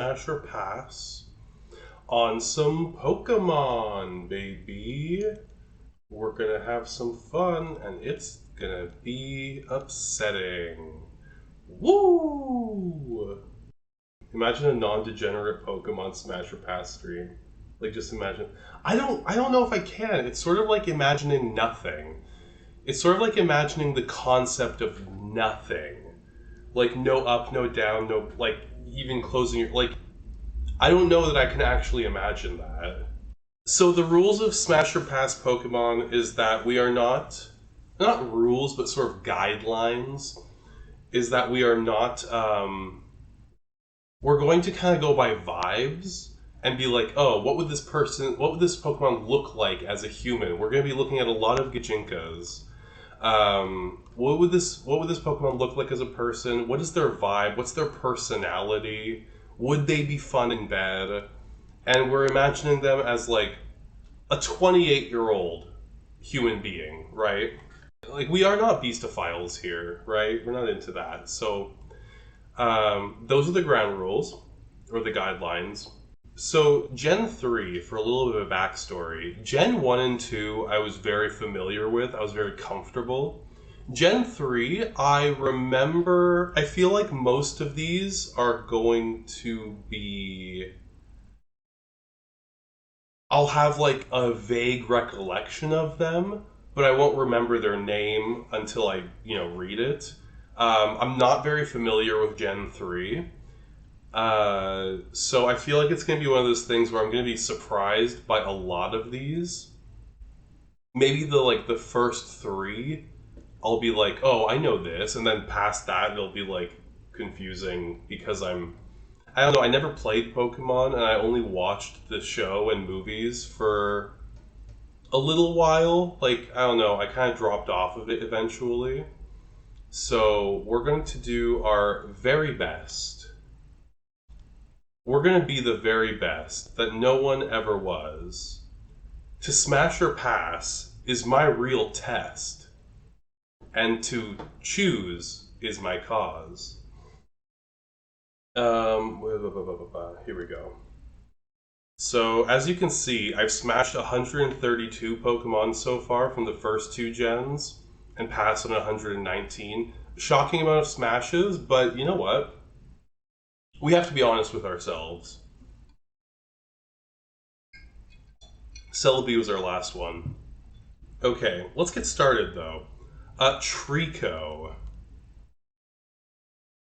smash or pass on some Pokemon, baby. We're gonna have some fun, and it's gonna be upsetting. Woo! Imagine a non-degenerate Pokemon Smash or Pass stream. Like, just imagine. I don't know if I can. It's sort of like imagining nothing. It's sort of like imagining the concept of nothing. Like, no up, no down, no, like, even closing your, like, I don't know that I can actually imagine that. So the rules of Smash or Pass Pokemon is that we are not rules, but sort of guidelines, is that we are not, we're going to kind of go by vibes and be like, oh, what would this Pokemon look like as a human? We're going to be looking at a lot of Gijinkas. What would this Pokemon look like as a person? What is their vibe? What's their personality? Would they be fun in bed? And we're imagining them as like a 28-year-old human being, right? Like, we are not beastophiles here, right? We're not into that. So those are the ground rules, or the guidelines. So Gen 3, for a little bit of a backstory, Gen 1 and 2 I was very familiar with, I was very comfortable. Gen 3, I remember, I feel like most of these are going to be... I'll have like a vague recollection of them, but I won't remember their name until I, read it. I'm not very familiar with Gen 3. So I feel like it's going to be one of those things where I'm going to be surprised by a lot of these. Maybe the first 3, I'll be like, oh, I know this, and then past that it'll be like confusing because I don't know, I never played Pokemon and I only watched the show and movies for a little while. Like, I don't know, I kind of dropped off of it eventually. So we're going to do our very best. We're going to be the very best that no one ever was. To smash or pass is my real test, and to choose is my cause. Here we go. So, as you can see, I've smashed 132 Pokemon so far from the first 2 gens, and passed on 119. Shocking amount of smashes, but you know what? We have to be honest with ourselves. Celebi was our last one. Okay, let's get started though. Trico.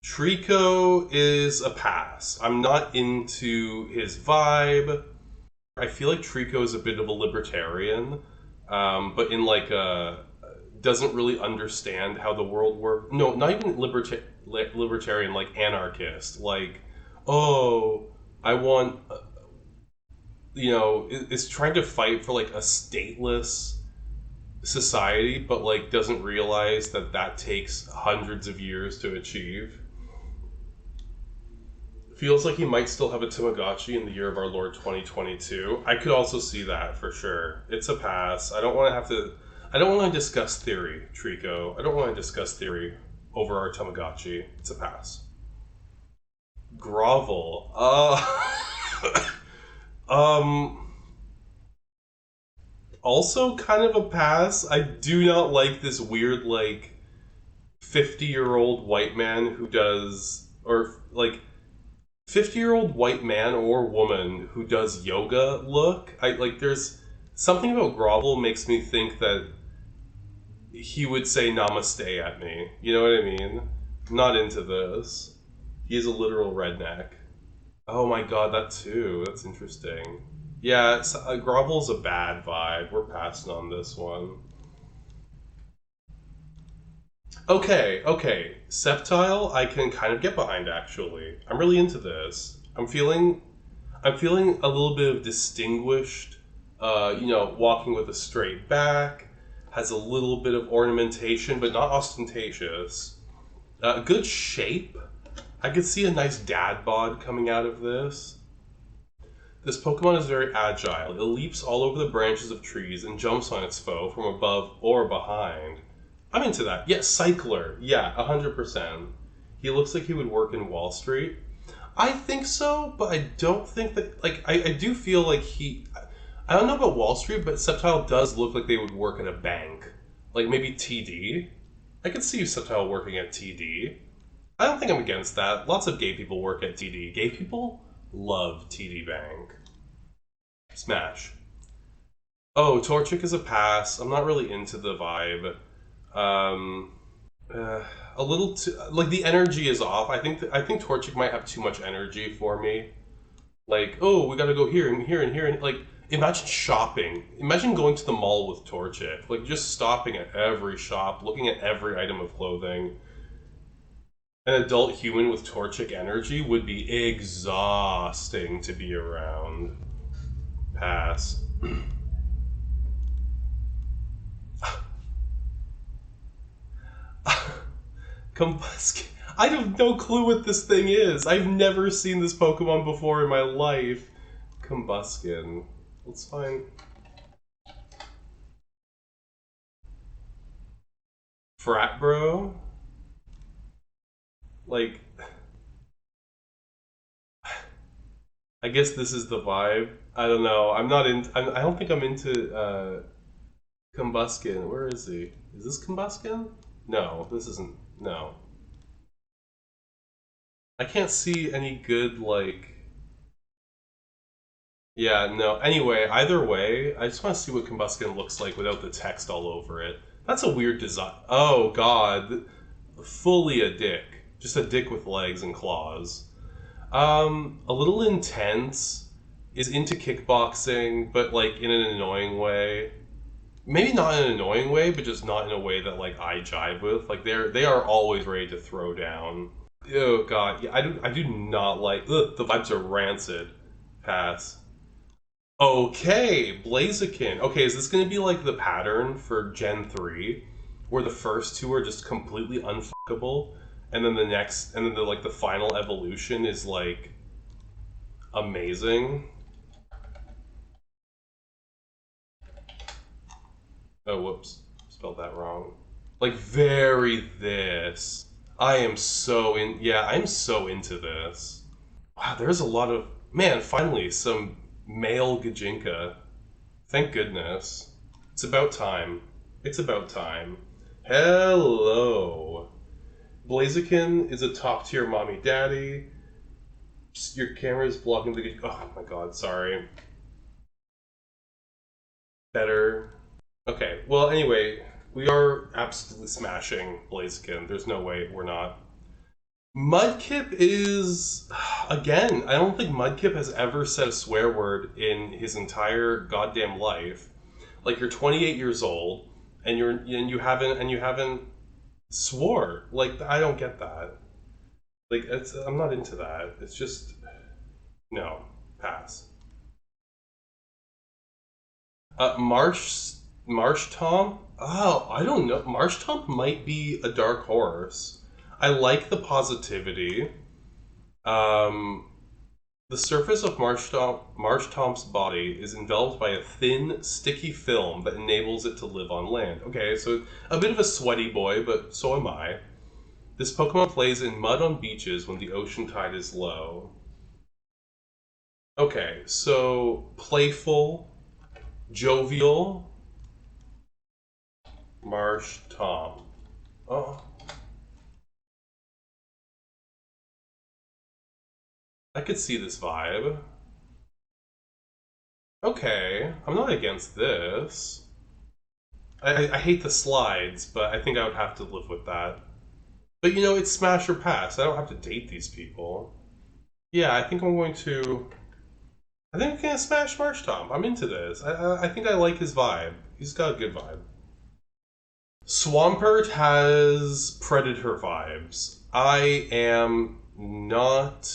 Trico is a pass. I'm not into his vibe. I feel like Trico is a bit of a libertarian, but in like a... doesn't really understand how the world works. No, not even libertarian, like anarchist. Like, oh, I want... is trying to fight for like a stateless society, but like doesn't realize that takes hundreds of years to achieve. Feels like he might still have a Tamagotchi in the year of our Lord 2022. I could also see that for sure. It's a pass. I don't want to discuss theory, Trico. I don't want to discuss theory over our Tamagotchi. It's a pass. Grovel. Also kind of a pass. I do not like this weird, like, 50-year-old white man who does, or, like, 50-year-old white man or woman who does yoga look. There's something about Grovel makes me think that he would say namaste at me. You know what I mean? I'm not into this. He is a literal redneck. Oh my god, that too. That's interesting. Yeah, Grovel's a bad vibe. We're passing on this one. Okay. Sceptile, I can kind of get behind, actually. I'm really into this. I'm feeling a little bit of distinguished, walking with a straight back, has a little bit of ornamentation, but not ostentatious. Good shape. I could see a nice dad bod coming out of this. This Pokemon is very agile. It leaps all over the branches of trees and jumps on its foe from above or behind. I'm into that. Yeah, Cycler. Yeah, 100%. He looks like he would work in Wall Street. I think so, but I don't think that, like, I do feel like I don't know about Wall Street, but Subtile does look like they would work at a bank. Like, maybe TD? I could see Subtile working at TD. I don't think I'm against that. Lots of gay people work at TD. Gay people love TD Bank. Smash. Oh, Torchic is a pass. I'm not really into the vibe. Um, a little too, like, the energy is off. I think Torchic might have too much energy for me. Like, oh, we gotta go here and here and here and, like, imagine shopping. Imagine going to the mall with Torchic. Like, just stopping at every shop, looking at every item of clothing. An adult human with Torchic energy would be exhausting to be around. Pass. Combuskin. I have no clue what this thing is. I've never seen this Pokemon before in my life. Combuskin. Let's find. Frat bro? Like, I guess this is the vibe. I don't know. I'm not in. I don't think I'm into Combuskin. Where is he? Is this Combuskin? No, this isn't. No. I can't see any good, like. Yeah, no. Anyway, either way, I just want to see what Combuskin looks like without the text all over it. That's a weird design. Oh, God. Fully a dick. Just a dick with legs and claws. A little intense. Is into kickboxing, but, like, in an annoying way. Maybe not in an annoying way, but just not in a way that, like, I jive with. Like, they are always ready to throw down. Oh, God. Yeah, I do not like... Ugh, the vibes are rancid. Pass. Okay, Blaziken. Okay, is this going to be like the pattern for Gen 3, where the first two are just completely unfuckable, and then the final evolution is like amazing? Oh, whoops, spelled that wrong. Like very this. I'm so into this. Wow, there's a lot of man. Finally, some male Gajinka. Thank goodness. It's about time. It's about time. Hello. Blaziken is a top tier mommy daddy. Your camera is blocking the. Oh my god, sorry. Better. Okay, well, anyway, we are absolutely smashing Blaziken. There's no way we're not. Mudkip is, again, I don't think Mudkip has ever said a swear word in his entire goddamn life. Like, you're 28 years old and you haven't swore. Like, I don't get that. Like, I'm not into that. It's just no, pass. Marsh Tom. Oh, I don't know. Marsh Tom might be a dark horse. I like the positivity. The surface of Marsh Tomp's body is enveloped by a thin, sticky film that enables it to live on land. Okay, so a bit of a sweaty boy, but so am I. This Pokemon plays in mud on beaches when the ocean tide is low. Okay, so playful, jovial, Marsh Tom. Oh. I could see this vibe. Okay, I'm not against this. I hate the slides, but I think I would have to live with that. But you know, it's smash or pass. I don't have to date these people. Yeah, I think I'm going to... I think I'm going to smash Marsh Tom. I'm into this. I think I like his vibe. He's got a good vibe. Swampert has Predator vibes. I am not...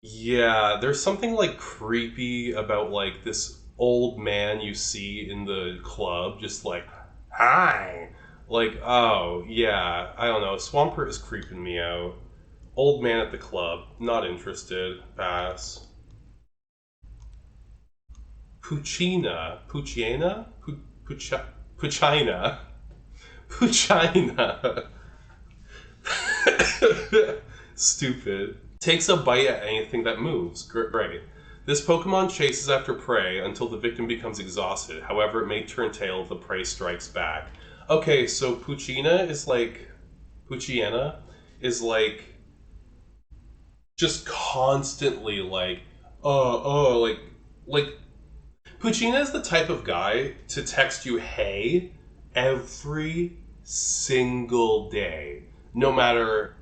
Yeah, there's something like creepy about like this old man you see in the club, just like, hi. Like, oh, yeah, I don't know. Swampert is creeping me out. Old man at the club, not interested. Pass. Puchina. Puchina? Puchina. Puchina. Stupid. Takes a bite at anything that moves. Great. This Pokemon chases after prey until the victim becomes exhausted. However, it may turn tail if the prey strikes back. Okay, so Puchiana is like just constantly like, like Puccina is the type of guy to text you "Hey" every single day, no matter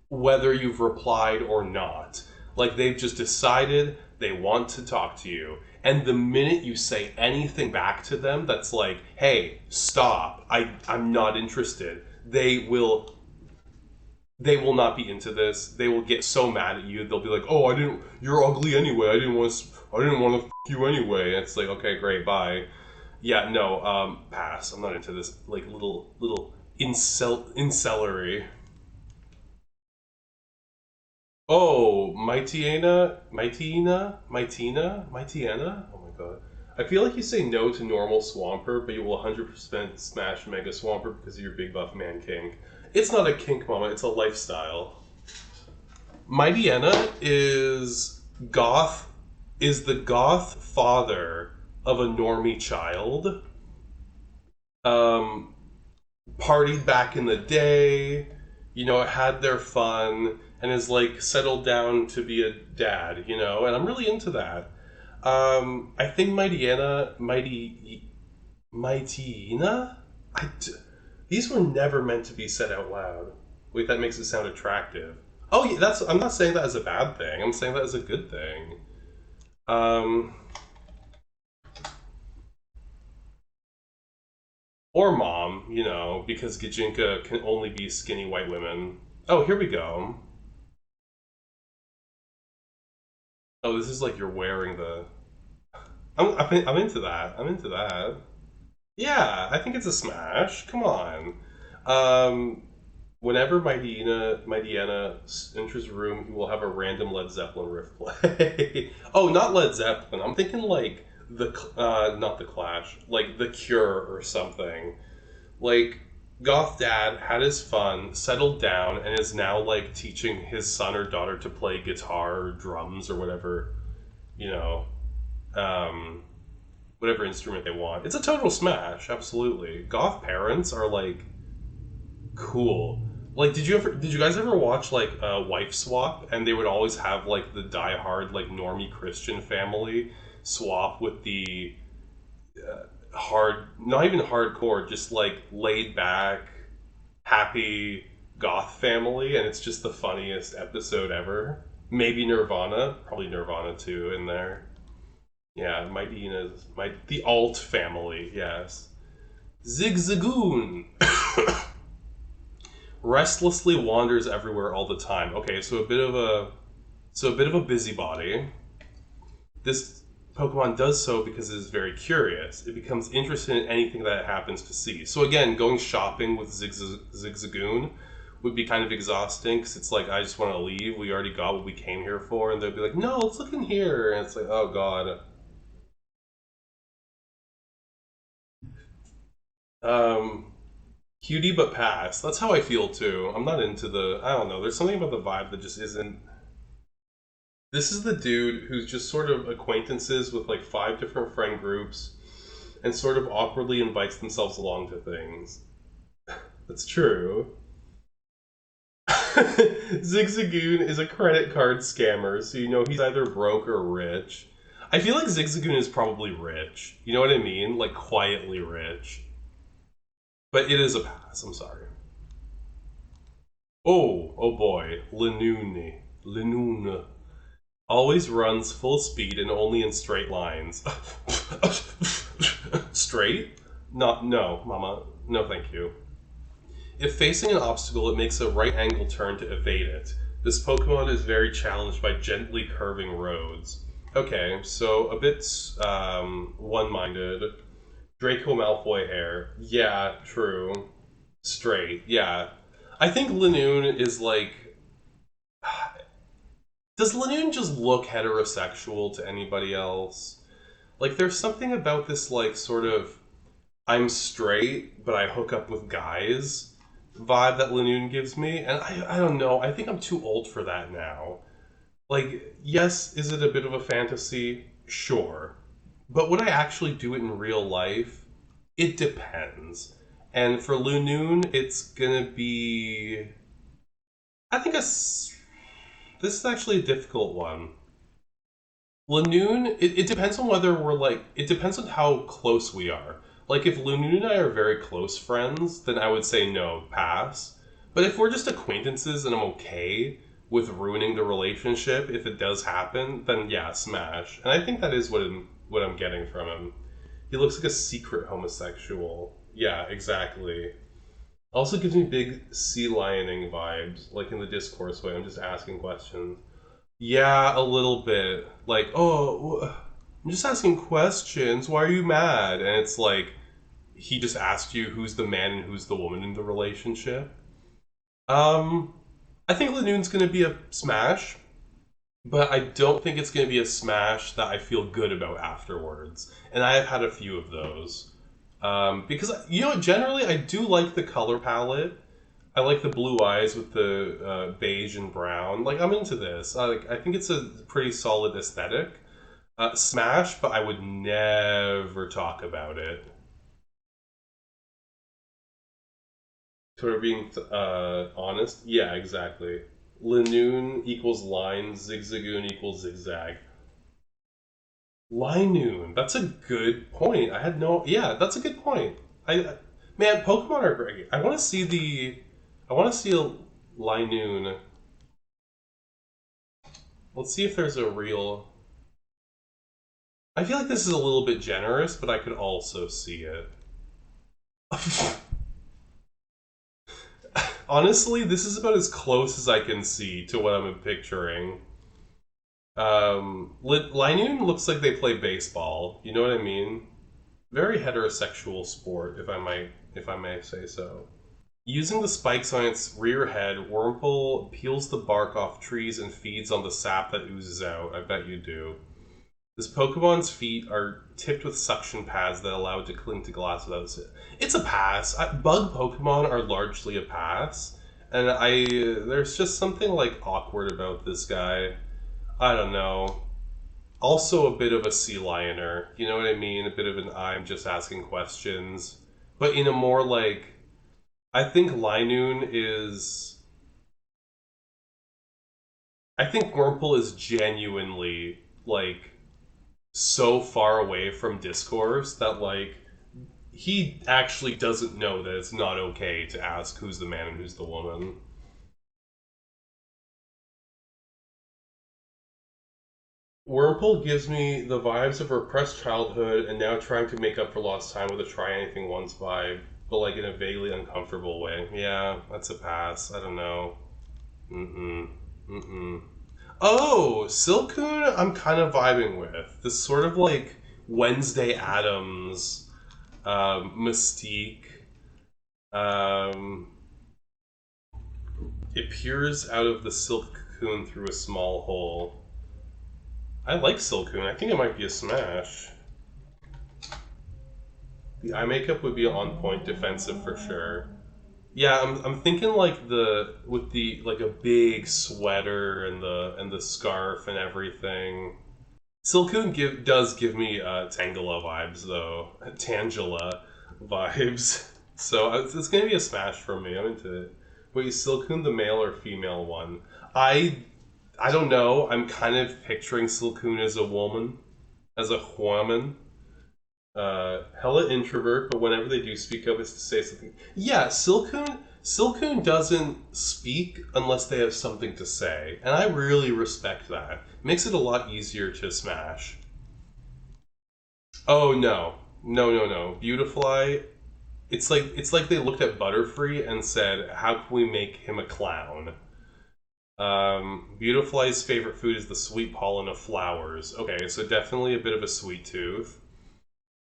whether you've replied or not. Like, they've just decided they want to talk to you. And the minute you say anything back to them that's like, "Hey, stop, I'm not interested," they will not be into this. They will get so mad at you. They'll be like, "Oh, you're ugly anyway. I didn't want to you anyway." And it's like, "Okay, great, bye." Yeah, no, pass. I'm not into this, like, little incelery. Oh, Mightyena? Oh my god. I feel like you say no to normal Swampert, but you will 100% smash Mega Swampert because of your big buff man kink. It's not a kink, mama, it's a lifestyle. Mightyena is the goth father of a normie child. Um, Partied back in the day, had their fun, and is like settled down to be a dad, and I'm really into that. I think Mightyena? These were never meant to be said out loud. Wait, that makes it sound attractive. Oh, yeah, I'm not saying that as a bad thing. I'm saying that as a good thing. Um, or mom, because Gijinka can only be skinny white women. Oh, here we go. Oh, this is like you're wearing the. I'm into that. I'm into that. Yeah, I think it's a smash. Come on. Um, Whenever Mightyena enters a room, he will have a random Led Zeppelin riff play. Oh, not Led Zeppelin. I'm thinking like not the Clash, like The Cure or something. Like, Goth Dad had his fun, settled down, and is now like teaching his son or daughter to play guitar or drums or whatever, you know, um, whatever instrument they want. It's a total smash, absolutely. Goth parents are like cool. Like, did you guys ever watch like Wife Swap? And they would always have like the diehard like normie Christian family swap with the hard, not even hardcore, just like laid back, happy goth family, and it's just the funniest episode ever. Maybe Nirvana, probably Nirvana too in there. Yeah, the alt family, yes. Zigzagoon restlessly wanders everywhere all the time. Okay, so a bit of a busybody. This Pokemon does so because it is very curious. It becomes interested in anything that it happens to see. So again, going shopping with Zigzagoon would be kind of exhausting because it's like, I just want to leave. We already got what we came here for, and they'll be like, "No, let's look in here," and it's like, oh god. Um, Cutie but pass. That's how I feel too. I'm not into the. I don't know. There's something about the vibe that just isn't. This is the dude who's just sort of acquaintances with like 5 different friend groups and sort of awkwardly invites themselves along to things. That's true. Zigzagoon is a credit card scammer, so he's either broke or rich. I feel like Zigzagoon is probably rich. You know what I mean? Like quietly rich. But it is a pass, I'm sorry. Oh boy. Linoon. Always runs full speed and only in straight lines. Straight? Not, no, mama. No, thank you. If facing an obstacle, it makes a right angle turn to evade it. This Pokemon is very challenged by gently curving roads. Okay, so a bit one-minded. Draco Malfoy hair. Yeah, true. Straight. Yeah. I think Linoon is like. Does Linoon just look heterosexual to anybody else? Like, there's something about this, like, sort of, I'm straight, but I hook up with guys vibe that Lanoon gives me, and I don't know. I think I'm too old for that now. Like, yes, is it a bit of a fantasy? Sure. But would I actually do it in real life? It depends. And for Lunoon, it's gonna be. I think this is actually a difficult one. Lanoon, it depends on whether we're like, it depends on how close we are. Like, if Lanoon and I are very close friends, then I would say no, pass. But if we're just acquaintances and I'm okay with ruining the relationship, if it does happen, then yeah, smash. And I think that is what I'm getting from him. He looks like a secret homosexual. Yeah, exactly. Also gives me big sea lioning vibes, like in the discourse way. I'm just asking questions. Yeah, a little bit. Like, oh, I'm just asking questions. Why are you mad? And it's like, he just asked you who's the man and who's the woman in the relationship. Um, I think Lanoon's going to be a smash, but I don't think it's going to be a smash that I feel good about afterwards. And I have had a few of those. Because, you know, generally I do like the color palette. I like the blue eyes with the beige and brown. Like, I'm into this. I think it's a pretty solid aesthetic. Smash, but I would never talk about it. Sort of being honest. Yeah, exactly. Linoon equals line, zigzagoon equals zigzag. Linoon. That's a good point. I had no. Yeah, that's a good point. Man, Pokemon are great. I want to see the. I want to see a Linoon. Let's see if there's a real. I feel like this is a little bit generous, but I could also see it. Honestly, this is about as close as I can see to what I'm picturing. Linoon looks like they play baseball. You know what I mean? Very heterosexual sport, if I may say so. Using the spikes on its rear head, Wurmple peels the bark off trees and feeds on the sap that oozes out. I bet you do. This Pokemon's feet are tipped with suction pads that allow it to cling to glass without it. It's a pass. Bug Pokemon are largely a pass, and there's just something like awkward about this guy. I don't know. Also, a bit of a sea lioner. You know what I mean? A bit of an I'm just asking questions, but in a more like I think Linoon is. I think Wurmple is genuinely like so far away from discourse that like he actually doesn't know that it's not okay to ask who's the man and who's the woman. Wurmple gives me the vibes of repressed childhood and now trying to make up for lost time with a try anything once vibe, but like in a vaguely uncomfortable way. Yeah, that's a pass. I don't know. Mm-mm. Mm-mm. Oh, Silcoon I'm kind of vibing with. This sort of like Wednesday Adams mystique. Um, it peers out of the silk cocoon through a small hole. I like Silcoon. I think it might be a smash. The eye makeup would be on point defensive for sure. Yeah, I'm thinking like the with the like a big sweater and the scarf and everything. Silcoon does give me Tangela vibes though, Tangela vibes. So it's gonna be a smash for me. I'm into it. Wait, is Silcoon the male or female one? I I don't know. I'm kind of picturing Silcoon as a woman, as a woman. Hella introvert, but whenever they do speak up, it's to say something. Yeah, Silcoon doesn't speak unless they have something to say, and I really respect that. Makes it a lot easier to smash. Oh no, no. Beautifly. It's like they looked at Butterfree and said, "How can we make him a clown?" Beautifly's favorite food is the sweet pollen of flowers. Okay, so definitely a bit of a sweet tooth.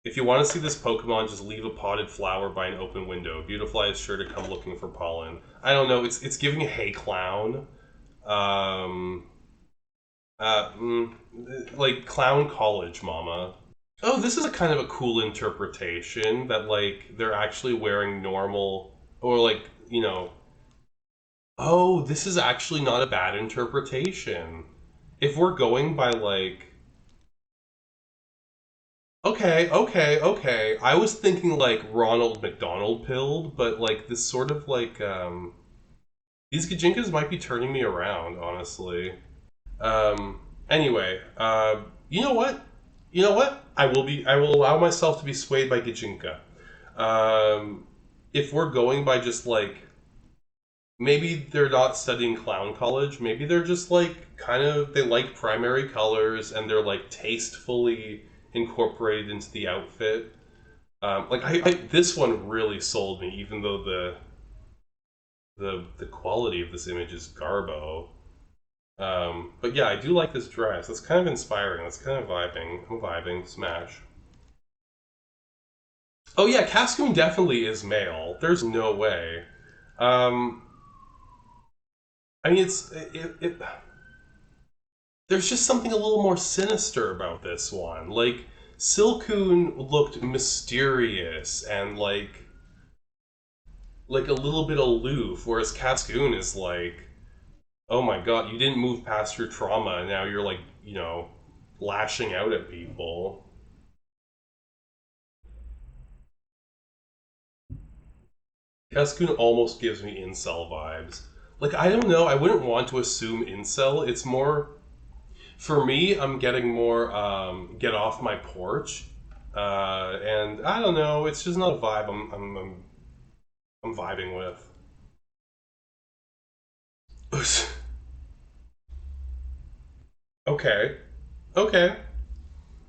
If you want to see this Pokemon, just leave a potted flower by an open window. Beautifly is sure to come looking for pollen. I don't know. It's giving Hey Clown, um, uh, mm, like Clown College Mama. Oh, this is a kind of a cool interpretation that like they're actually wearing normal or like you know, oh, this is actually not a bad interpretation. If we're going by like, okay. I was thinking like Ronald McDonald pilled, but like this sort of like these Gajinkas might be turning me around, honestly. Anyway, you know what? You know what? I will allow myself to be swayed by Gajinka. Um, if we're going by just like maybe they're not studying clown college, maybe they're just like kind of they like primary colors and they're like tastefully incorporated into the outfit. This one really sold me, even though the quality of this image is garbo. But yeah, I do like this dress. That's kind of inspiring. That's kind of vibing. I'm vibing. Smash. Oh yeah, Cascoon definitely is male. There's no way. Um, I mean, there's just something a little more sinister about this one. Like Silcoon looked mysterious and like a little bit aloof, whereas Cascoon is like, oh my god, you didn't move past your trauma, and now you're like, lashing out at people. Cascoon almost gives me incel vibes. Like, I don't know, I wouldn't want to assume incel. It's more, for me, I'm getting more get off my porch. And I don't know, it's just not a vibe I'm vibing with. Okay, okay.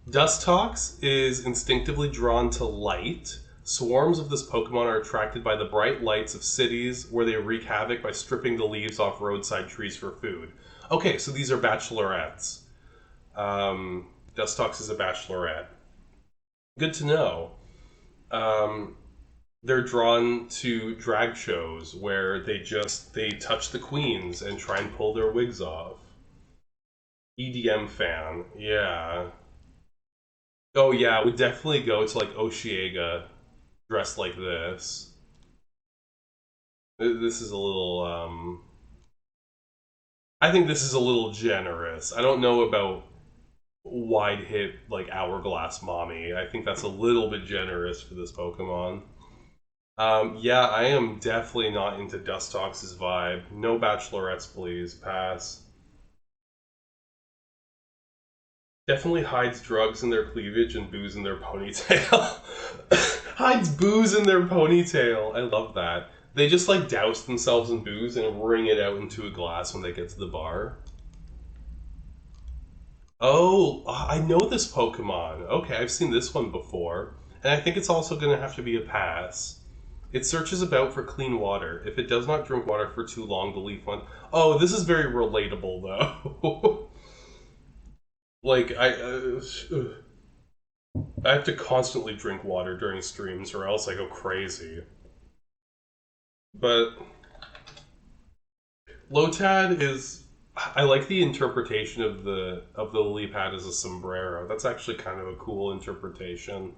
Dustox is instinctively drawn to light. Swarms of this Pokemon are attracted by the bright lights of cities where they wreak havoc by stripping the leaves off roadside trees for food. Okay, so these are bachelorettes. Dustox is a bachelorette. Good to know. Um, they're drawn to drag shows where they touch the queens and try and pull their wigs off. EDM fan, yeah. Oh yeah, would definitely go to like Oshiega dressed like this. This is a little I think this is a little generous. I don't know about wide hip like hourglass mommy. I think that's a little bit generous for this Pokemon. Yeah, I am definitely not into Dustox's vibe. No bachelorettes, please. Pass. Definitely hides drugs in their cleavage and booze in their ponytail. Hides booze in their ponytail. I love that. They just like douse themselves in booze and wring it out into a glass when they get to the bar. Oh, I know this Pokemon. Okay, I've seen this one before. And I think it's also going to have to be a pass. It searches about for clean water. If it does not drink water for too long, the leaf one. Oh, this is very relatable, though. like, I have to constantly drink water during streams or else I go crazy. But Lotad is I like the interpretation of the lily pad as a sombrero. That's actually kind of a cool interpretation.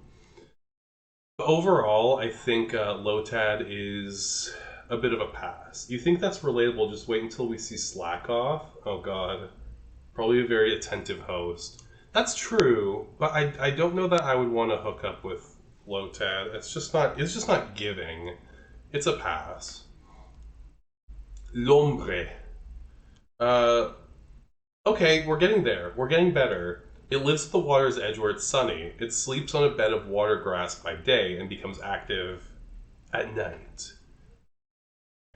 Overall, I think Lotad is a bit of a pass. You think that's relatable? Just wait until we see Slack off. Oh god, probably a very attentive host. That's true, but I don't know that I would want to hook up with Lotad. It's just not giving. It's a pass. L'ombre. Uh, okay, we're getting there. We're getting better. It lives at the water's edge where it's sunny. It sleeps on a bed of water grass by day and becomes active at night.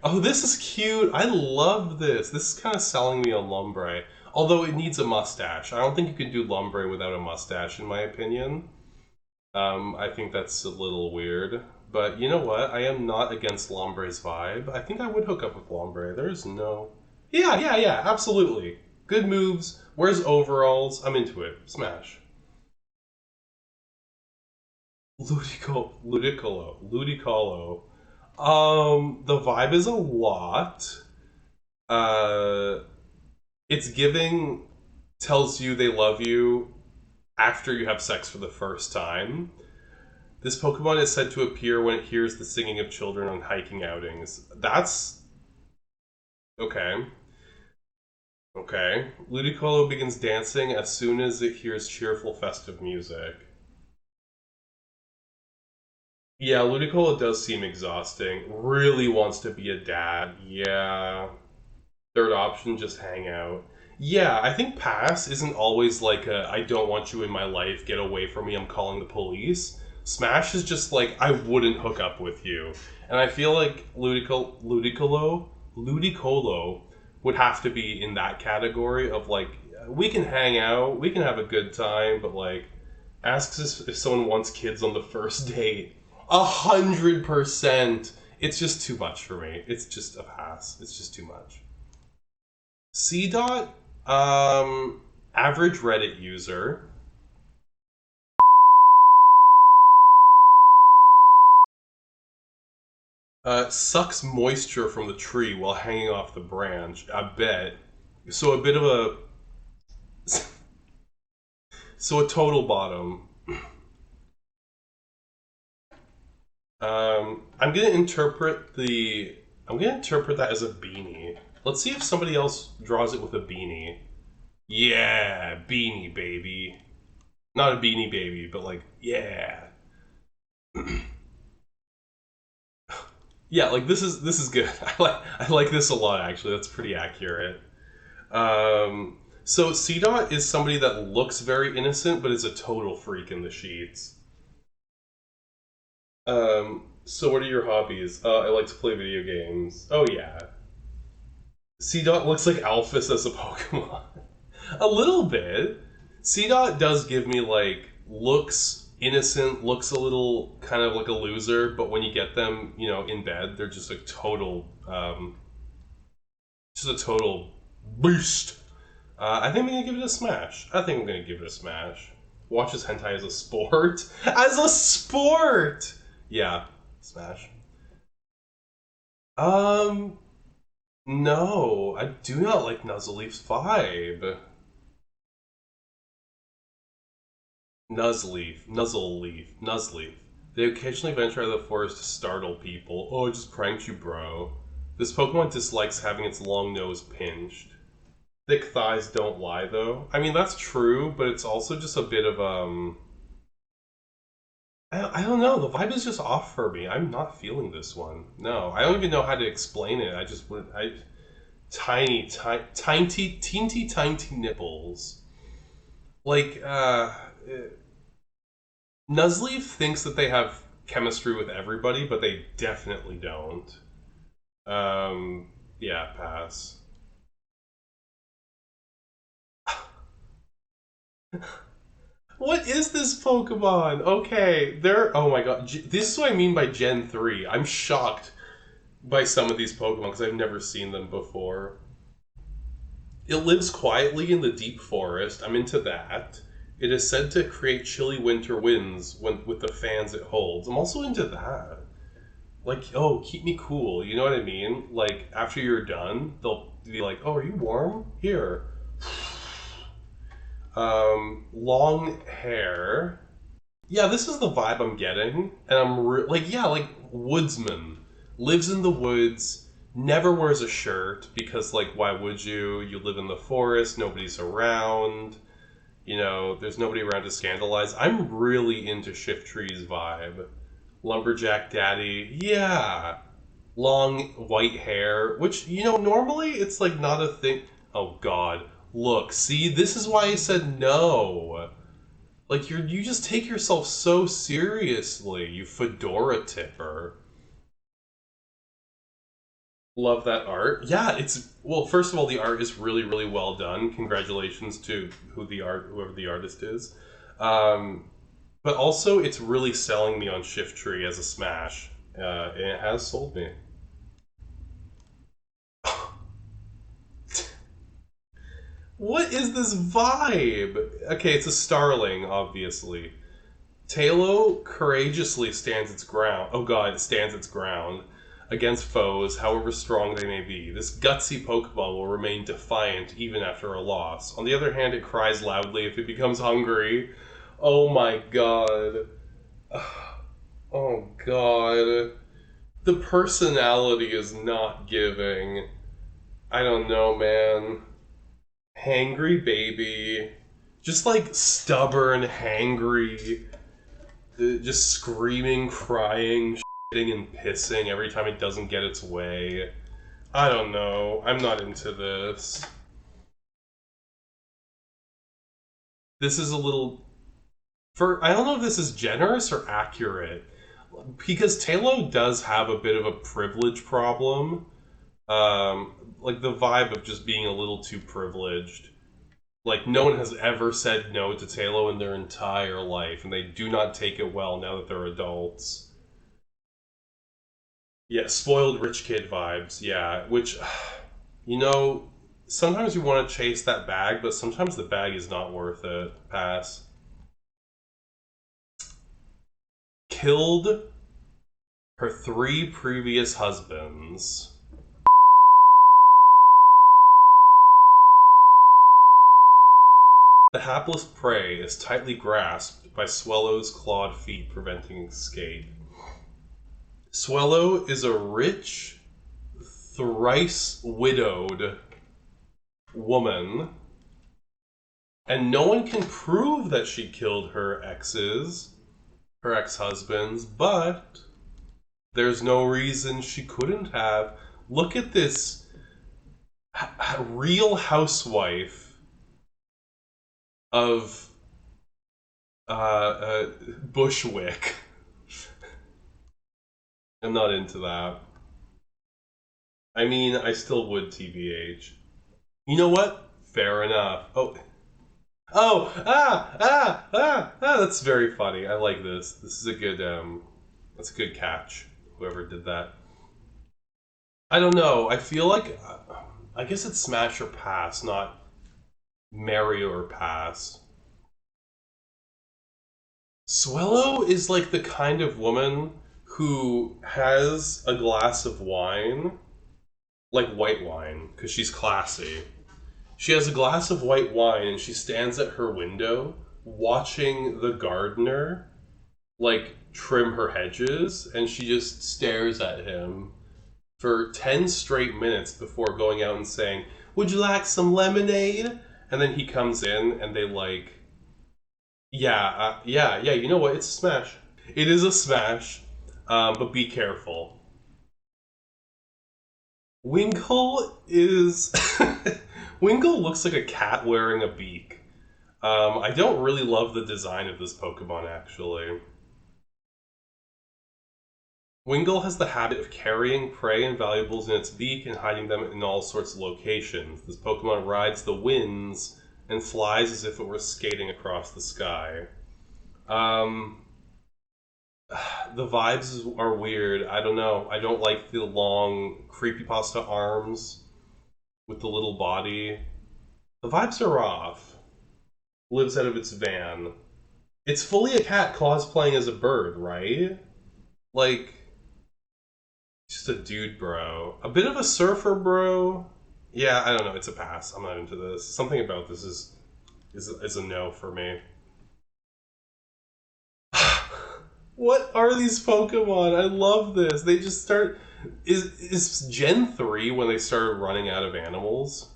Oh, this is cute. I love this. This is kind of selling me on Lombre. Although it needs a mustache. I don't think you can do Lombre without a mustache, in my opinion. I think that's a little weird. But you know what? I am not against Lombre's vibe. I think I would hook up with Lombre. There's no... Yeah, absolutely. Good moves. Wears overalls. I'm into it. Smash. Ludicolo. The vibe is a lot. Uh, it's giving, tells you they love you after you have sex for the first time. This Pokemon is said to appear when it hears the singing of children on hiking outings. That's okay. Okay. Ludicolo begins dancing as soon as it hears cheerful festive music. Yeah, Ludicolo does seem exhausting. Really wants to be a dad. Yeah. Third option, just hang out. Yeah, I think pass isn't always like a I don't want you in my life, get away from me, I'm calling the police. Smash is just like I wouldn't hook up with you. And I feel like Ludicolo would have to be in that category of like we can hang out, we can have a good time, but like asks if someone wants kids on the first date. 100%. It's just too much for me. It's just a pass. It's just too much. C dot, average Reddit user. Sucks moisture from the tree while hanging off the branch. I bet. So a bit of a. So a total bottom. I'm gonna interpret the. I'm gonna interpret that as a beanie. Let's see if somebody else draws it with a beanie. Yeah, beanie baby. Not a beanie baby, but like, yeah. Yeah, like this is good. I like this a lot actually. That's pretty accurate. So C dot is somebody that looks very innocent, but is a total freak in the sheets. So what are your hobbies? I like to play video games. Oh yeah. C dot looks like Alphys as a Pokemon. A little bit. C dot does give me like looks innocent, looks a little kind of like a loser, but when you get them, in bed, they're just a total beast. I think I'm gonna give it a smash. I think I'm gonna give it a smash. Watches hentai as a sport. As a sport. Yeah, smash. Um, no, I do not like Nuzzleaf's vibe. Nuzzleaf. They occasionally venture out of the forest to startle people. Oh, I just pranked you, bro. This Pokemon dislikes having its long nose pinched. Thick thighs don't lie, though. I mean, that's true, but it's also just a bit of, I don't know. The vibe is just off for me. I'm not feeling this one. No, I don't even know how to explain it. I just would, tiny nipples. Like, Nuzleaf thinks that they have chemistry with everybody, but they definitely don't. Yeah, pass. What is this Pokemon? Okay, they're. Oh my god. This is what I mean by Gen 3. I'm shocked by some of these Pokemon because I've never seen them before. It lives quietly in the deep forest. I'm into that. It is said to create chilly winter winds with the fans it holds. I'm also into that. Like, oh, keep me cool. You know what I mean? Like, after you're done, they'll be like, oh, are you warm? Here. Long hair. Yeah, this is the vibe I'm getting. And like, yeah, like, woodsman. Lives in the woods, never wears a shirt because, like, why would you? You live in the forest, nobody's around. There's nobody around to scandalize. I'm really into Shifttree's vibe. Lumberjack daddy, yeah. Long white hair, which, normally it's like not a thing. Oh god. Look, see, this is why I said no. Like you just take yourself so seriously, you fedora tipper. Love that art. Yeah, well, first of all, the art is really, really well done. Congratulations to whoever the artist is. But also, it's really selling me on Shifttree as a smash. And it has sold me. What is this vibe? Okay, it's a starling, obviously. Tailo courageously stands its ground. Oh god, it stands its ground against foes, however strong they may be. This gutsy Pokeball will remain defiant even after a loss. On the other hand, it cries loudly if it becomes hungry. Oh my god. Oh god. The personality is not giving. I don't know, man. Hangry baby. Just like stubborn, hangry, just screaming, crying, shitting, and pissing every time it doesn't get its way. I don't know. I'm not into this. This is a little. I don't know if this is generous or accurate. Because Talo does have a bit of a privilege problem. Like the vibe of just being a little too privileged. Like, no one has ever said no to Talo in their entire life, and they do not take it well now that they're adults. Yeah, spoiled rich kid vibes, yeah. Which, you know, sometimes you want to chase that bag, but sometimes the bag is not worth it. Pass. Killed her 3 previous husbands. The hapless prey is tightly grasped by Swellow's clawed feet, preventing escape. Swellow is a rich, thrice widowed woman, and no one can prove that she killed her ex-husbands, but there's no reason she couldn't have. Look at this real housewife of Bushwick. I'm not into that. I mean, I still would, TBH. You know what? Fair enough. That's very funny. I like this. This is a good, that's a good catch. Whoever did that. I don't know. I feel like, I guess it's smash or pass, not marry or pass. Swellow is like the kind of woman who has a glass of wine, like white wine, because she's classy. She has a glass of white wine and she stands at her window watching the gardener, like, trim her hedges, and she just stares at him for 10 straight minutes before going out and saying, "Would you like some lemonade?" And then he comes in and they, like, yeah, you know what? It's a smash. It is a smash, but be careful. Winkle is... Winkle looks like a cat wearing a beak. I don't really love the design of this Pokemon, actually. Wingull has the habit of carrying prey and valuables in its beak and hiding them in all sorts of locations. This Pokemon rides the winds and flies as if it were skating across the sky. The vibes are weird. I don't know. I don't like the long creepypasta arms with the little body. The vibes are off. Lives out of its van. It's fully a cat cosplaying as a bird, right? Like, just a dude bro. A bit of a surfer bro. Yeah, I don't know. It's a pass. I'm not into this. Something about this is a no for me. What are these Pokemon? I love this. They just start... Is Gen 3 when they started running out of animals?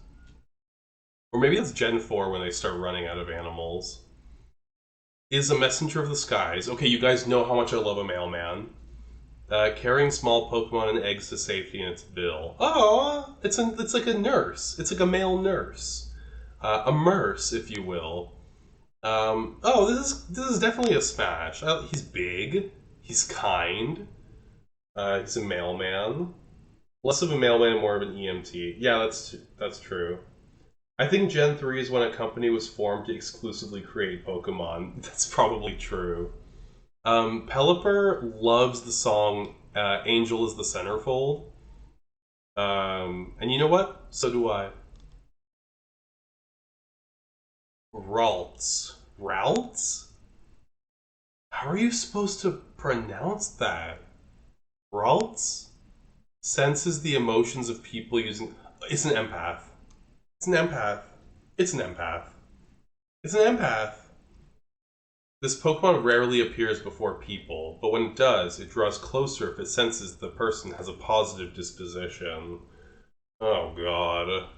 Or maybe it's Gen 4 when they start running out of animals. Is a messenger of the skies. Okay, you guys know how much I love a mailman. Carrying small Pokemon and eggs to safety in its bill. Oh, it's like a nurse. It's like a male nurse. A nurse, if you will. This is definitely a smash. He's big. He's kind. He's a mailman. Less of a mailman, more of an EMT. Yeah, that's true. I think Gen 3 is when a company was formed to exclusively create Pokemon. That's probably true. Pelipper loves the song Angel is the Centerfold. And you know what? So do I. Ralts. Ralts? How are you supposed to pronounce that? Ralts? Senses the emotions of people using... It's an empath. It's an empath. It's an empath. It's an empath. This Pokemon rarely appears before people, but when it does, it draws closer if it senses the person has a positive disposition. Oh god.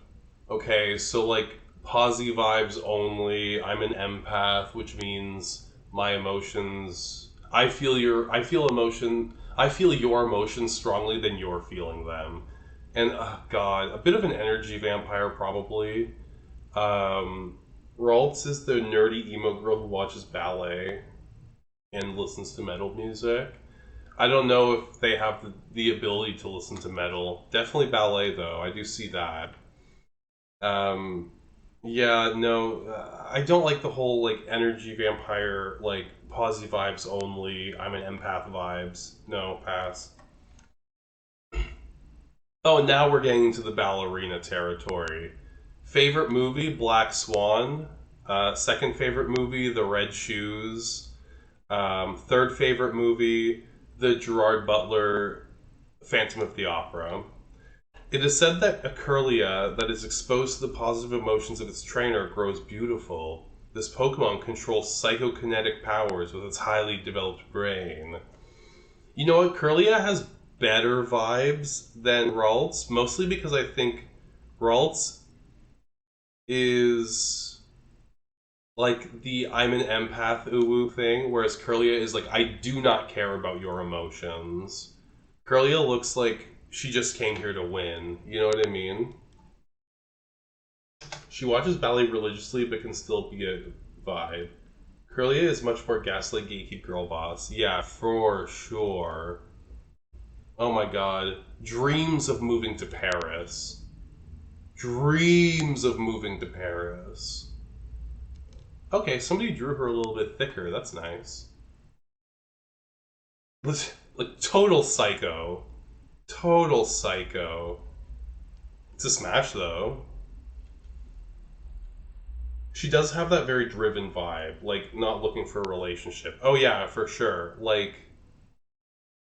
Okay, so like posy vibes only. I'm an empath, which means my emotions. I feel your emotions strongly than you're feeling them. And God, a bit of an energy vampire probably. Um, Raltz is the nerdy emo girl who watches ballet and listens to metal music. I don't know if they have the ability to listen to metal. Definitely ballet though. I do see that. Um, yeah, no, I don't like the whole like energy vampire like posy vibes only. I'm an empath vibes. No, pass. Oh, and now we're getting into the ballerina territory. Favorite movie: Black Swan. Second favorite movie: The Red Shoes. Third favorite movie: The Gerard Butler Phantom of the Opera. It is said that a Curlia that is exposed to the positive emotions of its trainer grows beautiful. This Pokemon controls psychokinetic powers with its highly developed brain. You know what? Curlia has better vibes than Ralts, mostly because I think Ralts is like the I'm an empath uwu thing, whereas Curlia is like I do not care about your emotions. Curlia looks like she just came here to win. You know what I mean? She watches ballet religiously but can still be a vibe. Curlia is much more gaslight geeky girl boss. Yeah, for sure. Oh my god. Dreams of moving to Paris. Dreams of moving to Paris. Okay, somebody drew her a little bit thicker. That's nice. Like, total psycho. Total psycho. It's a smash, though. She does have that very driven vibe, like not looking for a relationship. Oh yeah, for sure. Like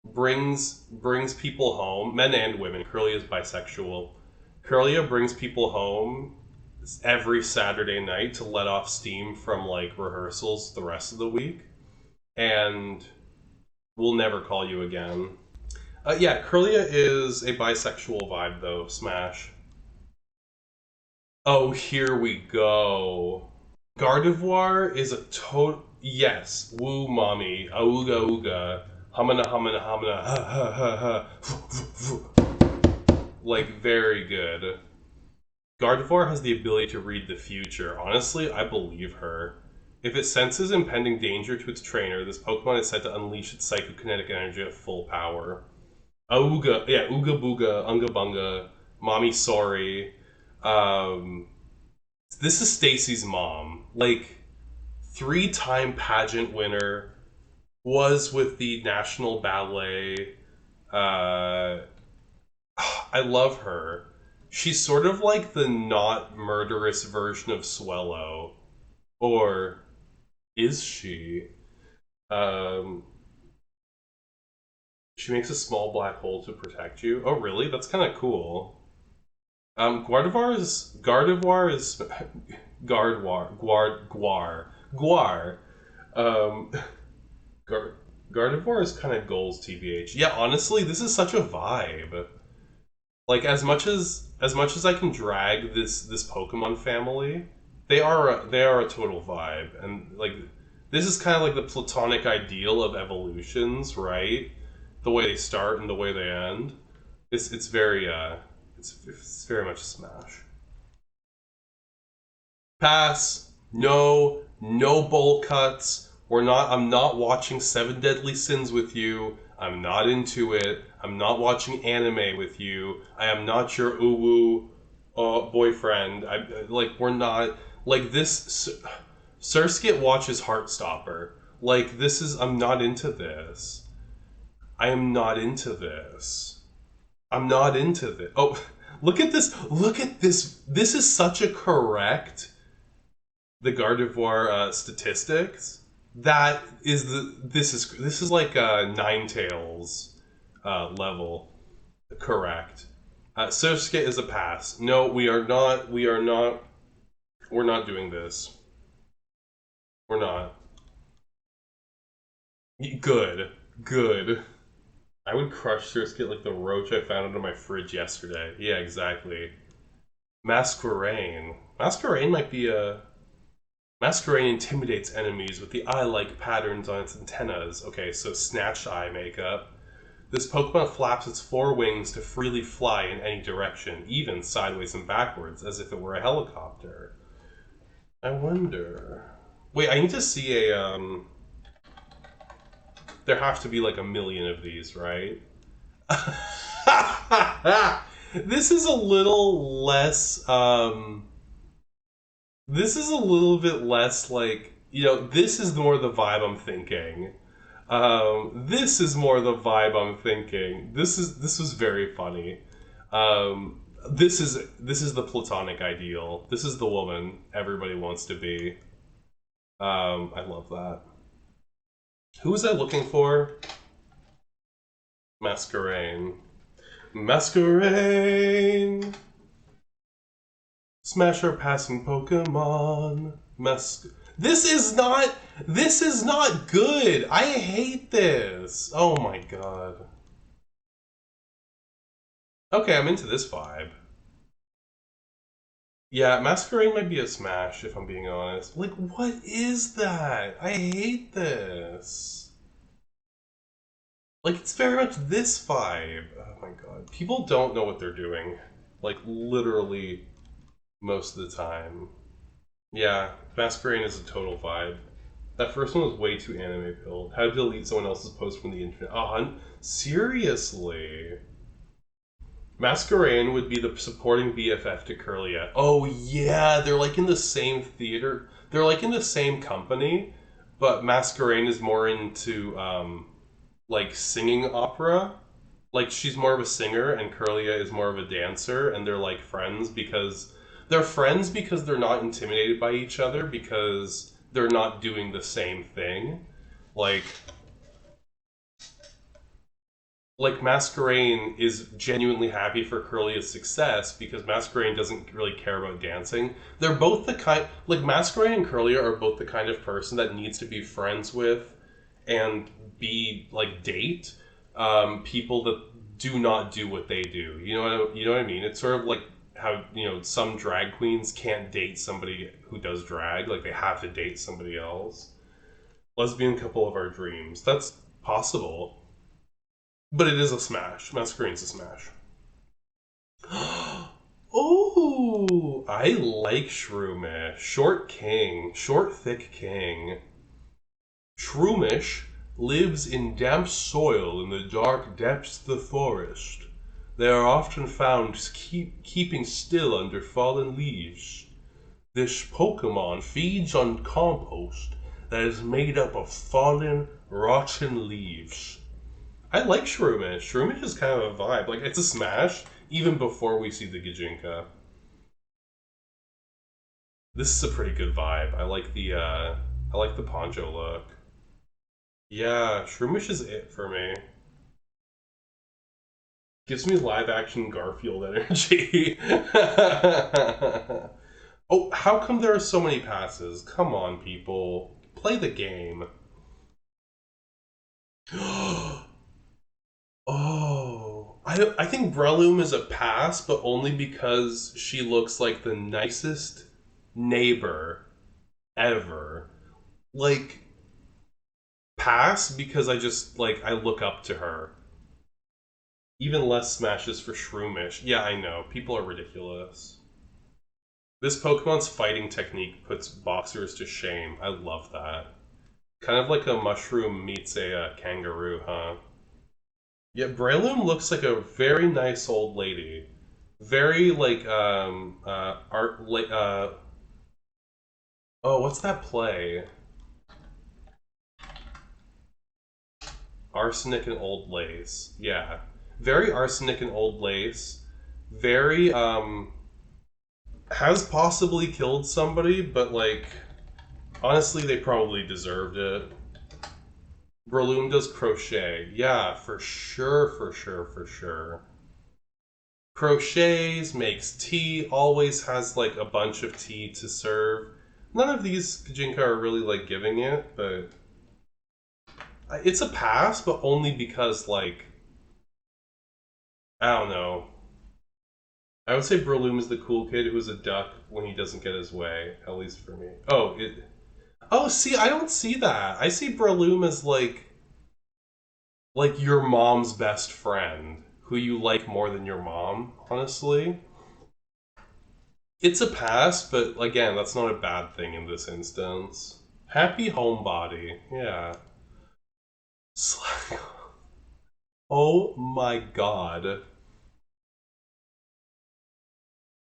brings people home, men and women. Curly is bisexual. Curlia brings people home every Saturday night to let off steam from like rehearsals the rest of the week, and we'll never call you again. Yeah, Curlia is a bisexual vibe though. Smash. Oh, here we go. Gardevoir is a total yes. Woo, mommy, auga ooga, hamana hamana hamana, ha ha ha ha. Like very good. Gardevoir has the ability to read the future. Honestly, I believe her. If it senses impending danger to its trainer, this Pokemon is said to unleash its psychokinetic energy at full power. Auga, yeah, Ooga Booga, Unga Bunga, Mommy Sorry. Um, this is Stacy's mom. Like, three-time pageant winner, was with the National Ballet. Uh, I love her. She's sort of like the not murderous version of Swellow. Or is she? Um, she makes a small black hole to protect you. Oh, really? That's kind of cool. Gardevoir is Gardwar Guar. Um, Gar- Gardevoir is kind of goals, tbh. Yeah, honestly, this is such a vibe. Like as much as I can drag this Pokemon family, they are a total vibe, and like this is kind of like the platonic ideal of evolutions, right? The way they start and the way they end. It's very it's very much a smash. Pass. No, no bowl cuts. I'm not watching Seven Deadly Sins with you. I'm not into it. I'm not watching anime with you. I am not your uwu boyfriend. We're not like this. Surskit watches Heartstopper. Like this is. I'm not into this. I am not into this. I'm not into this. Oh, look at this. Look at this. This is such a correct the Gardevoir statistics. That is the this is like Ninetales level. Correct. Surskit is a pass. No, we are not. We are not. We're not doing this. We're not. Good. Good. I would crush Surskit like the roach I found under my fridge yesterday. Yeah, exactly. Masquerain. Masquerain might be a... Masquerain intimidates enemies with the eye-like patterns on its antennas. Okay, so snatched eye makeup. This Pokemon flaps its four wings to freely fly in any direction, even sideways and backwards, as if it were a helicopter. I wonder... Wait, I need to see a, There have to be like a million of these, right? This is a little less, This is a little bit less like... this is more the vibe I'm thinking. This is more the vibe I'm thinking. This was very funny. This is the platonic ideal. This is the woman everybody wants to be. I love that. Who was I looking for? Masquerain. Masquerain! Smash our passing Pokemon. This is not good. I hate this. Oh my god. Okay, I'm into this vibe. Yeah, Masquerain might be a smash, if I'm being honest. Like, what is that? I hate this. Like, it's very much this vibe. Oh my god. People don't know what they're doing. Like, literally, most of the time. Yeah, Masquerain is a total vibe. That first one was way too anime pilled. How to delete someone else's post from the internet. Seriously? Masquerain would be the supporting BFF to Curlia. Oh yeah, they're like in the same theater. They're like in the same company, but Masquerain is more into like singing opera. Like she's more of a singer and Curlia is more of a dancer, and they're like friends because they're not intimidated by each other because they're not doing the same thing. Like Masquerain is genuinely happy for Curlia's success because Masquerain doesn't really care about dancing. They're both the kind... Like, Masquerain and Curlia are both the kind of person that needs to be friends with and be, like, date people that do not do what they do. You know what I mean? It's sort of like how, some drag queens can't date somebody who does drag. Like, they have to date somebody else. Lesbian couple of our dreams. That's possible. But it is a smash. Masquerain's a smash. Oh, I like Shroomish. Short king. Short, thick king. Shroomish lives in damp soil in the dark depths of the forest. They are often found keeping still under fallen leaves. This Pokemon feeds on compost that is made up of fallen, rotten leaves. I like Shroomish. Shroomish is kind of a vibe. Like, it's a smash, even before we see the Gijinka. This is a pretty good vibe. I like the poncho look. Yeah, Shroomish is it for me. Gives me live action Garfield energy. Oh, how come there are so many passes? Come on, people. Play the game. Oh, I think Breloom is a pass, but only because she looks like the nicest neighbor ever. Like, pass because I look up to her. Even less smashes for Shroomish. Yeah, I know. People are ridiculous. This Pokemon's fighting technique puts boxers to shame. I love that. Kind of like a mushroom meets a kangaroo, huh? Yeah, Breloom looks like a very nice old lady. Very like art like oh, what's that play? Arsenic and Old Lace. Yeah. Very arsenic and old lace. Very has possibly killed somebody, but like honestly they probably deserved it. Breloom does crochet. Yeah, for sure, for sure, for sure. Crochets, makes tea, always has like a bunch of tea to serve. None of these Kajinka are really like giving it, but It's a pass, but only because, like, I don't know. I would say Breloom is the cool kid who's a duck when he doesn't get his way, at least for me. Oh, see, I don't see that. I see Breloom as like your mom's best friend, who you like more than your mom, honestly. It's a pass, but again, that's not a bad thing in this instance. Happy homebody, yeah. Oh my god.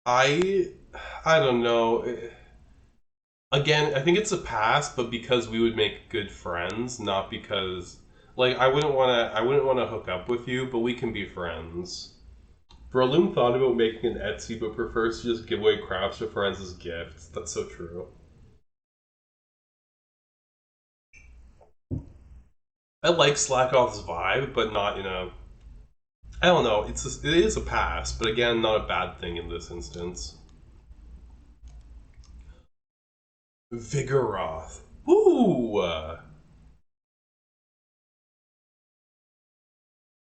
I I don't know. Again, I think it's a pass, but because we would make good friends, not because like I wouldn't want to hook up with you, but we can be friends. Breloom thought about making an Etsy, but prefers to just give away crafts to friends as gifts. That's so true. I like Slackoff's vibe, but not I don't know. It is a pass, but again, not a bad thing in this instance. Vigoroth. Woo!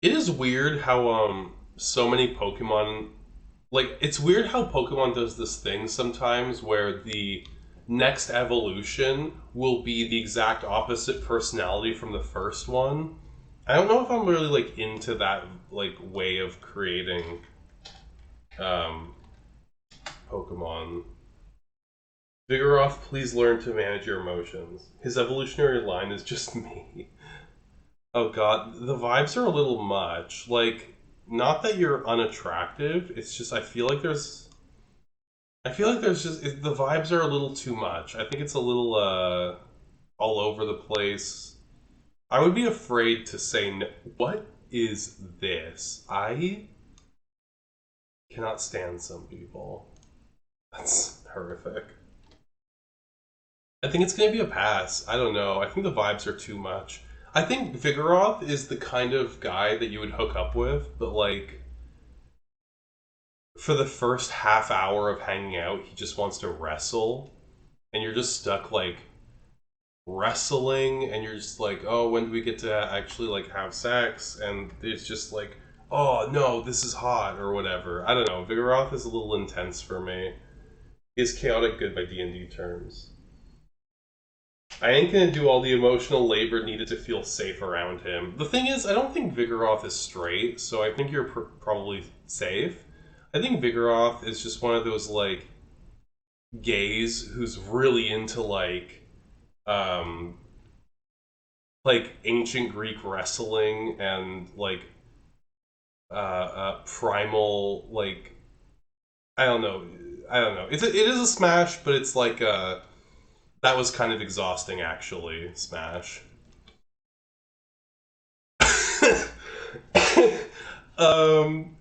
It is weird how so many Pokemon, like, it's weird how Pokemon does this thing sometimes where the next evolution will be the exact opposite personality from the first one. I don't know if I'm really like into that like way of creating um Pokemon. Vigoroth, please learn to manage your emotions. His evolutionary line is just me. Oh god, the vibes are a little much. Like, not that you're unattractive, it's just I feel like there's just the vibes are a little too much. I think it's a little all over the place. I would be afraid to say no. What is this? I cannot stand some people. That's horrific. I think it's going to be a pass. I don't know. I think the vibes are too much. I think Vigoroth is the kind of guy that you would hook up with, but like for the first half hour of hanging out, he just wants to wrestle, and you're just stuck like wrestling, and you're just like, oh, when do we get to actually like have sex? And it's just like, oh no, this is hot or whatever. I don't know. Vigoroth is a little intense for me. He's chaotic good by D&D terms. I ain't gonna do all the emotional labor needed to feel safe around him. The thing is, I don't think Vigoroth is straight, so I think you're probably safe. I think Vigoroth is just one of those like gays who's really into um like ancient Greek wrestling and like primal like I don't know. I don't know. It is a smash, but it's like that was kind of exhausting actually. Smash. um,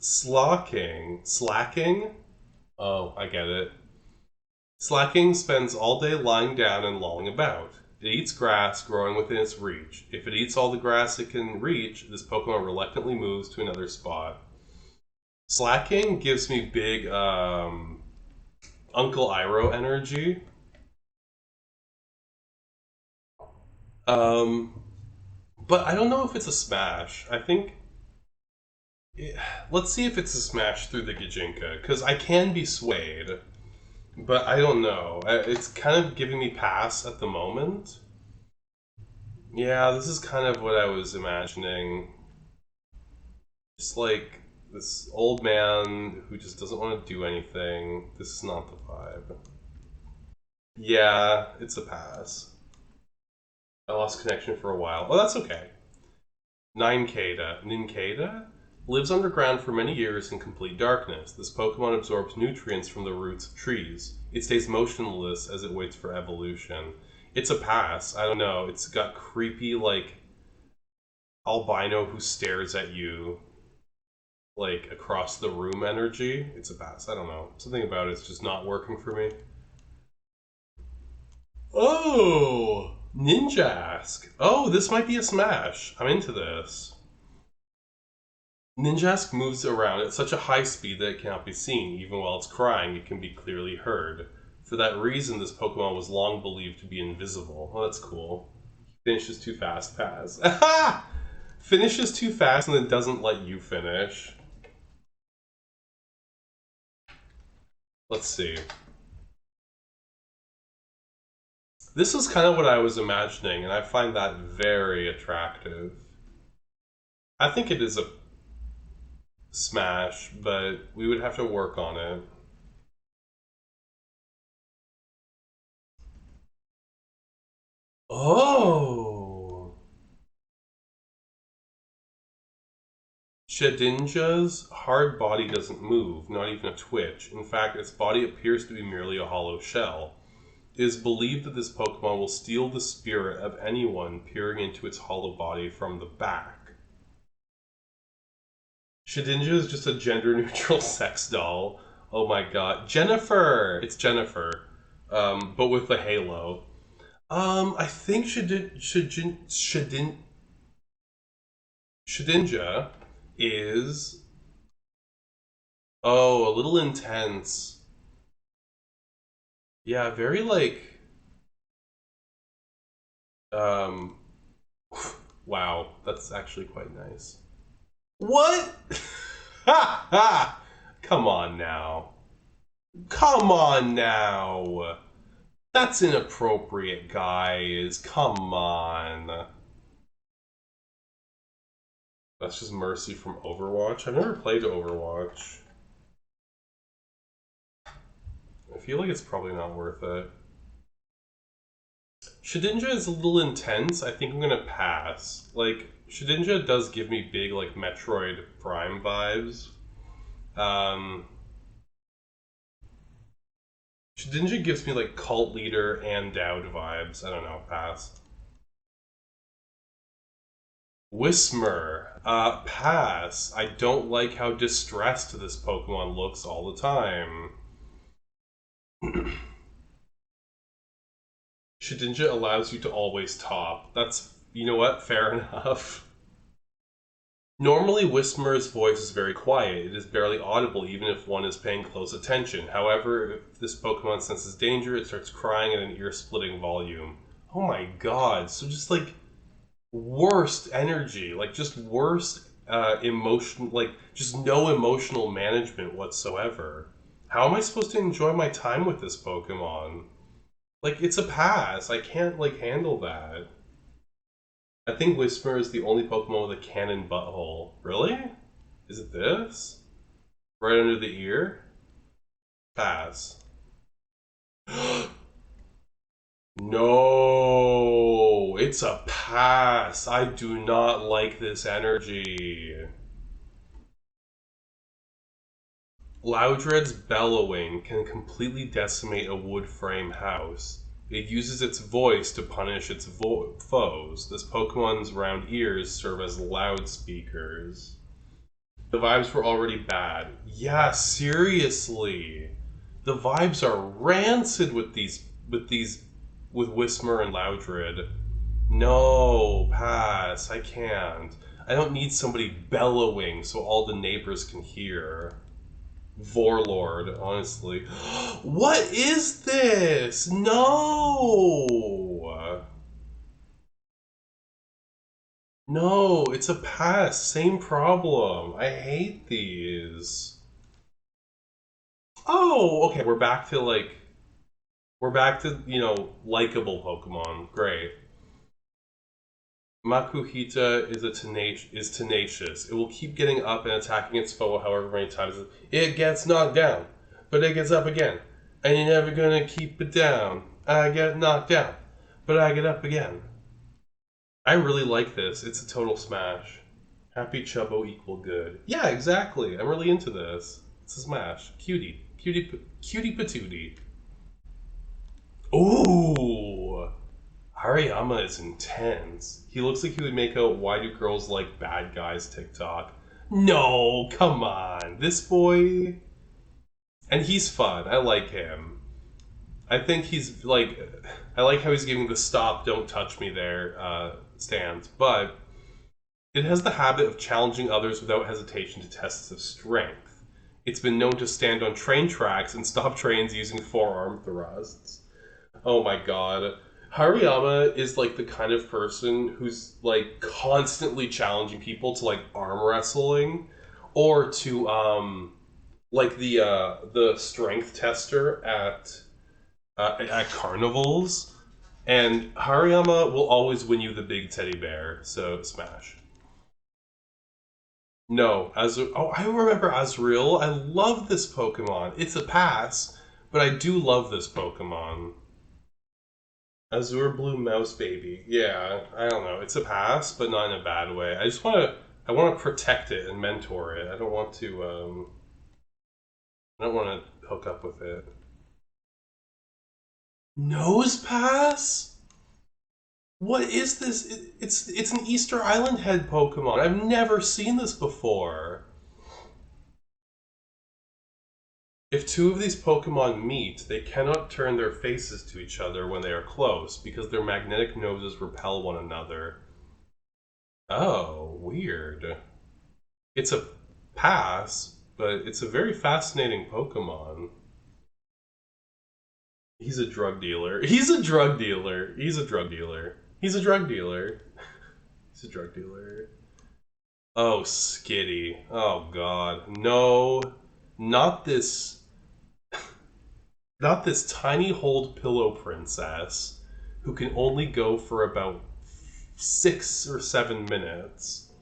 slacking. Oh, I get it. Slacking spends all day lying down and lolling about. It eats grass growing within its reach. If it eats all the grass it can reach, this Pokemon reluctantly moves to another spot. Slacking gives me big Uncle Iroh energy. Um, but I don't know if it's a smash. I think let's see if it's a smash through the Gijinka, because I can be swayed, but I don't know. It's kind of giving me pass at the moment. Yeah, this is kind of what I was imagining. Just like this old man who just doesn't want to do anything. This is not the vibe. Yeah, it's a pass. I lost connection for a while. Oh, that's okay. Nincada lives underground for many years in complete darkness. This Pokemon absorbs nutrients from the roots of trees. It stays motionless as it waits for evolution. It's a pass. I don't know. It's got creepy, like, albino who stares at you, like, across the room energy. It's a pass. I don't know. Something about it's just not working for me. Oh! Ninjask. Oh, this might be a smash. I'm into this. Ninjask moves around at such a high speed that it cannot be seen. Even while it's crying, it can be clearly heard. For that reason, this Pokemon was long believed to be invisible. Oh, that's cool. Finishes too fast, pass. Finishes too fast and then doesn't let you finish. Let's see. This is kind of what I was imagining, and I find that very attractive. I think it is a smash, but we would have to work on it. Oh! Shedinja's hard body doesn't move, not even a twitch. In fact, its body appears to be merely a hollow shell. It is believed that this Pokemon will steal the spirit of anyone peering into its hollow body from the back. Shedinja is just a gender-neutral sex doll. Oh my god. Jennifer! It's Jennifer. But with the halo. I think Shedinja is... Oh, a little intense. Yeah, very like... Wow, that's actually quite nice. What? Ha ha! Come on now. Come on now. That's inappropriate, guys. Come on. That's just Mercy from Overwatch. I've never played Overwatch. I feel like it's probably not worth it. Shedinja is a little intense. I think I'm gonna pass. Like, Shedinja does give me big, like, Metroid Prime vibes. Shedinja gives me, like, Cult Leader and Dowd vibes. I don't know, pass. Whismer, pass. I don't like how distressed this Pokemon looks all the time. Shedinja allows you to always top. That's, you know what, fair enough. Normally, Whismer's voice is very quiet. It is barely audible even if one is paying close attention. However, if this Pokemon senses danger, it starts crying at an ear-splitting volume. Oh my god, so just like worst energy, like just worst emotion, like just no emotional management whatsoever. How am I supposed to enjoy my time with this Pokemon? Like, it's a pass. I can't, like, handle that. I think Whisper is the only Pokemon with a cannon butthole. Really? Is it this? Right under the ear? Pass. No! It's a pass! I do not like this energy. Loudred's bellowing can completely decimate a wood frame house. It uses its voice to punish its foes. This Pokemon's round ears serve as loudspeakers. The vibes were already bad. Yeah, seriously. The vibes are rancid with Whismer and Loudred. No, pass. I can't. I don't need somebody bellowing so all the neighbors can hear. Vorlord, honestly. What is this? No! No, it's a pass. Same problem. I hate these. Oh, okay, we're back to, like... We're back to, you know, likable Pokemon. Great. Makuhita is tenacious. It will keep getting up and attacking its foe however many times it gets knocked down. But it gets up again. And you're never gonna keep it down. I get knocked down. But I get up again. I really like this. It's a total smash. Happy Chubbo equal good. Yeah, exactly. I'm really into this. It's a smash. Cutie. Cutie patootie. Ooh! Hariyama is intense. He looks like he would make a "Why do girls like bad guys" TikTok. No, come on. This boy... And he's fun. I like him. I think he's, like... I like how he's giving the stop, don't touch me there stance. But it has the habit of challenging others without hesitation to tests of strength. It's been known to stand on train tracks and stop trains using forearm thrusts. Oh my god. Hariyama is like the kind of person who's like constantly challenging people to like arm wrestling or to like the strength tester at carnivals, and Hariyama will always win you the big teddy bear. So smash. No, I remember Azrael. I love this Pokemon. It's a pass, but I do love this Pokemon. Azure Blue Mouse Baby. Yeah, I don't know. It's a pass, but not in a bad way. I want to protect it and mentor it. I don't want to hook up with it. Nose pass? What is this? It's an Easter Island head Pokemon. I've never seen this before. If two of these Pokemon meet, they cannot turn their faces to each other when they are close because their magnetic noses repel one another. Oh, weird. It's a pass, but it's a very fascinating Pokemon. He's a drug dealer. He's a drug dealer. He's a drug dealer. He's a drug dealer. He's a drug dealer. Oh, Skitty. Oh, God. No. Not this. Not this tiny hold pillow princess who can only go for about 6 or 7 minutes.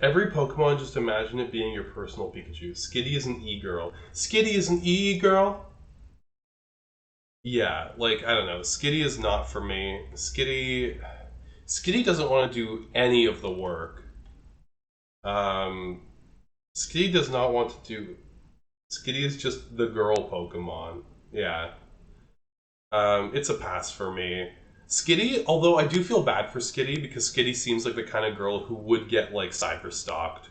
Every Pokemon, just imagine it being your personal Pikachu. Skitty is an e-girl. Skitty is an e-girl? Yeah, like, I don't know. Skitty is not for me. Skitty doesn't want to do any of the work. Um, Skitty does not want to do... Skitty is just the girl Pokemon. Yeah. It's a pass for me. Skitty, although I do feel bad for Skitty because Skitty seems like the kind of girl who would get like cyber stalked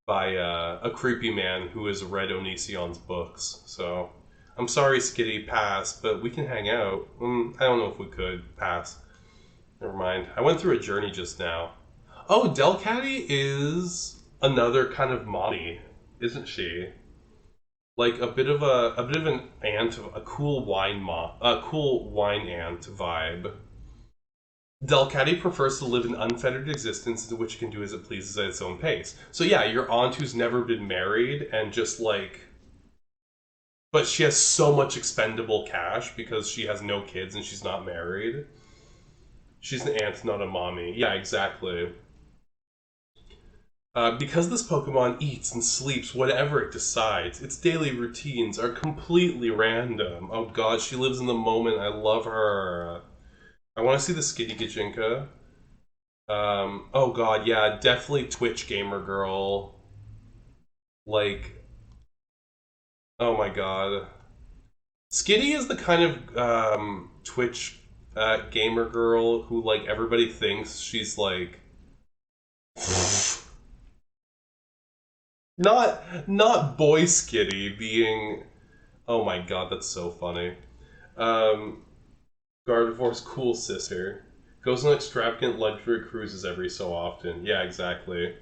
by a creepy man who has read Onision's books. So I'm sorry, Skitty, pass, but we can hang out. I don't know if we could pass. Never mind. I went through a journey just now. Oh, Delcatty is another kind of mommy, isn't she? Like a bit of an ant, a cool wine ant vibe. Delcatty prefers to live an unfettered existence in which it can do as it pleases at its own pace. So yeah, your aunt who's never been married and just like, but she has so much expendable cash because she has no kids and she's not married. She's an aunt, not a mommy. Yeah, exactly. Because this Pokemon eats and sleeps whatever it decides, its daily routines are completely random. Oh god, she lives in the moment. I love her. I want to see the Skitty Gajinka. Oh god, yeah, definitely Twitch gamer girl. Like, oh my god. Skitty is the kind of Twitch gamer girl who, like, everybody thinks she's like... not boy Skitty being... Oh my god, that's so funny. Um, Gardevoir's cool sister. Goes on extravagant luxury cruises every so often. Yeah, exactly.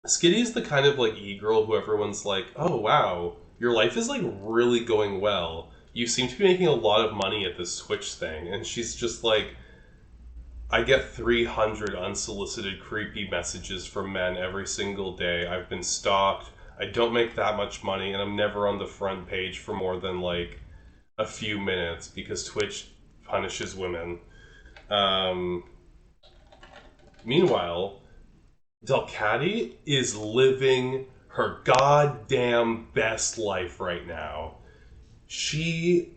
Skitty's the kind of like e-girl who everyone's like, oh wow, your life is like really going well. You seem to be making a lot of money at this Twitch thing. And she's just like, I get 300 unsolicited creepy messages from men every single day. I've been stalked. I don't make that much money, and I'm never on the front page for more than like a few minutes because Twitch punishes women. Um, Meanwhile, Delcatty is living her goddamn best life right now. She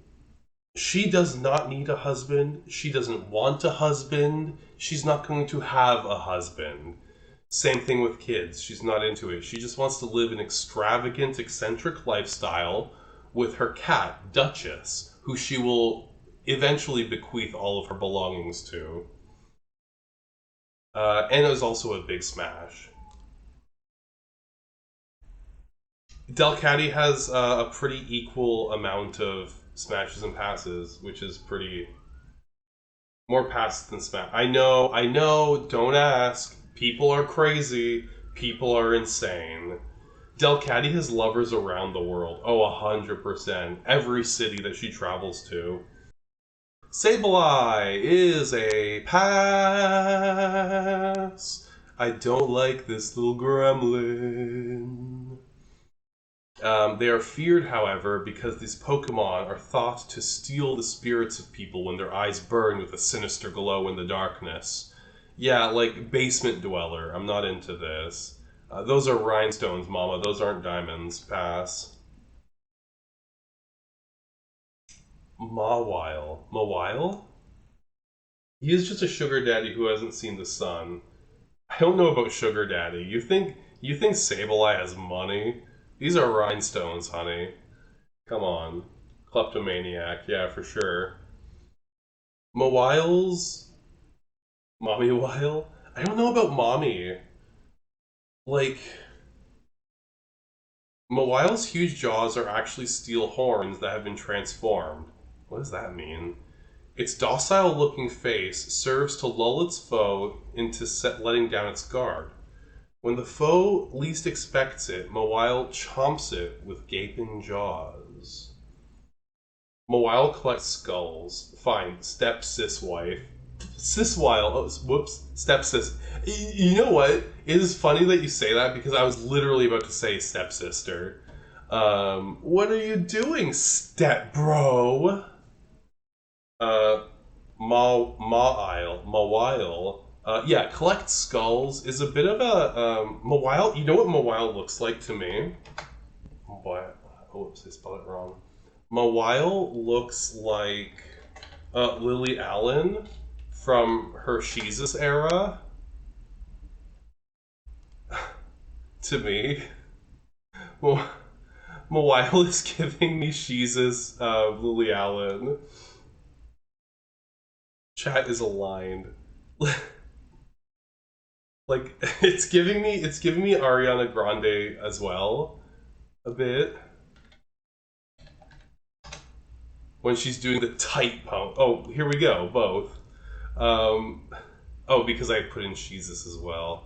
she does not need a husband. She doesn't want a husband. She's not going to have a husband. Same thing with kids. She's not into it. She just wants to live an extravagant, eccentric lifestyle with her cat, Duchess, who she will eventually bequeath all of her belongings to. And it was also a big smash. Delcatty has a pretty equal amount of smashes and passes, which is pretty more passes than smash. I know, don't ask. People are crazy. People are insane. Delcatty has lovers around the world. Oh, 100%. Every city that she travels to. Sableye is a pass. I don't like this little gremlin. They are feared, however, because these Pokemon are thought to steal the spirits of people when their eyes burn with a sinister glow in the darkness. Yeah, like Basement Dweller. I'm not into this. Those are rhinestones, Mama. Those aren't diamonds. Pass. Mawile. Mawile? He is just a sugar daddy who hasn't seen the sun. I don't know about sugar daddy. You think Sableye has money? These are rhinestones, honey. Come on. Kleptomaniac, yeah, for sure. Mawile's Mommy Wile? I don't know about Mommy. Like, Mawile's huge jaws are actually steel horns that have been transformed. What does that mean? Its docile looking face serves to lull its foe into letting down its guard. When the foe least expects it, Mawile chomps it with gaping jaws. Mawile collects skulls. Fine, step sis wife. Siswile. Oh, whoops. Step sis. You know what? It is funny that you say that because I was literally about to say stepsister. What are you doing, step bro? Mawile. Yeah, collect skulls is a bit of a Mawile. You know what Mawile looks like to me? What? Oops, I spelled it wrong. Mawile looks like Lily Allen from her Sheezus era. To me, Mawile is giving me Sheezus Lily Allen. Chat is aligned. Like it's giving me Ariana Grande as well, a bit. When she's doing the tight pump. Oh, here we go, both. Oh, because I put in Jesus as well.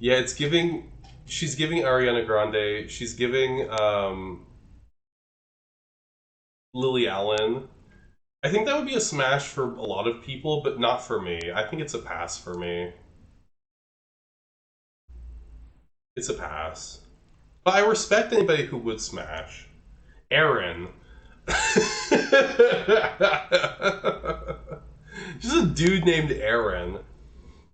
Yeah, it's giving. She's giving Ariana Grande. She's giving Lily Allen. I think that would be a smash for a lot of people, but not for me. I think it's a pass for me. It's a pass. But I respect anybody who would smash. Aaron. Just a dude named Aaron.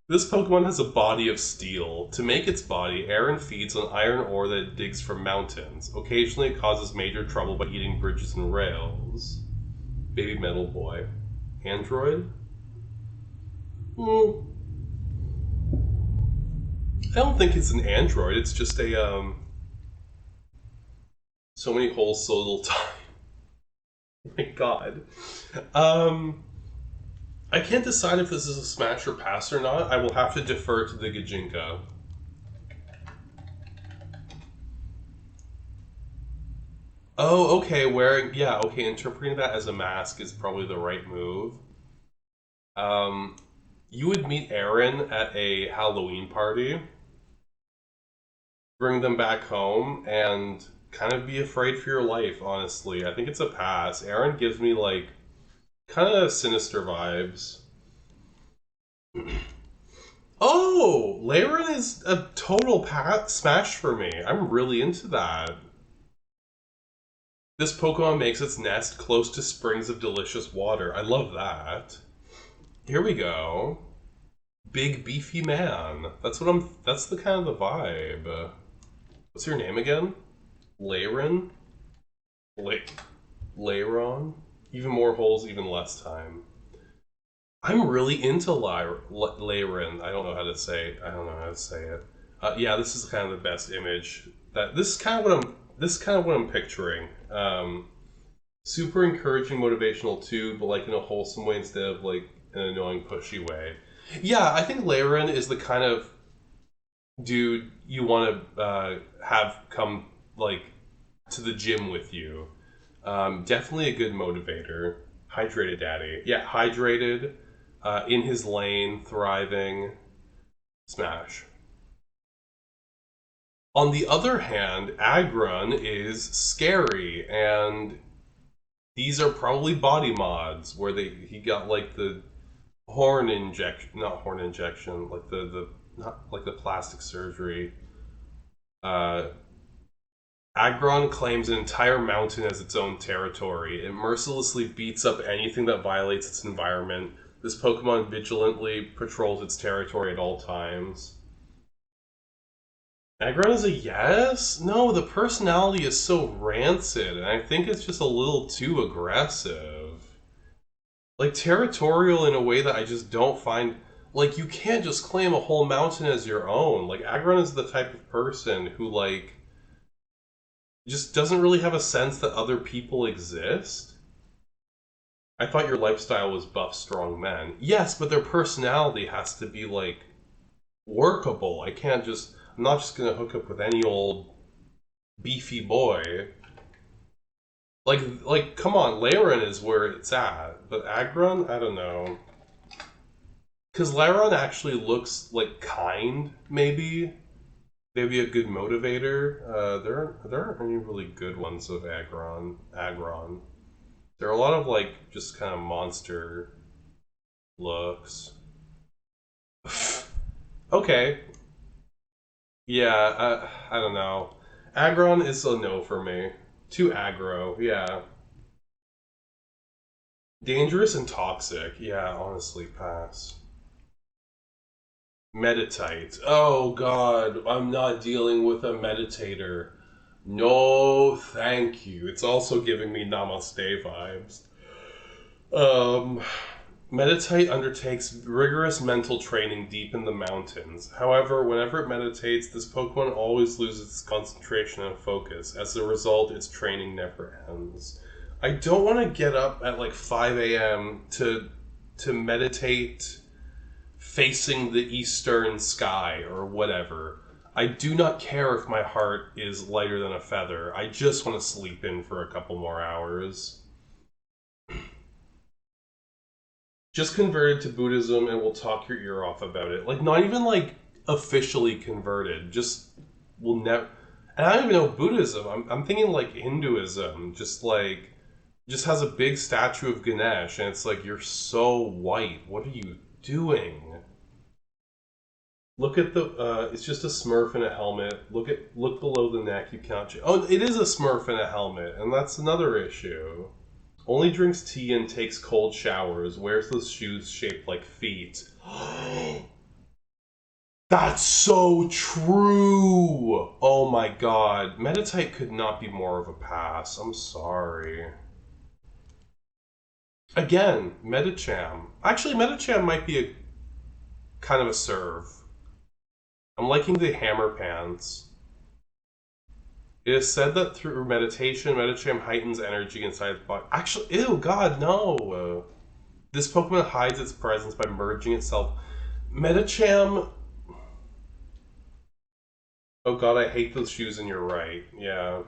This Pokemon has a body of steel. To make its body, Aaron feeds on iron ore that it digs from mountains. Occasionally, it causes major trouble by eating bridges and rails. Baby Metal Boy. Android? Hmm. I don't think it's an android. It's just a, So many holes, so little time. Oh my god. I can't decide if this is a smash or pass or not. I will have to defer to the Gajinka. Oh, okay, interpreting that as a mask is probably the right move. You would meet Aaron at a Halloween party, bring them back home, and kind of be afraid for your life, honestly. I think it's a pass. Aaron gives me, like, kind of sinister vibes. Oh, Laren is a total smash for me. I'm really into that. This Pokemon makes its nest close to springs of delicious water. I love that. Here we go. Big beefy man. That's the kind of the vibe. What's your name again? Laren? Lairon? Even more holes, even less time. I'm really into Laren. I don't know how to say it. Yeah, this is kind of the best image. This is kind of what I'm picturing. Super encouraging, motivational too, but like in a wholesome way instead of like an annoying, pushy way. Yeah, I think Laren is the kind of dude you want to have come like to the gym with you. Definitely a good motivator. Hydrated daddy. Yeah, hydrated, in his lane, thriving. Smash. On the other hand, Agron is scary, and these are probably body mods where he got like the horn injection, not horn injection, like the not like the plastic surgery. Uh, Agron claims an entire mountain as its own territory. It mercilessly beats up anything that violates its environment. This Pokemon vigilantly patrols its territory at all times. Agron is a yes? No, the personality is so rancid, and I think it's just a little too aggressive. Like, territorial in a way that I just don't find. Like, you can't just claim a whole mountain as your own. Like, Agron is the type of person who, like, just doesn't really have a sense that other people exist. I thought your lifestyle was buff, strong men. Yes, but their personality has to be, like, workable. I'm not just gonna hook up with any old beefy boy. Come on, Laren is where it's at, but Agron, I don't know. Because Laren actually looks like kind, maybe a good motivator. There aren't any really good ones of Agron. There are a lot of like just kind of monster looks. Okay, yeah, I don't know. Agron is a no for me. Too aggro, yeah. Dangerous and toxic, yeah, honestly, pass. Meditate. Oh god, I'm not dealing with a meditator. No, thank you. It's also giving me namaste vibes. Um, Meditate undertakes rigorous mental training deep in the mountains. However, whenever it meditates, this Pokemon always loses its concentration and focus. As a result, its training never ends. I don't want to get up at like 5 a.m. to meditate facing the eastern sky or whatever. I do not care if my heart is lighter than a feather. I just want to sleep in for a couple more hours. Just converted to Buddhism and will talk your ear off about it. Like, not even like officially converted. Just will never. And I don't even know Buddhism. I'm thinking like Hinduism. Just has a big statue of Ganesh, and it's like, you're so white. What are you doing? Look at it's just a Smurf in a helmet. Look below the neck. You cannot. Oh, it is a Smurf in a helmet, and that's another issue. Only drinks tea and takes cold showers. Wears those shoes shaped like feet. That's so true. Oh my god, Meditite could not be more of a pass. I'm sorry. Again, Medicham. Actually, Medicham might be a kind of a serve. I'm liking the hammer pants. It is said that through meditation, Medicham heightens energy inside its body. Actually, ew, God, no. This Pokemon hides its presence by merging itself. Medicham. Oh God, I hate those shoes, and you're right. Yeah.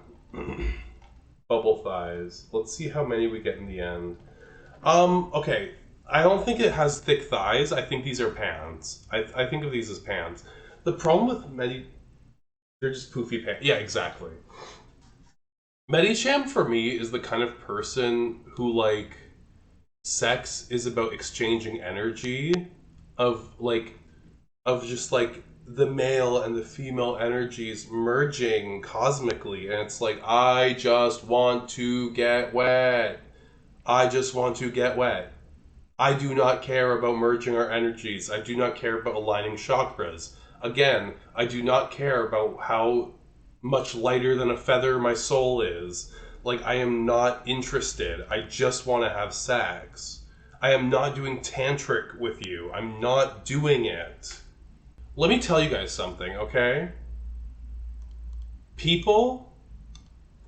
Bubble thighs. Let's see how many we get in the end. Okay. I don't think it has thick thighs. I think these are pants. I think of these as pants. The problem with they're just poofy pants. Yeah, exactly. Medicham for me is the kind of person who like sex is about exchanging energy of like of just like the male and the female energies merging cosmically, and it's like, I just want to get wet. I just want to get wet. I do not care about merging our energies. I do not care about aligning chakras. Again, I do not care about how much lighter than a feather my soul is. Like, I am not interested. I just want to have sex. I am not doing tantric with you. I'm not doing it. Let me tell you guys something, okay? People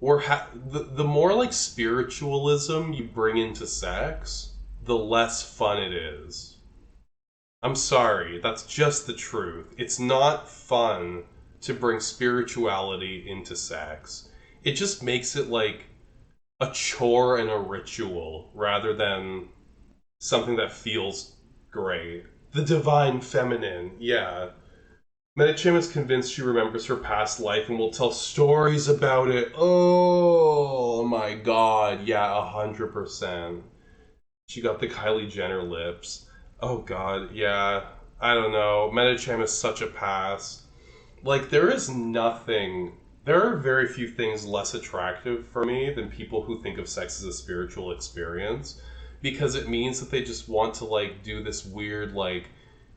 the more like spiritualism you bring into sex, the less fun it is. I'm sorry, that's just the truth. It's not fun to bring spirituality into sex. It just makes it like a chore and a ritual rather than something that feels great. The divine feminine, yeah. Medicham is convinced she remembers her past life and will tell stories about it. Oh my god, yeah, 100%. She got the Kylie Jenner lips. Oh god, yeah. I don't know. Medicham is such a pass. Like, there is nothing. There are very few things less attractive for me than people who think of sex as a spiritual experience, because it means that they just want to, like, do this weird, like,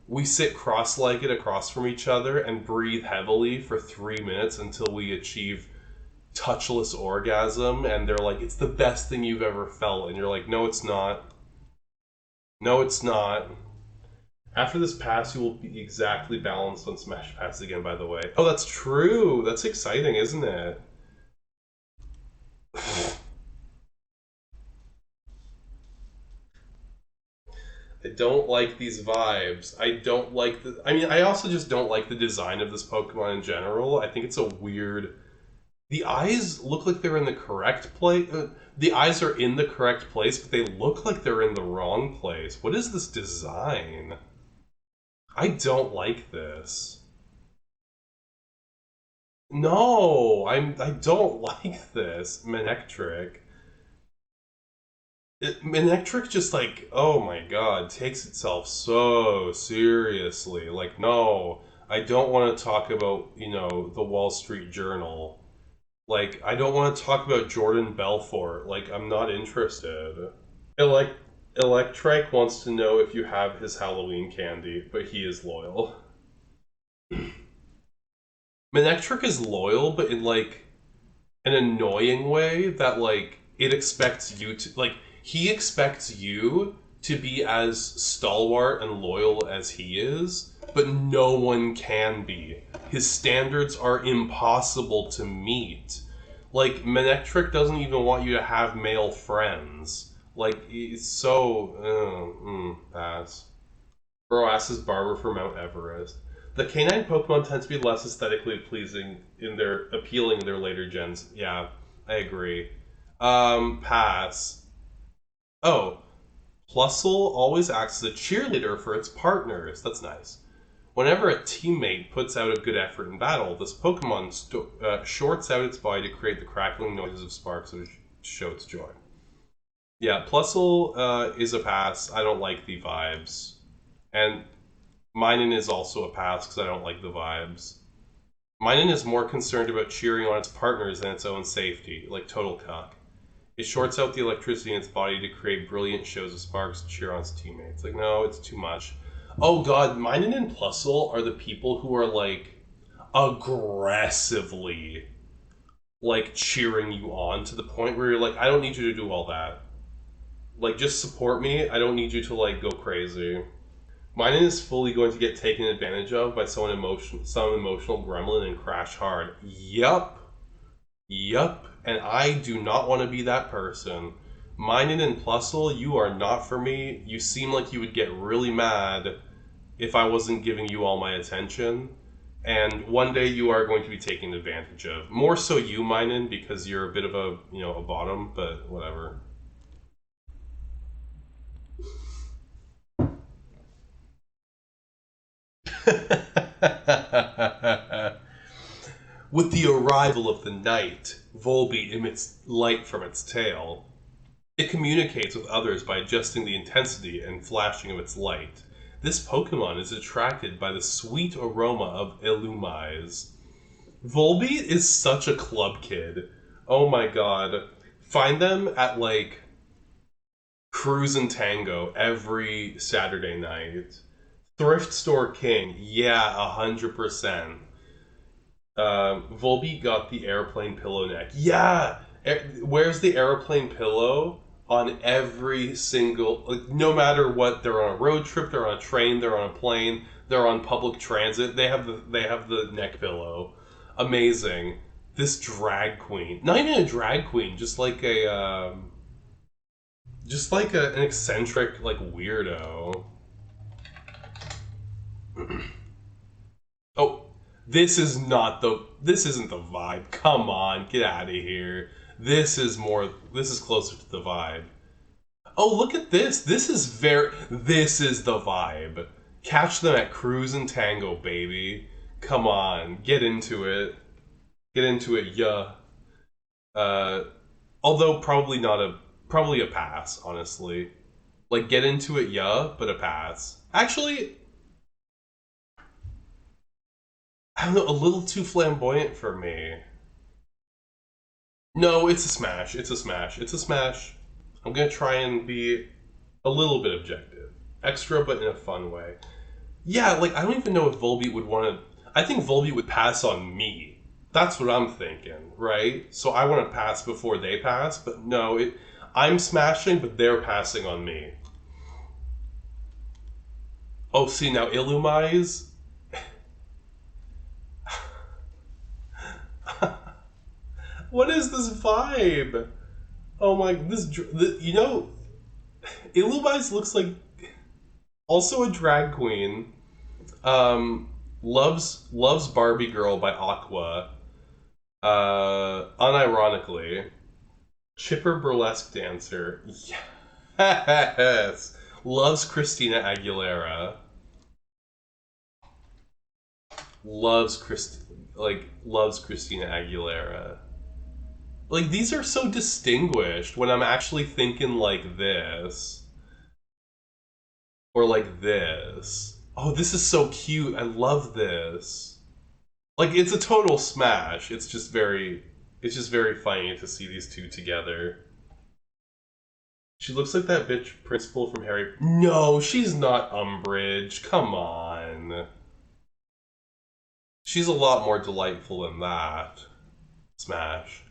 we sit cross-legged across from each other and breathe heavily for 3 minutes until we achieve touchless orgasm, and they're like, it's the best thing you've ever felt, and you're like, no, it's not. No, it's not. After this pass, you will be exactly balanced on Smash Pass again, by the way. Oh, that's true. That's exciting, isn't it? I don't like these vibes. I don't like the. I mean, I also just don't like the design of this Pokemon in general. I think it's a weird. The eyes look like they're in the correct place. The eyes are in the correct place, but they look like they're in the wrong place. What is this design? I don't like this. No, I don't like this Manectric. Manectric just like, oh my god, takes itself so seriously. Like, no, I don't want to talk about, the Wall Street Journal. Like, I don't want to talk about Jordan Belfort. Like, I'm not interested. Elect Electrike wants to know if you have his Halloween candy, but he is loyal. Manectric is loyal, but in like an annoying way that like it expects you to like he expects you to be as stalwart and loyal as he is, but no one can be. His standards are impossible to meet. Like Manectric doesn't even want you to have male friends. Like it's so pass. Bro asks Barber for Mount Everest. The canine Pokemon tend to be less aesthetically pleasing appealing in their later gens. Yeah, I agree. Pass. Oh, Plusle always acts as a cheerleader for its partners. That's nice. Whenever a teammate puts out a good effort in battle, this Pokemon shorts out its body to create the crackling noises of sparks to show its joy. Yeah, Plusle is a pass. I don't like the vibes. And Minun is also a pass because I don't like the vibes. Minun is more concerned about cheering on its partners than its own safety, like total cuck. It shorts out the electricity in its body to create brilliant shows of sparks to cheer on its teammates. Like, no, it's too much. Oh god, Minun and Plusle are the people who are like aggressively like cheering you on to the point where you're like, I don't need you to do all that. Like, just support me. I don't need you to like go crazy. Minun is fully going to get taken advantage of by some emotional gremlin and crash hard. Yup. Yup. And I do not want to be that person. Minun and Plusle, you are not for me. You seem like you would get really mad if I wasn't giving you all my attention. And one day you are going to be taken advantage of. More so you, Minun, because you're a bit of a bottom, but whatever. With the arrival of the night, Volbeat emits light from its tail. It communicates with others by adjusting the intensity and flashing of its light. This Pokemon is attracted by the sweet aroma of Illumise. Volbeat is such a club kid. Oh my god. Find them at like Cruise and Tango every Saturday night. Thrift Store King, yeah, 100%. Volbeat got the airplane pillow neck. Yeah! Where's the airplane pillow on every single... Like, no matter what, they're on a road trip, they're on a train, they're on a plane, they're on public transit, they have the neck pillow. Amazing. This drag queen. Not even a drag queen, just like an eccentric, like, weirdo. Oh, this isn't the vibe. Come on, get out of here. This is closer to the vibe. Oh, look at this. This is the vibe. Catch them at Cruise and Tango, baby. Come on, get into it. Get into it, yeah. Uh, although probably a pass, honestly. Like, get into it, yeah, but a pass. Actually, I don't know, a little too flamboyant for me. No, it's a smash. It's a smash. It's a smash. I'm gonna try and be a little bit objective. Extra, but in a fun way. Yeah, like, I don't even know if Volbeat would want to... I think Volbeat would pass on me. That's what I'm thinking, right? So I want to pass before they pass, but no, I'm smashing, but they're passing on me. Oh, see, now Illumise... What is this vibe? Oh my, you know, Illumise looks like also a drag queen. Loves Barbie Girl by Aqua. Unironically, chipper burlesque dancer. Yes, loves Christina Aguilera. Loves Christina Aguilera. Like, these are so distinguished when I'm actually thinking like this. Or like this. Oh, this is so cute. I love this. Like, it's a total smash. It's just very funny to see these two together. She looks like that bitch principal from Harry. No, she's not Umbridge. Come on. She's a lot more delightful than that. Smash.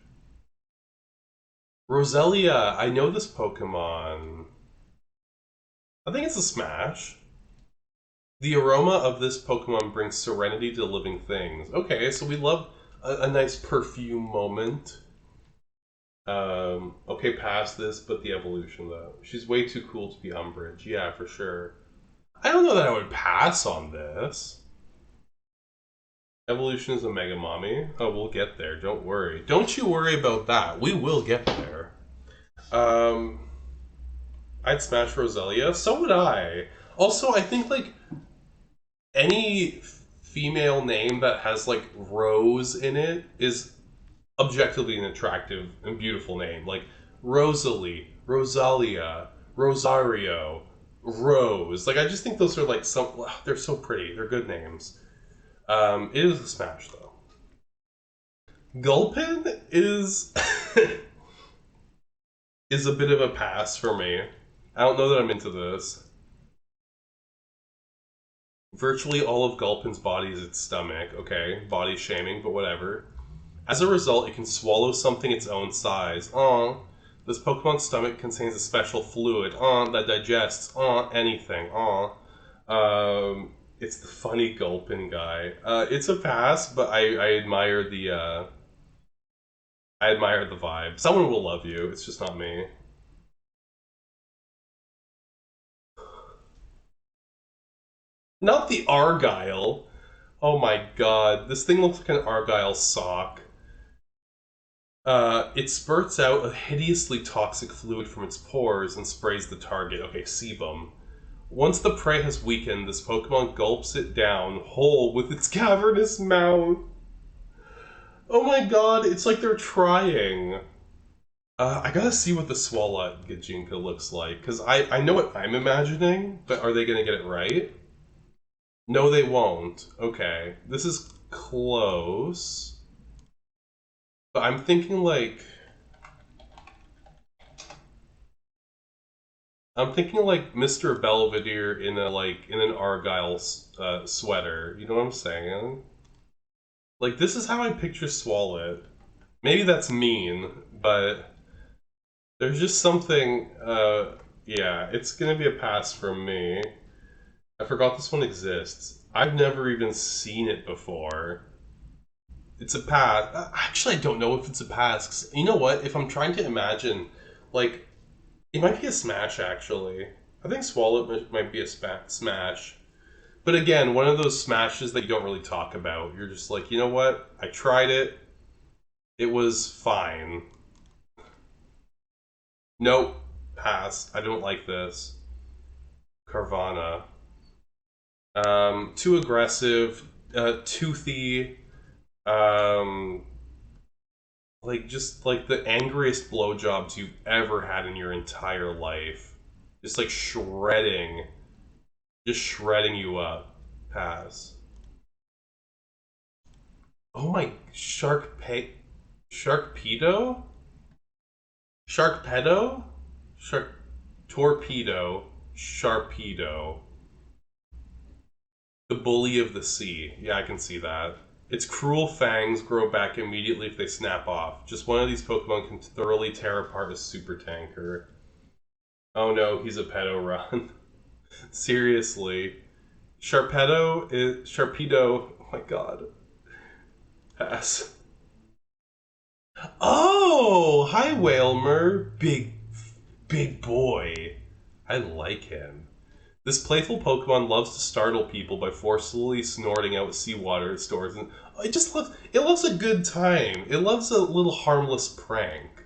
Roselia, I know this Pokemon. I think it's a smash. The aroma of this Pokemon brings serenity to living things. Okay, so we love a nice perfume moment. Okay, past this, but the evolution though. She's way too cool to be Umbridge. Yeah, for sure. I don't know that I would pass on this. Evolution is a Mega Mommy. Oh, we'll get there. Don't worry. Don't you worry about that. We will get there. I'd smash Roselia. So would I. Also, I think, like, any female name that has, like, Rose in it is objectively an attractive and beautiful name. Like, Rosalie, Rosalia, Rosario, Rose. Like, I just think those are, like, they're so pretty. They're good names. It is a smash, though. Gulpin is... is a bit of a pass for me. I don't know that I'm into this. Virtually all of Gulpin's body is its stomach. Okay, body shaming, but whatever. As a result, it can swallow something its own size. This Pokemon's stomach contains a special fluid. That digests. Anything. It's the funny Gulpin guy. It's a pass, but I admire the vibe. Someone will love you. It's just not me. Not the Argyle. Oh my god, this thing looks like an Argyle sock. It spurts out a hideously toxic fluid from its pores and sprays the target. Okay, sebum. Once the prey has weakened, this Pokemon gulps it down whole with its cavernous mouth. Oh my god, it's like they're trying. I gotta see what the Swalot Gajinka looks like, because I know what I'm imagining, but are they gonna get it right? No, they won't. Okay, this is close. But I'm thinking like... Mr. Belvedere in an Argyle sweater. You know what I'm saying? Like, this is how I picture Swalot. Maybe that's mean, but there's just something, yeah, it's gonna be a pass from me. I forgot this one exists. I've never even seen it before. It's a pass. Actually, I don't know if it's a pass. 'Cause you know what? If I'm trying to imagine, like, it might be a smash, actually. I think Swallow might be a smash. But again, one of those smashes that you don't really talk about. You're just like, you know what? I tried it. It was fine. Nope. Pass. I don't like this. Carvana. Too aggressive. toothy, um, like just like the angriest blowjobs you've ever had in your entire life. Just like just shredding you up. Pass. Oh my, Sharkpedo? Sharkpedo? Shark Torpedo. Sharpedo. The bully of the sea. Yeah, I can see that. Its cruel fangs grow back immediately if they snap off. Just one of these Pokemon can thoroughly tear apart a super tanker. Oh no, he's a pedo run. Seriously. Sharpedo. Oh my god. Pass. Oh! Hi, Whalmer. Big boy. I like him. This playful Pokemon loves to startle people by forcefully snorting out seawater it stores, and it loves a good time. It loves a little harmless prank.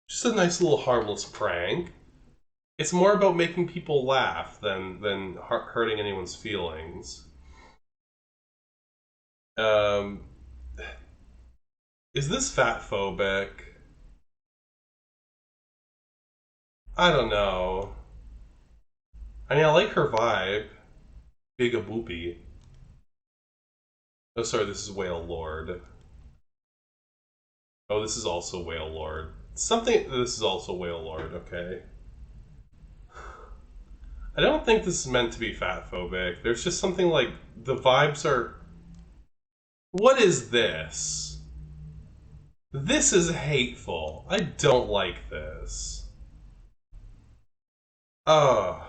Just a nice little harmless prank. It's more about making people laugh than hurting anyone's feelings. Um, is this fat phobic? I don't know. I mean, I like her vibe. Big a boopy. Oh, sorry, this is Whale Lord. Oh, this is also Whale Lord. This is also Whale Lord, okay. I don't think this is meant to be fat phobic. There's just something like the vibes are. What is this? This is hateful. I don't like this. Oh,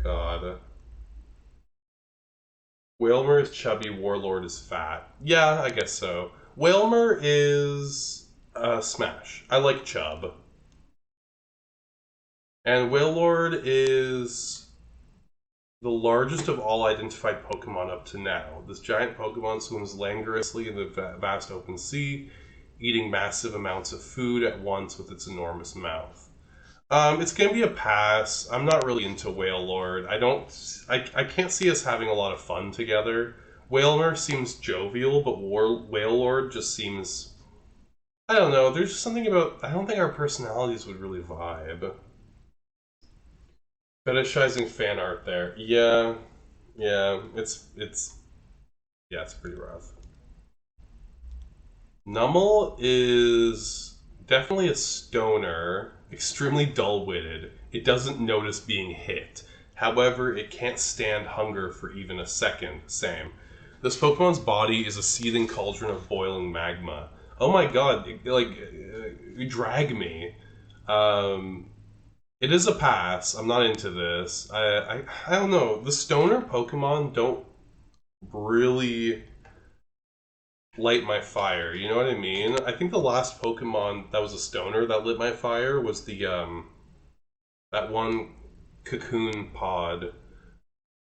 God. Whalmer is chubby, Warlord is fat. Yeah, I guess so. Whalmer is Smash. I like Chub. And Wailord is the largest of all identified Pokemon up to now. This giant Pokemon swims languorously in the vast open sea, eating massive amounts of food at once with its enormous mouth. It's gonna be a pass. I'm not really into Wailord. I can't see us having a lot of fun together. Wailmer seems jovial, but Wailord just seems. I don't know. There's just something about. I don't think our personalities would really vibe. Fetishizing fan art there. Yeah, it's pretty rough. Nummel is definitely a stoner, extremely dull-witted. It doesn't notice being hit. However, it can't stand hunger for even a second. Same. This Pokemon's body is a seething cauldron of boiling magma. Oh my god, drag me. It is a pass. I'm not into this. I don't know. The stoner Pokemon don't really light my fire. You know what I mean? I think the last Pokemon that was a stoner that lit my fire was the that one cocoon pod.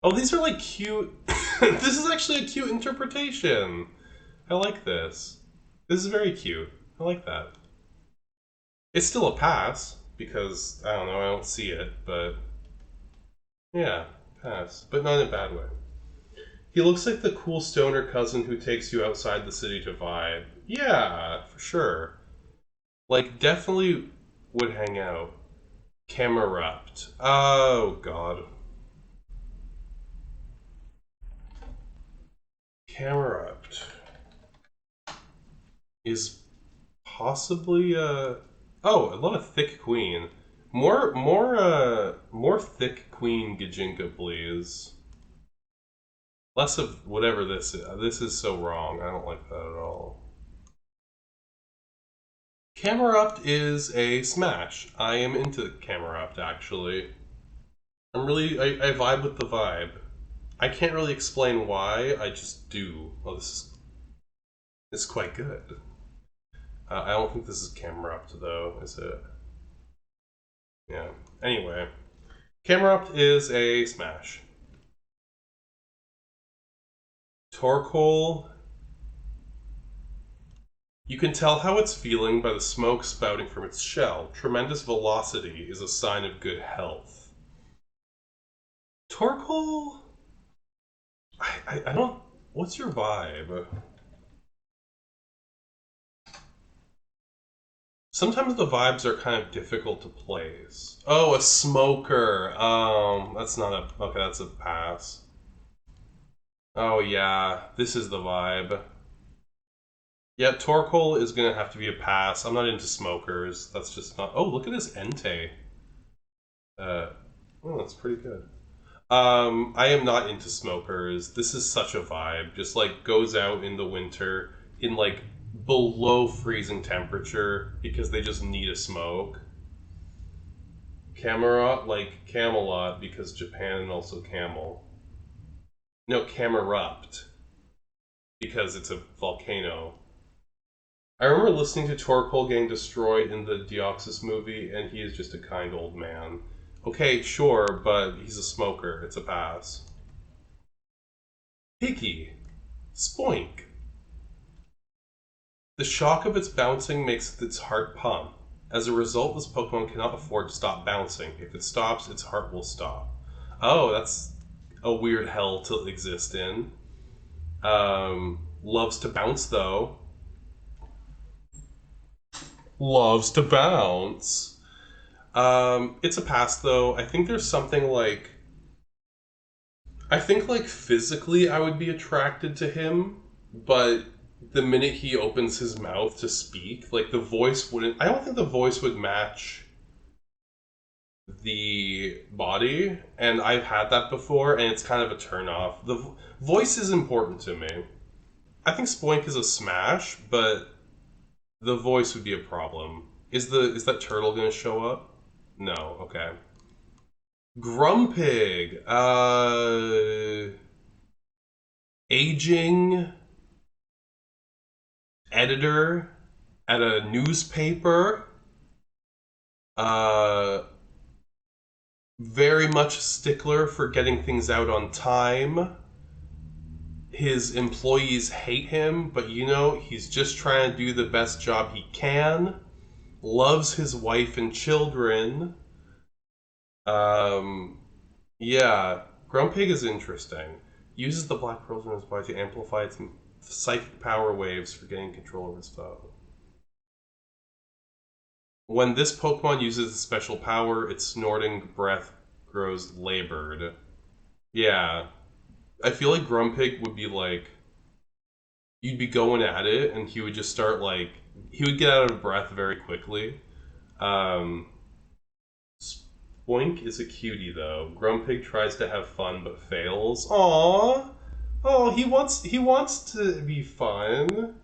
Oh, these are like cute. This is actually a cute interpretation. I like this. This is very cute. I like that. It's still a pass because I don't know, I don't see it, but yeah, pass. But not in a bad way. He looks like the cool stoner cousin who takes you outside the city to vibe. Yeah, for sure. Like, definitely would hang out. Camerupt. Oh, God. Camerupt is possibly Oh, I love a thick queen. More thick queen Gajinka, please. Less of whatever this is. This is so wrong. I don't like that at all. Camerupt is a smash. I am into Camerupt, actually. I vibe with the vibe. I can't really explain why, I just do. Oh, this is quite good. I don't think this is Camerupt, though, is it? Yeah. Anyway. Camerupt is a smash. Torkoal. You can tell how it's feeling by the smoke spouting from its shell. Tremendous velocity is a sign of good health. Torkoal I don't... What's your vibe? Sometimes the vibes are kind of difficult to place. Oh, a smoker. That's not a... Okay, that's a pass. Oh, yeah. This is the vibe. Yeah, Torkoal is gonna have to be a pass. I'm not into smokers. That's just not... Oh, look at this Entei. Oh, that's pretty good. I am not into smokers. This is such a vibe. Just like goes out in the winter in like below freezing temperature because they just need a smoke. Camelot, like Camelot, because Japan and also camel. No, Camerupt, because it's a volcano. I remember listening to Torkoal getting destroyed in the Deoxys movie, and he is just a kind old man. Okay, sure, but he's a smoker. It's a pass. Piggy. Spoink. The shock of its bouncing makes its heart pump. As a result, this Pokemon cannot afford to stop bouncing. If it stops, its heart will stop. Oh, that's a weird hell to exist in. Loves to bounce, though. Loves to bounce. It's a pass, though. I think there's something like... I think, like, physically I would be attracted to him, but the minute he opens his mouth to speak, like, the voice wouldn't... I don't think the voice would match the body, and I've had that before, and it's kind of a turn-off. The voice is important to me. I think Spoink is a smash, but the voice would be a problem. Is that turtle gonna show up? No, okay. Grumpig. Aging editor at a newspaper. Very much a stickler for getting things out on time. His employees hate him, but you know, he's just trying to do the best job he can. Loves his wife and children. Yeah, Grumpig is interesting. Uses the black pearls in his body to amplify its psychic power waves for getting control of his foe. When this Pokemon uses a special power, its snorting breath grows labored. Yeah, I feel like Grumpig would be like... You'd be going at it, and he would just start like... He would get out of breath very quickly. Spoink is a cutie, though. Grumpig tries to have fun, but fails. Aww! Oh, he wants to be fun.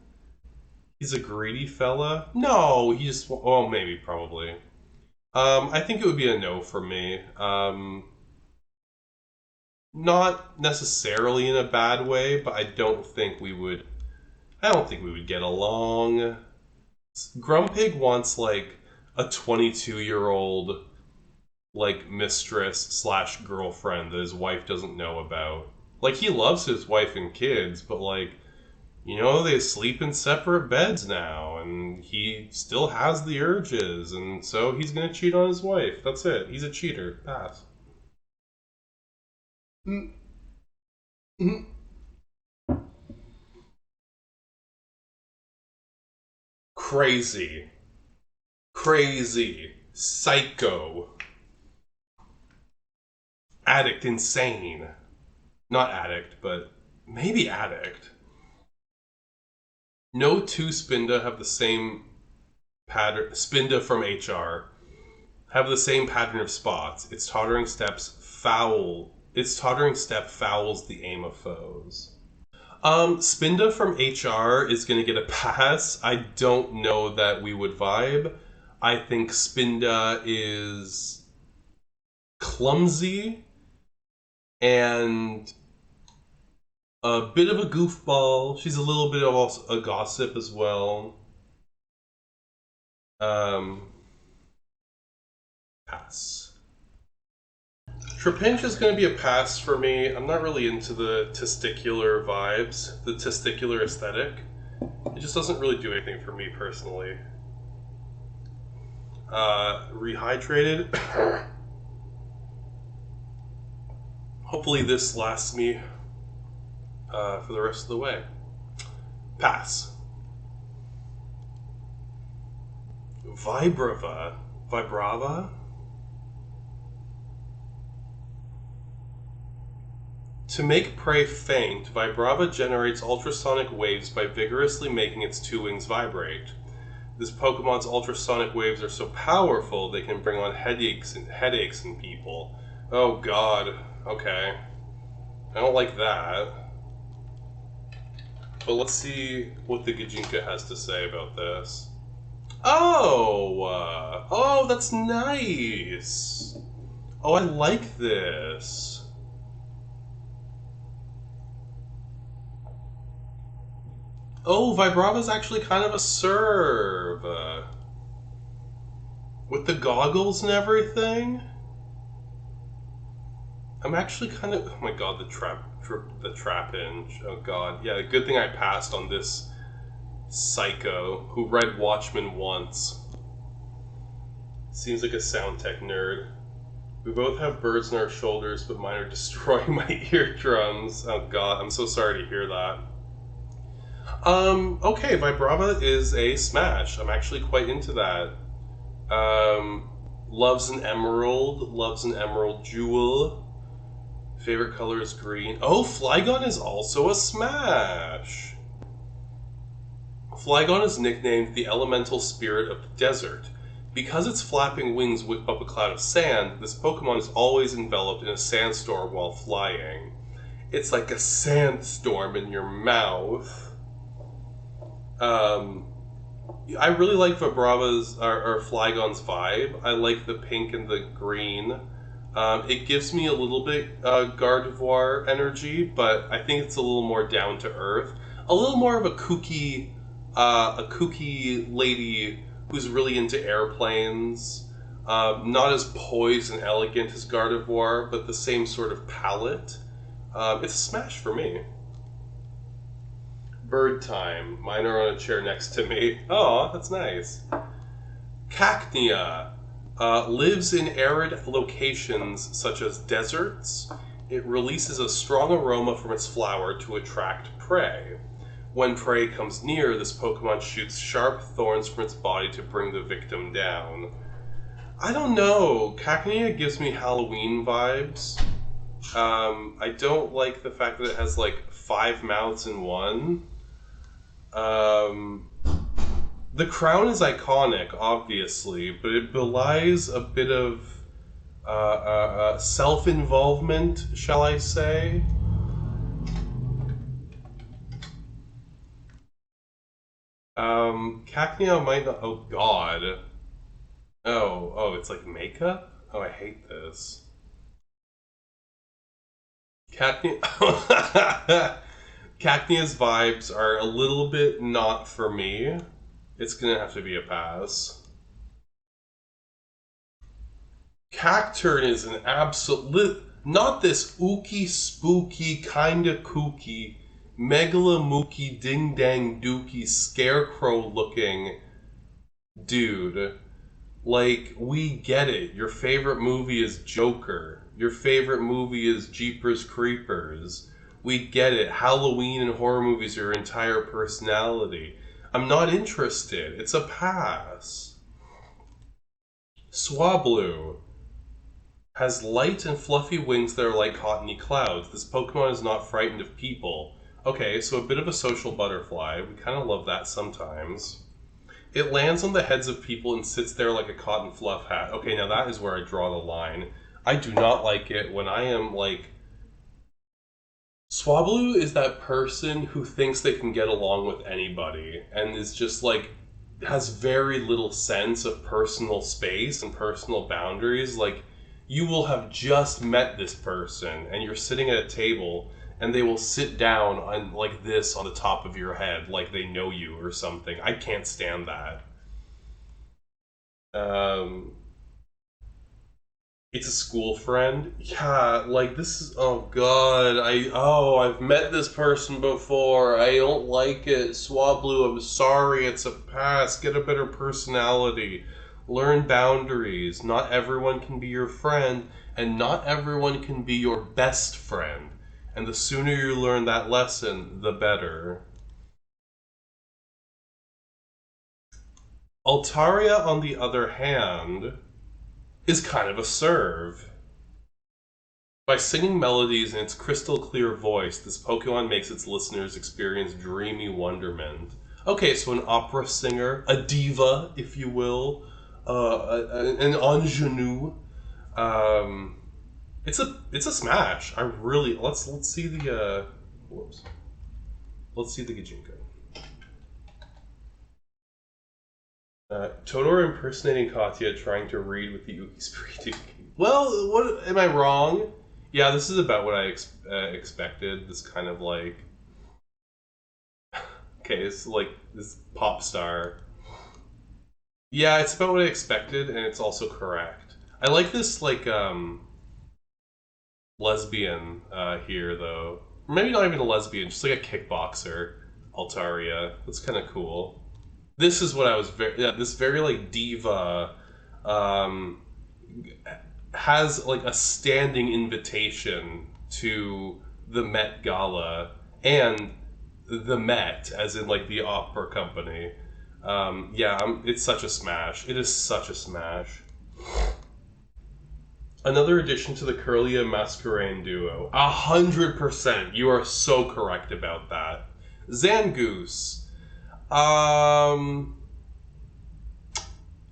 He's a greedy fella? No, he just... Oh, maybe, probably. I think it would be a no for me. Not necessarily in a bad way, but I don't think we would get along. Grumpig wants, like, a 22-year-old, like, mistress slash girlfriend that his wife doesn't know about. Like, he loves his wife and kids, but, like, you know, they sleep in separate beds now, and he still has the urges, and so he's gonna cheat on his wife. That's it. He's a cheater. Pass. Crazy. Crazy. Psycho. Addict insane. Not addict, but maybe addict. No two Spinda have the same pattern. Spinda from HR have the same pattern of spots. Its tottering step fouls the aim of foes. Spinda from HR is gonna get a pass. I don't know that we would vibe. I think Spinda is clumsy and a bit of a goofball. She's a little bit of also a gossip as well. Pass. Trapinch is going to be a pass for me. I'm not really into the testicular vibes, the testicular aesthetic. It just doesn't really do anything for me personally. Rehydrated. Hopefully this lasts me for the rest of the way. Pass. Vibrava? To make prey faint, Vibrava generates ultrasonic waves by vigorously making its two wings vibrate. This Pokemon's ultrasonic waves are so powerful they can bring on headaches in people. Oh god. Okay. I don't like that. But let's see what the Gijinka has to say about this. Oh, that's nice. Oh, I like this. Oh, Vibrava's actually kind of a serve. With the goggles and everything. I'm actually kind of... Oh my god, the trap-inch. Oh god. Yeah, good thing I passed on this psycho who read Watchmen once. Seems like a sound tech nerd. We both have birds on our shoulders, but mine are destroying my eardrums. Oh god, I'm so sorry to hear that. Okay, Vibrava is a smash. I'm actually quite into that. Loves an emerald jewel. Favorite color is green. Oh, Flygon is also a smash. Flygon is nicknamed the elemental spirit of the desert. Because its flapping wings whip up a cloud of sand, this Pokemon is always enveloped in a sandstorm while flying. It's like a sandstorm in your mouth. I really like Vibrava's or Flygon's vibe. I like the pink and the green. It gives me a little bit Gardevoir energy, but I think it's a little more down to earth. A little more of a kooky lady who's really into airplanes. Not as poised and elegant as Gardevoir, but the same sort of palette. It's a smash for me. Bird time. Mine are on a chair next to me. Oh, that's nice. Cacnea lives in arid locations such as deserts. It releases a strong aroma from its flower to attract prey. When prey comes near, this Pokemon shoots sharp thorns from its body to bring the victim down. I don't know. Cacnea gives me Halloween vibes. I don't like the fact that it has like 5 mouths in one. The crown is iconic, obviously, but it belies a bit of self-involvement, shall I say. Cacnea might not... Oh, God. Oh, it's like makeup? Oh, I hate this. Cacnea... Cacnea's vibes are a little bit not for me. It's gonna have to be a pass. Cacturn is an absolute... Not this ooky, spooky, kinda kooky, megalamooky, ding-dang-dooky, scarecrow-looking dude. Like, we get it. Your favorite movie is Joker. Your favorite movie is Jeepers Creepers. We get it. Halloween and horror movies are your entire personality. I'm not interested. It's a pass. Swablu has light and fluffy wings that are like cottony clouds. This Pokemon is not frightened of people. Okay, so a bit of a social butterfly. We kind of love that sometimes. It lands on the heads of people and sits there like a cotton fluff hat. Okay, now that is where I draw the line. I do not like it when I am like... Swablu is that person who thinks they can get along with anybody and is just like has very little sense of personal space and personal boundaries. Like, you will have just met this person and you're sitting at a table and they will sit down on like this on the top of your head like they know you or something. I can't stand that. It's a school friend. Yeah, like this is... Oh god, I've met this person before. I don't like it. Swablu, I'm sorry, it's a pass. Get a better personality. Learn boundaries. Not everyone can be your friend, and not everyone can be your best friend. And the sooner you learn that lesson, the better. Altaria, on the other hand, is kind of a serve. By singing melodies in its crystal clear voice, this Pokemon makes its listeners experience dreamy wonderment. Okay, so an opera singer, a diva, if you will, an ingenue. It's a smash. I really let's see the whoops. Let's see the Gijinka. Totoro impersonating Katya, trying to read with the Uki's breathing. Well, what am I wrong? Yeah, this is about what I expected. This kind of like, okay, it's like this pop star. Yeah, it's about what I expected, and it's also correct. I like this like lesbian here though. Maybe not even a lesbian, just like a kickboxer, Altaria. That's kind of cool. This is what I was very this very like diva um, has like a standing invitation to the Met Gala and the Met, as in like the opera company. It's such a smash. It is such a smash. Another addition to the Curlia Masquerain duo. 100%. You are so correct about that. Zangoose.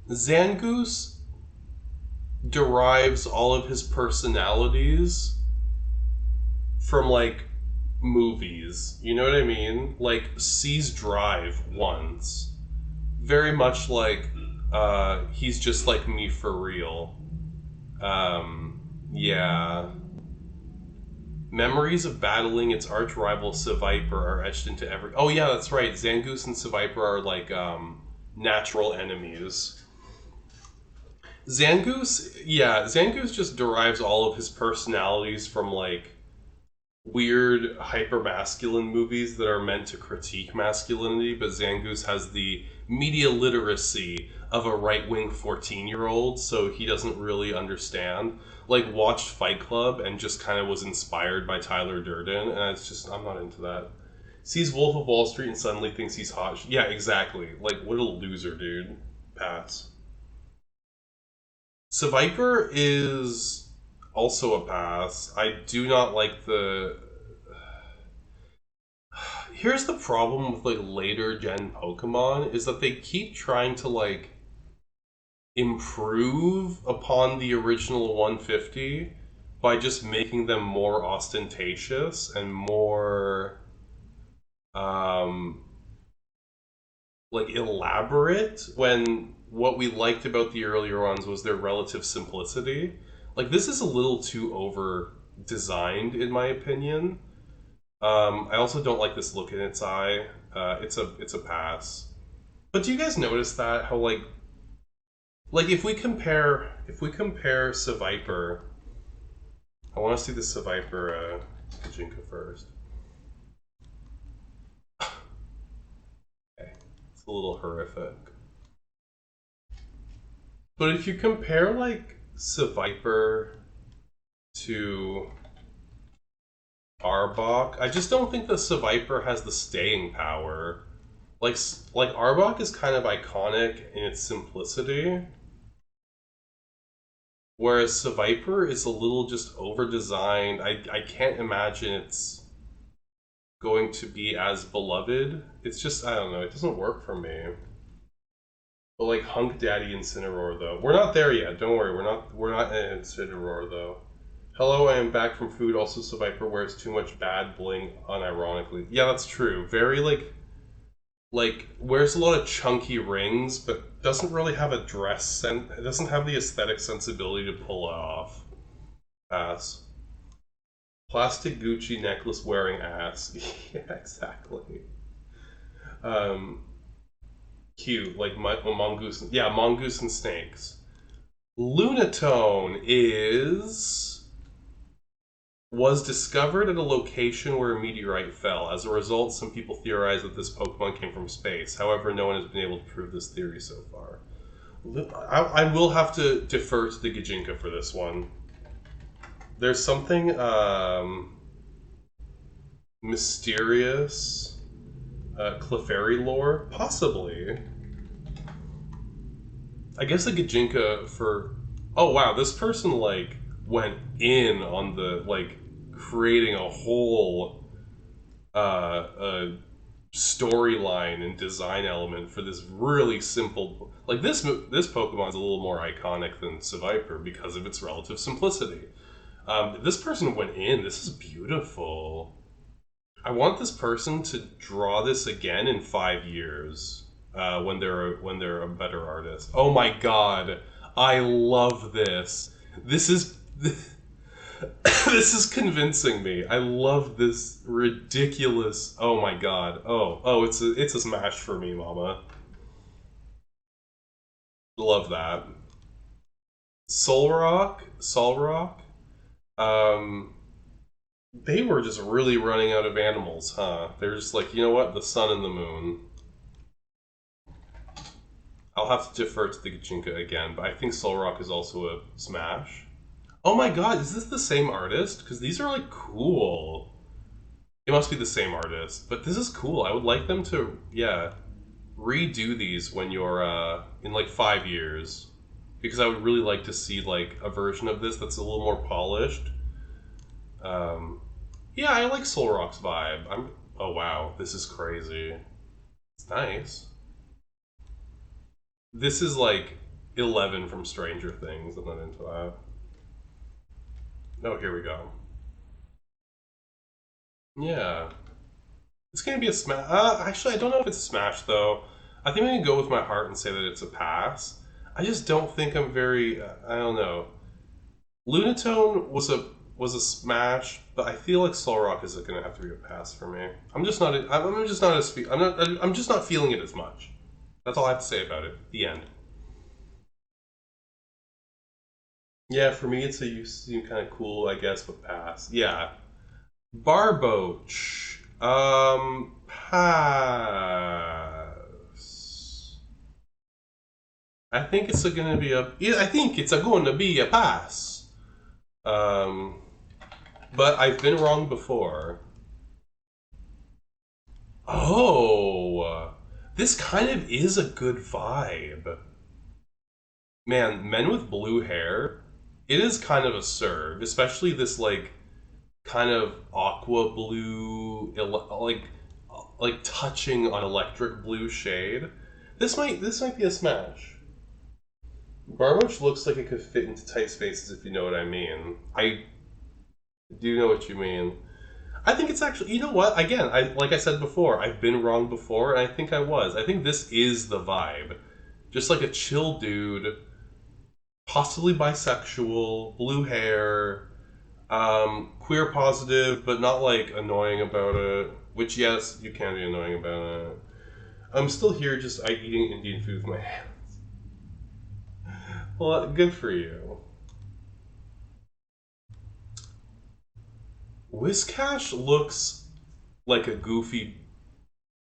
Zangoose derives all of his personalities from like movies. You know what I mean? Like sees Drive once. Very much like he's just like me for real. Yeah. Memories of battling its arch rival Seviper are etched into every. Oh yeah, that's right. Zangoose and Seviper are like natural enemies. Zangoose just derives all of his personalities from like weird hyper-masculine movies that are meant to critique masculinity, but Zangoose has the media literacy of a right-wing 14-year-old, so he doesn't really understand. Like, watched Fight Club and just kind of was inspired by Tyler Durden, and it's just, I'm not into that. Sees Wolf of Wall Street and suddenly thinks he's hot. Yeah, exactly. Like, what a loser, dude. Pass. Seviper is also a pass. I do not like the... Here's the problem with like later gen Pokemon is that they keep trying to like improve upon the original 150 by just making them more ostentatious and more like elaborate, when what we liked about the earlier ones was their relative simplicity. Like this is a little too over designed in my opinion. I also don't like this look in its eye. It's a pass. But do you guys notice that how like if we compare Seviper, I want to see the Seviper Pachinko first. Okay, it's a little horrific. But if you compare like Seviper to Arbok, I just don't think the Seviper has the staying power. Like Arbok is kind of iconic in its simplicity, whereas Seviper is a little just over-designed. I can't imagine it's going to be as beloved. It's just, I don't know, it doesn't work for me. But like Hunk Daddy Incineroar though. We're not there yet, don't worry, we're not in Incineroar though. Hello, I am back from food. Also, Seviper wears too much bad bling unironically. Yeah, that's true. Very like wears a lot of chunky rings, but doesn't really have a dress and it doesn't have the aesthetic sensibility to pull it off. Pass. Plastic Gucci necklace wearing ass. Yeah, exactly. Cute, like mongoose. Yeah, mongoose and snakes. Lunatone was discovered at a location where a meteorite fell. As a result, some people theorize that this Pokemon came from space. However, no one has been able to prove this theory so far. I will have to defer to the Gijinka for this one. There's something mysterious Clefairy lore? Possibly. I guess a Gajinka for... Oh wow, this person, like, went in on the, like, creating a whole storyline and design element for this really simple... Like, this Pokemon is a little more iconic than Seviper because of its relative simplicity. This person went in. This is beautiful. I want this person to draw this again in 5 years when they're a better artist. Oh my god, I love this. This is this is convincing me. I love this ridiculous. Oh my god. It's a smash for me, mama. Love that. Solrock. Um, they were just really running out of animals, huh? They're just like, you know what? The sun and the moon. I'll have to defer to the Gachinka again, but I think Solrock is also a smash. Oh my god, is this the same artist? Because these are, like, cool. It must be the same artist, but this is cool. I would like them to, yeah, redo these when you're, in, like, 5 years. Because I would really like to see, like, a version of this that's a little more polished. Yeah, I like Solrock's vibe. Oh wow, this is crazy. It's nice. This is like 11 from Stranger Things. I'm not into that. Oh, here we go. Yeah. It's gonna be a smash. Actually, I don't know if it's a smash, though. I think I'm gonna go with my heart and say that it's a pass. I just don't think I'm very... I don't know. Lunatone was a smash, but I feel like Solrock is gonna have to be a pass for me. I'm just not I'm just not feeling it as much. That's all I have to say about it. The end. Yeah, for me, it's a you seem kind of cool, I guess, but pass. Yeah. Barboach. Pass. I think it's gonna be a. Yeah, I think it's gonna be a pass. Um, but I've been wrong before. Oh, this kind of is a good vibe. Man, men with blue hair, it is kind of a serve, especially this like kind of aqua blue, like touching on electric blue shade. This might be a smash. Barboach looks like it could fit into tight spaces if you know what I mean. I do know what you mean. I think it's actually, you know what? Again, like I said before, I've been wrong before, and I think I was. I think this is the vibe. Just like a chill dude, possibly bisexual, blue hair, queer positive, but not like annoying about it. Which, yes, you can be annoying about it. I'm still here just eating Indian food with my hands. Well, good for you. Whiscash looks like a goofy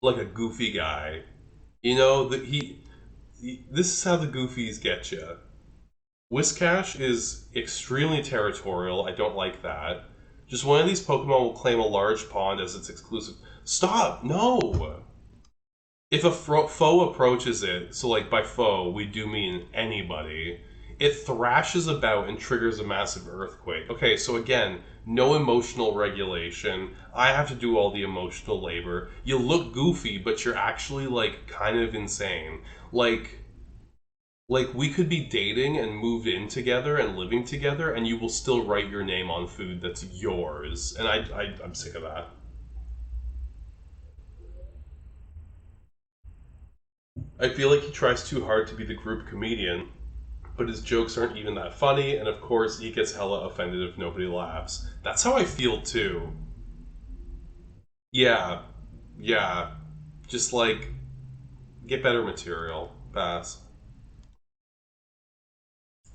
guy. You know that this is how the goofies get you. Whiscash is extremely territorial. I don't like that. Just one of these Pokemon will claim a large pond as its exclusive. Stop! No! If a foe approaches it, so like by foe, we do mean anybody, it thrashes about and triggers a massive earthquake. Okay, so again, no emotional regulation. I have to do all the emotional labor. You look goofy, but you're actually like kind of insane. Like we could be dating and move in together and living together, and you will still write your name on food that's yours. And I'm sick of that. I feel like he tries too hard to be the group comedian, but his jokes aren't even that funny, and of course he gets hella offended if nobody laughs. That's how I feel too. Yeah, yeah. Just like get better material. Pass.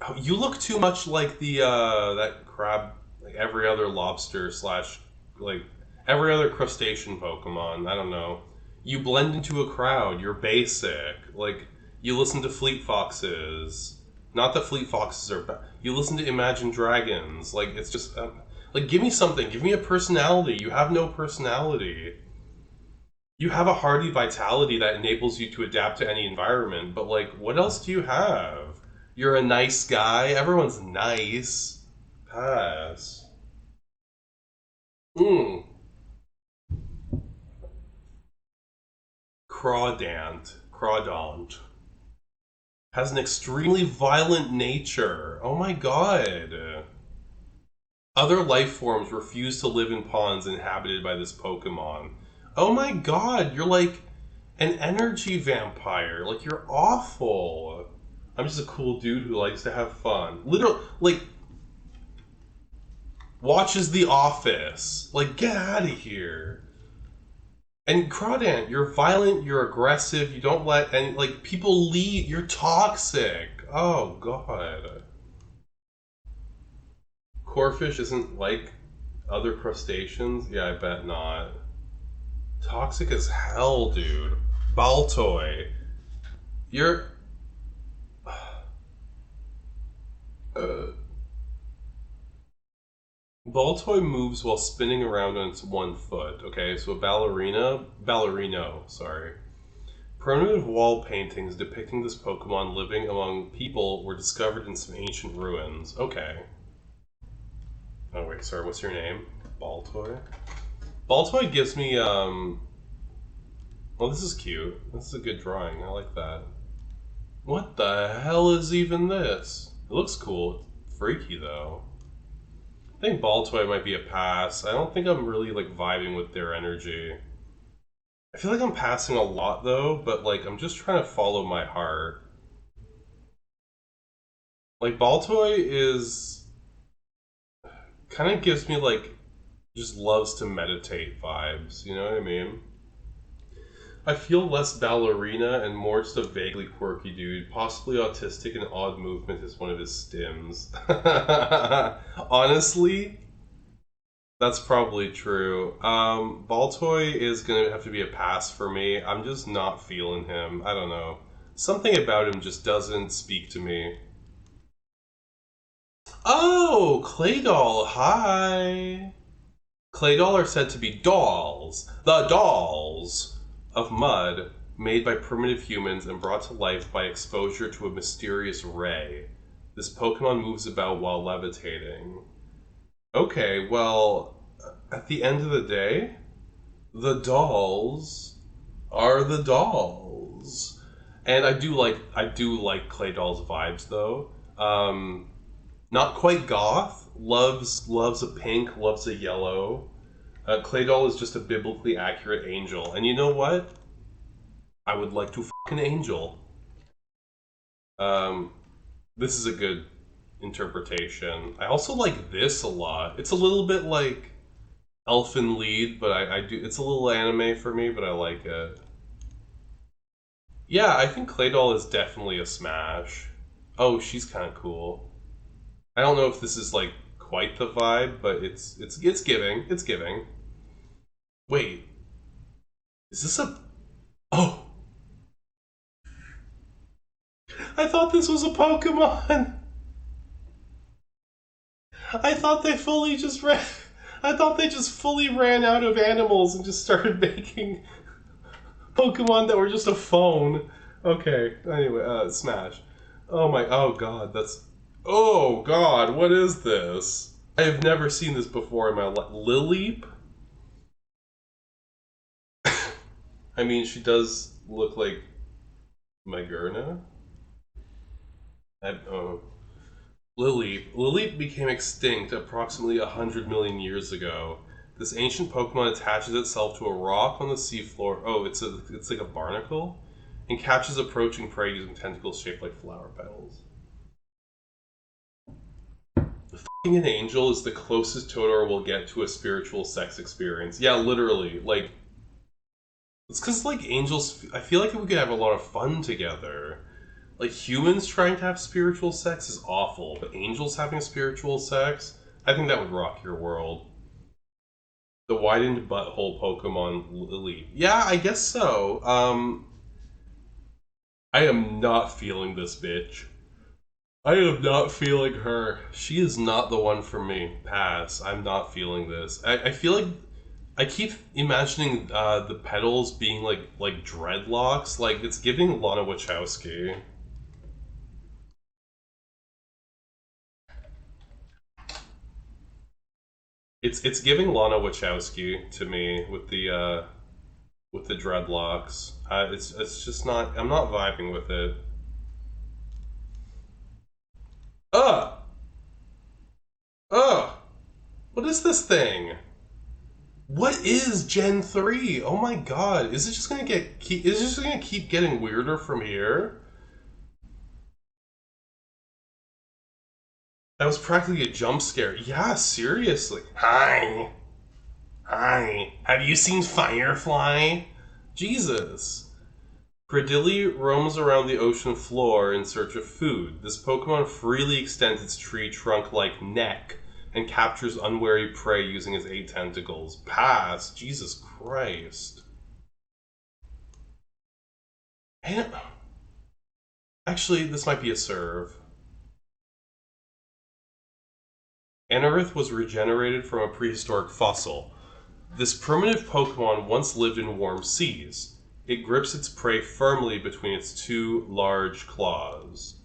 Oh, you look too much like the that crab, like every other lobster slash like every other crustacean Pokemon. I don't know. You blend into a crowd. You're basic. Like you listen to Fleet Foxes. Not that Fleet Foxes are bad. You listen to Imagine Dragons. Like it's just Like, give me something. Give me a personality. You have no personality. You have a hardy vitality that enables you to adapt to any environment, but, like, what else do you have? You're a nice guy. Everyone's nice. Pass. Hmm. Crawdant. Has an extremely violent nature. Oh my god. Other life forms refuse to live in ponds inhabited by this Pokemon. Oh my god, you're like an energy vampire. Like, you're awful. I'm just a cool dude who likes to have fun. Literally, like, watches The Office. Like, get out of here. And Crawdant, you're violent, you're aggressive, you don't let any, like, people leave. You're toxic. Oh, God. Corfish isn't like other crustaceans? Yeah, I bet not. Toxic as hell, dude. Baltoy. You're... Baltoy moves while spinning around on its one foot. Okay, so a ballerino, sorry. Primitive wall paintings depicting this Pokemon living among people were discovered in some ancient ruins. Okay. Oh wait, sorry, what's your name? Baltoy? Baltoy gives me, well, this is cute. This is a good drawing, I like that. What the hell is even this? It looks cool. Freaky, though. I think Baltoy might be a pass. I don't think I'm really, like, vibing with their energy. I feel like I'm passing a lot, though, but, like, I'm just trying to follow my heart. Like, Baltoy is... kind of gives me, like, just loves to meditate vibes, you know what I mean? I feel less ballerina and more just a vaguely quirky dude, possibly autistic and odd movement is one of his stims. Honestly, that's probably true. Baltoy is gonna have to be a pass for me. I'm just not feeling him. I don't know. Something about him just doesn't speak to me. Oh, Claydol, hi. Claydol are said to be dolls. The dolls of mud made by primitive humans and brought to life by exposure to a mysterious ray. This Pokemon moves about while levitating. Okay, well, at the end of the day, the dolls are the dolls. And I do like Claydol's vibes though. Not quite goth. Loves a pink, loves a yellow. Claydol is just a biblically accurate angel. And you know what? I would like to fuck an angel. Um, this is a good interpretation. I also like this a lot. It's a little bit like Elfin Lied, but I do. It's a little anime for me, but I like it. Yeah, I think Claydol is definitely a smash. Oh, she's kind of cool. I don't know if this is like quite the vibe, but it's giving. It's giving. Wait, is this a? Oh, I thought this was a Pokemon. I thought they fully just ran. I thought they just fully ran out of animals and just started making Pokemon that were just a phone. Okay. Anyway, Smash. Oh god, that's. Oh god, what is this? I have never seen this before in my life. Lileep? I mean, she does look like Magerna. Lileep became extinct approximately 100 million years ago. This ancient Pokemon attaches itself to a rock on the seafloor. Oh, it's like a barnacle, and catches approaching prey using tentacles shaped like flower petals. Fucking an angel is the closest Totoro will get to a spiritual sex experience. Yeah, literally. Like, it's because like angels. I feel like we could have a lot of fun together. Like, humans trying to have spiritual sex is awful, but angels having spiritual sex, I think that would rock your world. The widened butthole Pokemon Lily. Yeah, I guess so. I am not feeling this bitch. I am not feeling her. She is not the one for me. Pass. I'm not feeling this. I feel like I keep imagining the petals being like dreadlocks. Like it's giving Lana Wachowski. It's giving Lana Wachowski to me with the dreadlocks. It's just not. I'm not vibing with it. Ugh! Ugh! What is this thing? What is Gen 3? Oh my god. Is it just gonna is it just gonna keep getting weirder from here? That was practically a jump scare. Yeah, seriously. Hi. Hi. Have you seen Firefly? Jesus. Credilli roams around the ocean floor in search of food. This Pokemon freely extends its tree trunk-like neck and captures unwary prey using its 8 tentacles. Pass. Jesus Christ. And actually, this might be a serve. Anorith was regenerated from a prehistoric fossil. This primitive Pokemon once lived in warm seas. It grips its prey firmly between its two large claws.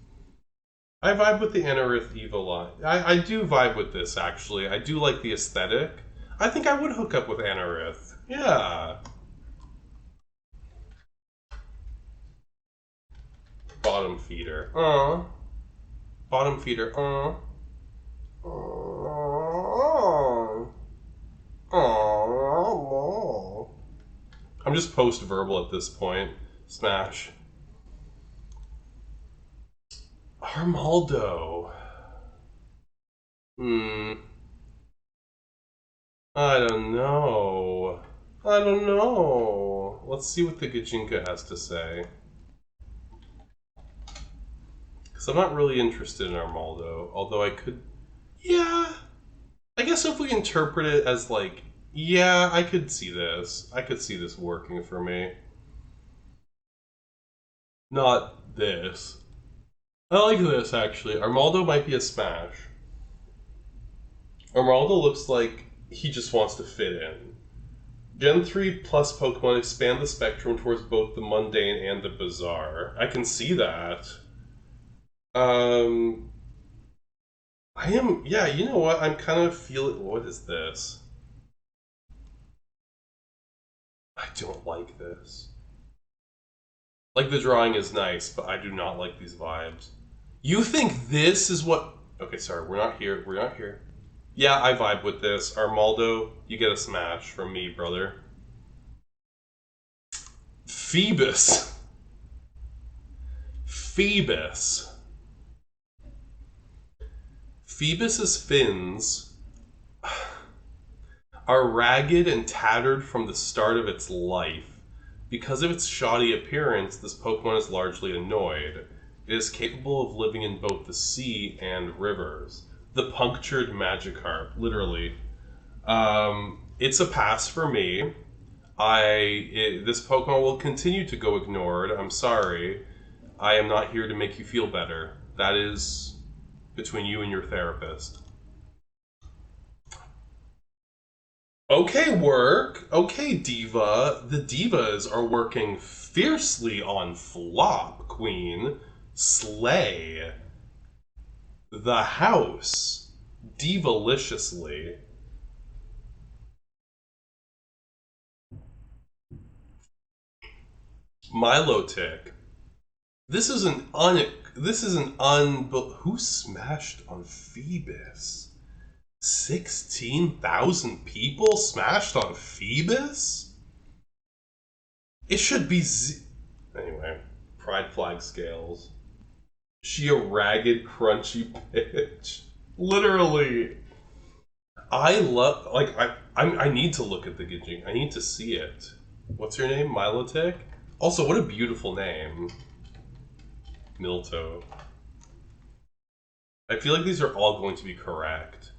I vibe with the Anorith Evo line. I do vibe with this, actually. I do like the aesthetic. I think I would hook up with Anorith. Yeah. Bottom feeder. Bottom feeder. I'm just post-verbal at this point. Smash. Armaldo. I don't know. I don't know. Let's see what the Gajinka has to say. Because I'm not really interested in Armaldo, although I could... Yeah. I guess if we interpret it as like, yeah, I could see this. I could see this working for me. Not this. I like this, actually. Armaldo might be a smash. Armaldo looks like he just wants to fit in. Gen 3 plus Pokemon expand the spectrum towards both the mundane and the bizarre. I can see that. Um, I am, yeah, you know what? I'm kind of feeling, what is this? I don't like this. Like, the drawing is nice, but I do not like these vibes. You think this is what... Okay, sorry, we're not here. We're not here. Yeah, I vibe with this. Armaldo, you get a smash from me, brother. Phoebus. Phoebus. Phoebus's fins are ragged and tattered from the start of its life. Because of its shoddy appearance, this Pokemon is largely annoyed. It is capable of living in both the sea and rivers. The punctured Magikarp, literally. It's a pass for me. This Pokemon will continue to go ignored. I'm sorry. I am not here to make you feel better. That is between you and your therapist. Okay, work. Okay, Diva. The Divas are working fiercely on flop, Queen. Slay. The house. Divaliciously. Milotic. This is an who smashed on Phoebus? 16,000 people smashed on Phoebus? It should be anyway, pride flag scales. She a ragged, crunchy bitch. Literally. I love, like, I need to look at the Gijing. I need to see it. What's your name? Milotic? Also, what a beautiful name. Milto. I feel like these are all going to be correct.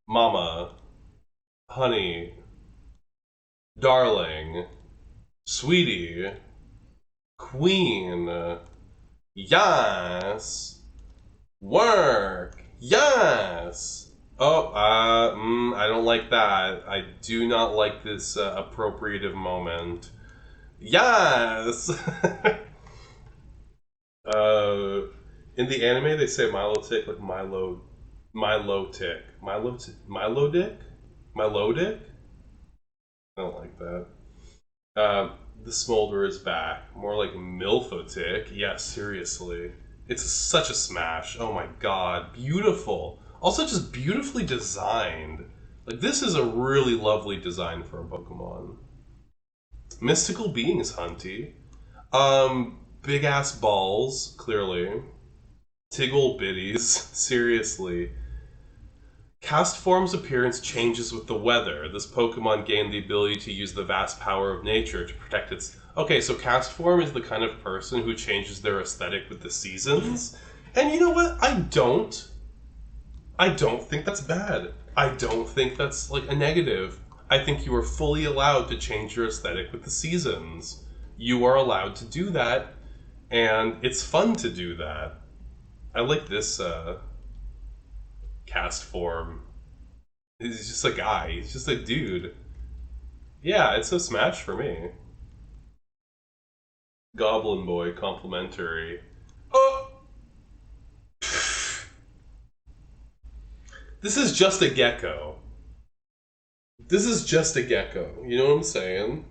Mama. Honey. Darling. Sweetie. Queen. Yes. Work! Yes! Oh, I don't like that. I do not like this appropriative moment. Yes! uh, in the anime, they say Milo tick like Milo tick. Milo dick? Milo dick? I don't like that. Um, the smolder is back. More like Milfotic. Yeah, seriously. It's such a smash. Oh my god. Beautiful. Also just beautifully designed. Like, this is a really lovely design for a Pokemon. Mystical beings, Hunty. Big ass balls, clearly. Tiggle bitties. Seriously. Cast form's appearance changes with the weather. This Pokemon gained the ability to use the vast power of nature to protect its... Okay, so cast form is the kind of person who changes their aesthetic with the seasons. And you know what? I don't think that's bad. I don't think that's, like, a negative. I think you are fully allowed to change your aesthetic with the seasons. You are allowed to do that, and it's fun to do that. I like this, cast form. He's just a guy. He's just a dude. Yeah, it's a smash for me. Goblin Boy complimentary. Oh! This is just a gecko. This is just a gecko. You know what I'm saying?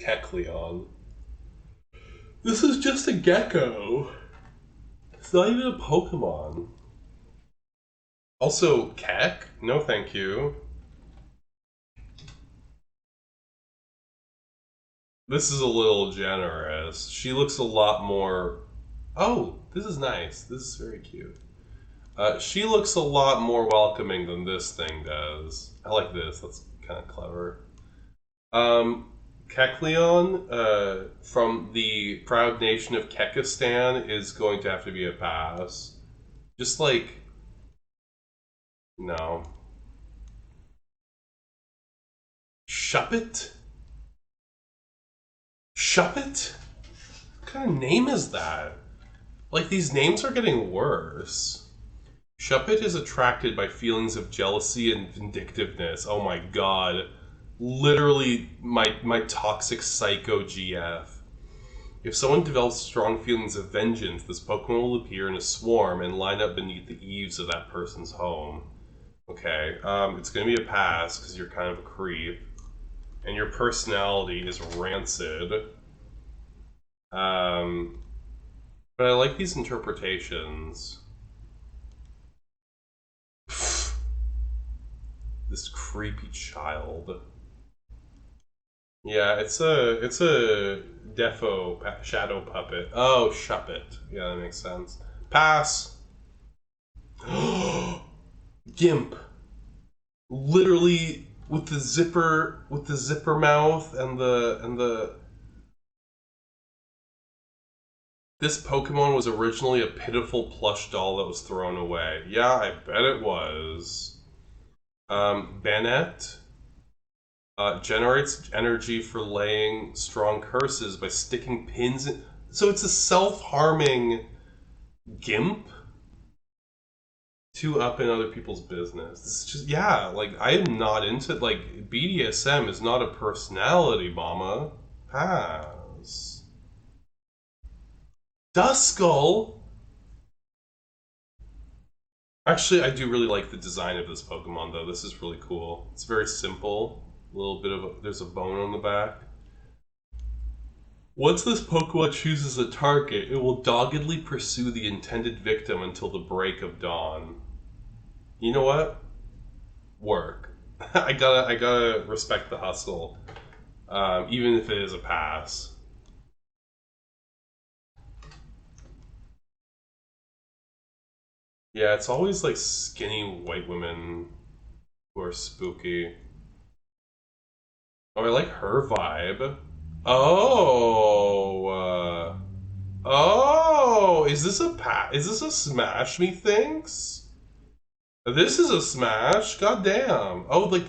Kecleon. This is just a gecko. It's not even a Pokemon. Also, Keck? No thank you. This is a little generous. She looks a lot more... Oh, this is nice. This is very cute. She looks a lot more welcoming than this thing does. I like this. That's kind of clever. Kecleon, from the proud nation of Kekistan, is going to have to be a pass. Just like... No. Shuppet? Shuppet? What kind of name is that? Like, these names are getting worse. Shuppet is attracted by feelings of jealousy and vindictiveness. Oh my god. Literally my toxic psycho GF. If someone develops strong feelings of vengeance, this Pokemon will appear in a swarm and line up beneath the eaves of that person's home. Okay, it's gonna be a pass because you're kind of a creep. And your personality is rancid. But I like these interpretations. This creepy child. Yeah, it's a defo shadow puppet. Oh, Shuppet. Yeah, that makes sense. Pass. Gimp. Literally with the zipper mouth and the This Pokemon was originally a pitiful plush doll that was thrown away. Yeah, I bet it was. Bennett generates energy for laying strong curses by sticking pins in... So it's a self-harming gimp? Too up in other people's business. It's just, yeah, like, I am not into... Like, BDSM is not a personality, mama. Pass. Duskull? Actually, I do really like the design of this Pokemon, though. This is really cool. It's very simple. A little bit of a, there's a bone on the back. Once this Pokemon chooses a target, it will doggedly pursue the intended victim until the break of dawn. You know what? Work. I gotta respect the hustle, even if it is a pass. Yeah, it's always like skinny white women who are spooky. Oh, I like her vibe. Oh, oh, is this a is this a smash, methinks? This is a smash, goddamn. Oh, like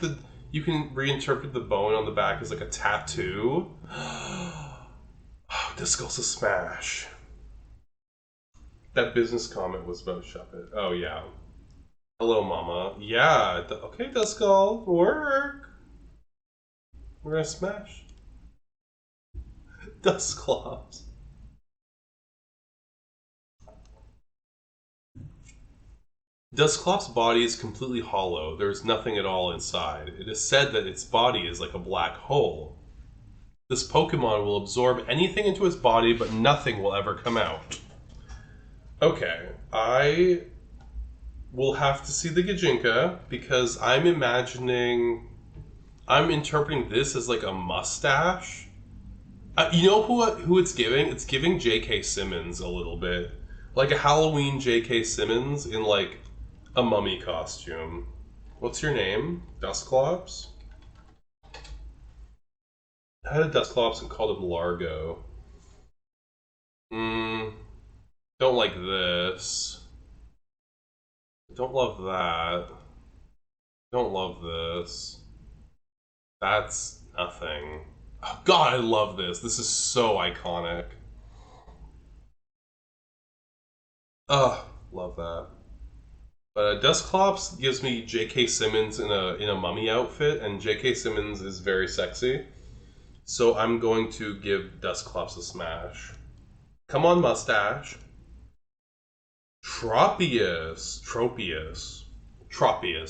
you can reinterpret the bone on the back as like a tattoo. Oh, this girl's a smash. That business comment was about shove it. Oh, yeah. Hello, mama. Yeah. Okay, Duskull. Work. We're gonna smash. Dusclops. Dusclops' body is completely hollow. There is nothing at all inside. It is said that its body is like a black hole. This Pokemon will absorb anything into its body, but nothing will ever come out. Okay, I will have to see the Gijinka because I'm interpreting this as like a mustache. You know who it's giving? It's giving J.K. Simmons a little bit. Like a Halloween J.K. Simmons in like a mummy costume. What's your name? Dusclops? I had a Dusclops and called him Largo. Don't like this. Don't love that. Don't love this. That's nothing. Oh, God, I love this. This is so iconic. Ugh, love that. But Dusclops gives me J.K. Simmons in a mummy outfit, and J.K. Simmons is very sexy. So I'm going to give Dusclops a smash. Come on, mustache. Tropius,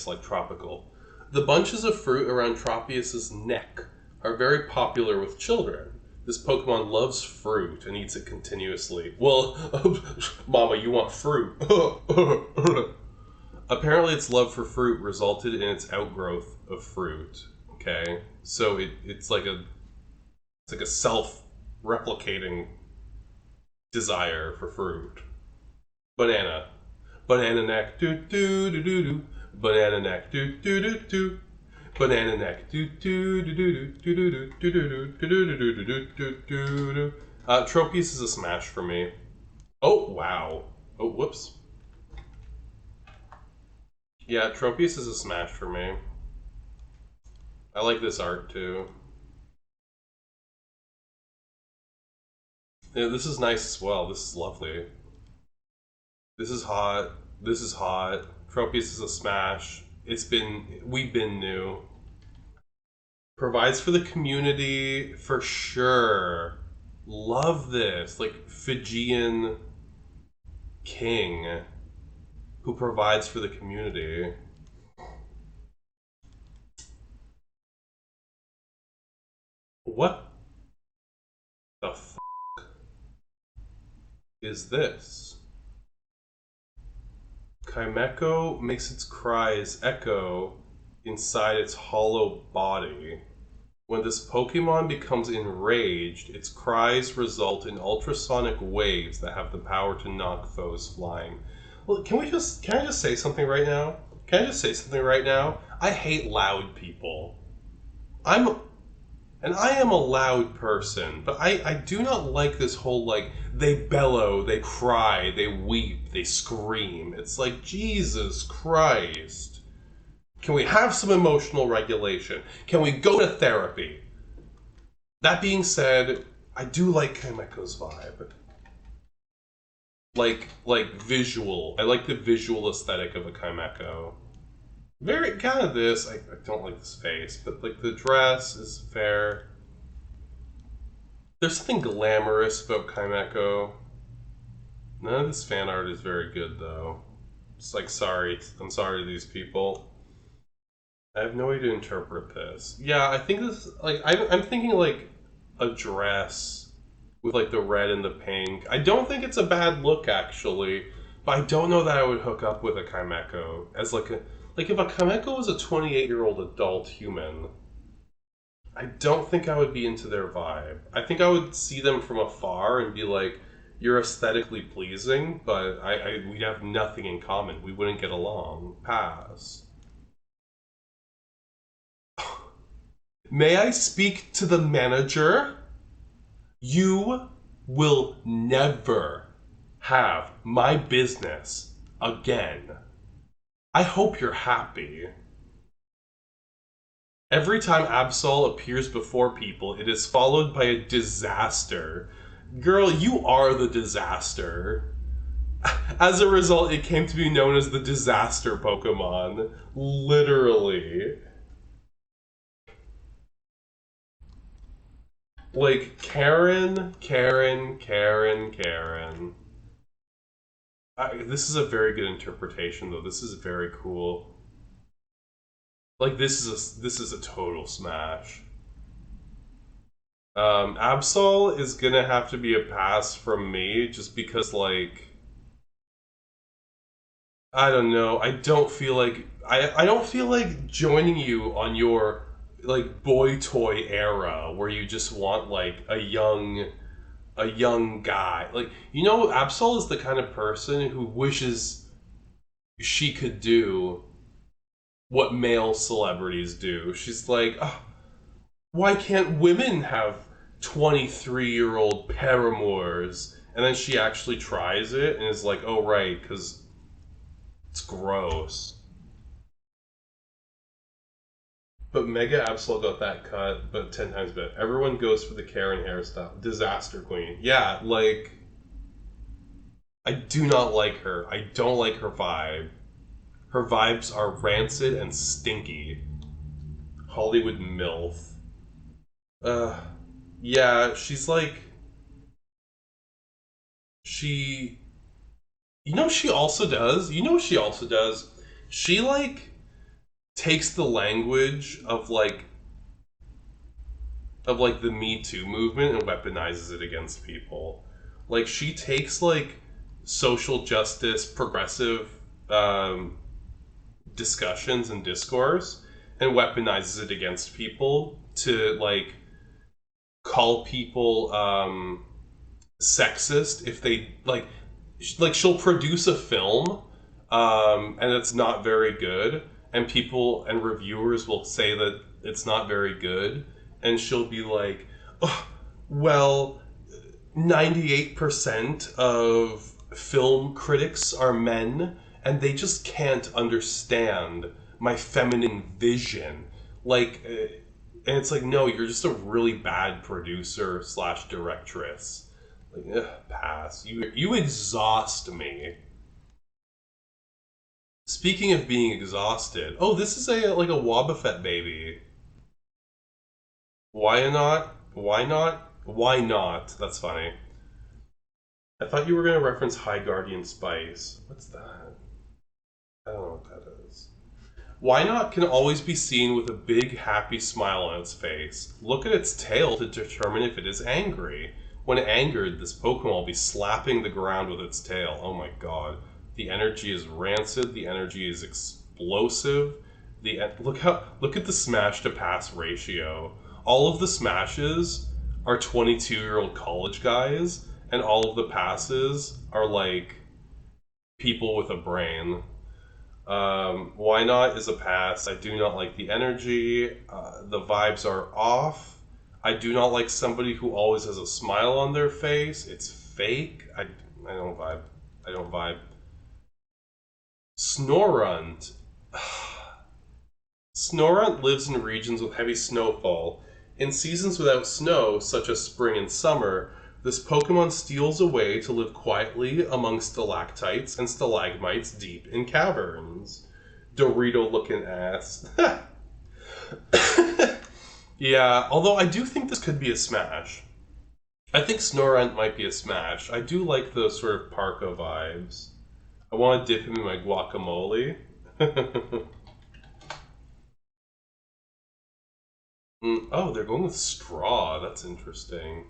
like tropical. The bunches of fruit around Tropius's neck are very popular with children. This Pokemon loves fruit and eats it continuously. Well, Mama, you want fruit. Apparently its love for fruit resulted in its outgrowth of fruit. Okay? So it's like a self-replicating desire for fruit. Banana. Banana neck, do do do do do. Banana neck, do do do do. Banana neck, do do do do do do do do do do do do do do do. Tropius is a smash for me. Oh wow. Oh whoops. Yeah, Tropius is a smash for me. I like this art too. Yeah, this is nice as well. This is lovely. This is hot. This is hot. Tropius is a smash. We've been new. Provides for the community for sure. Love this. Like Fijian king who provides for the community. What the f is this? Kaimeko makes its cries echo inside its hollow body. When this Pokemon becomes enraged, its cries result in ultrasonic waves that have the power to knock foes flying. Well, can I just say something right now? Can I just say something right now? I hate loud people. I am a loud person, but I do not like this whole, like, they bellow, they cry, they weep, they scream. It's like, Jesus Christ. Can we have some emotional regulation? Can we go to therapy? That being said, I do like Kaimeko's vibe. Like visual. I like the visual aesthetic of a Kaimeko. Very kind of this. I don't like this face, but like the dress is fair. There's something glamorous about Kaimeko. None of this fan art is very good though. It's like I'm sorry to these people. I have no way to interpret this. Yeah, I think this like I'm thinking like a dress with like the red and the pink. I don't think it's a bad look actually, but I don't know that I would hook up with a Kaimeko as like if a Kaimeko was a 28-year-old adult human, I don't think I would be into their vibe. I think I would see them from afar and be like, you're aesthetically pleasing, but we have nothing in common. We wouldn't get along. Pass. May I speak to the manager? You will never have my business again. I hope you're happy. Every time Absol appears before people, it is followed by a disaster. Girl, you are the disaster. As a result, it came to be known as the disaster Pokemon. Literally. Like, Karen, Karen, Karen, Karen. This is a very good interpretation, though. This is very cool. Like, this is a total smash. Absol is gonna have to be a pass from me, just because, like, I don't know. I don't feel like joining you on your like boy toy era where you just want like a young guy. Like, Absol is the kind of person who wishes she could do what male celebrities do. She's like, oh, why can't women have 23-year-old paramours? And then she actually tries it and is like, oh right, because it's gross. But Mega Absol got that cut, but 10 times better. Everyone goes for the Karen hairstyle. Disaster Queen. Yeah, like, I do not like her. I don't like her vibe. Her vibes are rancid and stinky. Hollywood MILF. Uh, yeah, she's like. She. She also does? What she also does? She, like, takes the language of the Me Too movement and weaponizes it against people. Like, she takes like social justice, progressive um, discussions and discourse and weaponizes it against people to like call people sexist if they like she'll produce a film and it's not very good and people and reviewers will say that it's not very good and she'll be like, oh, well, 98% of film critics are men and they just can't understand my feminine vision. Like, and it's like, no, you're just a really bad producer slash directress. Like, pass. You exhaust me. Speaking of being exhausted, oh, this is a like a Wobbuffet baby. Why not? Why not? Why not? That's funny. I thought you were going to reference High Guardian Spice. What's that? I don't know what that is. Why not can always be seen with a big happy smile on its face. Look at its tail to determine if it is angry. When angered, this Pokemon will be slapping the ground with its tail. Oh my god. The energy is rancid, the energy is explosive. Look at the smash to pass ratio. All of the smashes are 22-year-old college guys, and all of the passes are like people with a brain. Why not is a pass. I do not like the energy. The vibes are off. I do not like somebody who always has a smile on their face. It's fake. I don't vibe. I don't vibe. Snorunt. Snorunt lives in regions with heavy snowfall. In seasons without snow, such as spring and summer, this Pokemon steals away to live quietly among stalactites and stalagmites deep in caverns. Dorito looking ass. Yeah, although I do think this could be a smash. I think Snorunt might be a smash. I do like the sort of Parka vibes. I want to dip him in my guacamole. Oh, they're going with straw. That's interesting.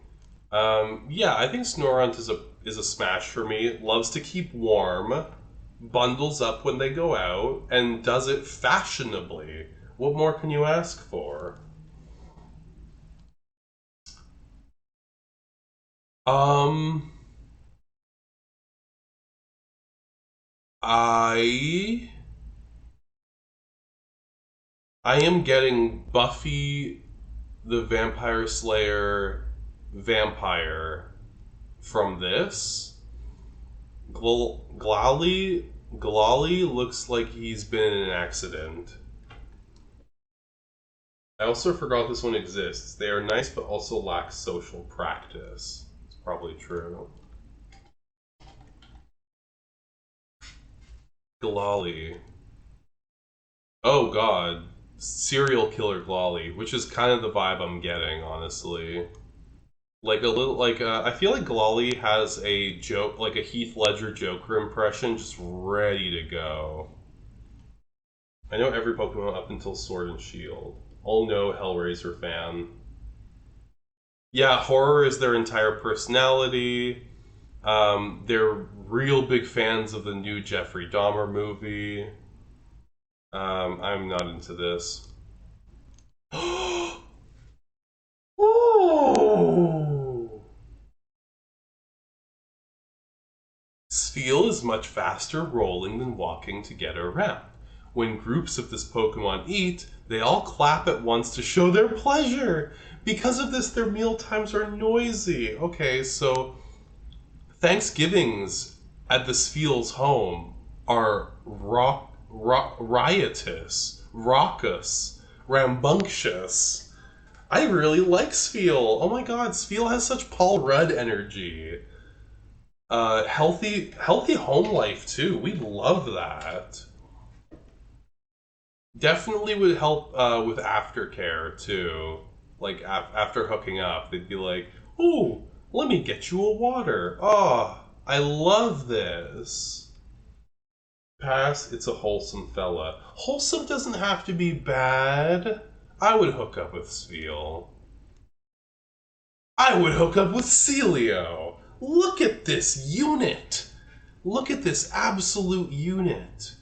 Yeah, I think Snorunt is a smash for me. Loves to keep warm, bundles up when they go out, and does it fashionably. What more can you ask for? Um, I I am getting Buffy the Vampire Slayer vampire from this. Glally looks like he's been in an accident. I also forgot this one exists. They are nice but also lack social practice. It's probably true. Glally. Oh god. Serial killer Glally, which is kind of the vibe I'm getting, honestly. Like a little, like I feel like Glally has a joke, like a Heath Ledger Joker impression, just ready to go. I know every Pokemon up until Sword and Shield. Oh no, Hellraiser fan. Yeah, horror is their entire personality. They're real big fans of the new Jeffrey Dahmer movie. I'm not into this. Oh! Steel is much faster rolling than walking to get around. When groups of this Pokemon eat, they all clap at once to show their pleasure. Because of this, their meal times are noisy. Okay, so Thanksgivings at the Spiel's home are riotous, raucous, rambunctious. I really like Spiel. Oh my god, Spiel has such Paul Rudd energy. Healthy home life too. We love that. Definitely would help with aftercare too. Like after hooking up, they'd be like, "Ooh, let me get you a water." Oh, I love this. Pass. It's a wholesome fella. Wholesome doesn't have to be bad. I would hook up with Spiel. I would hook up with Celio. Look at this unit. Look at this absolute unit.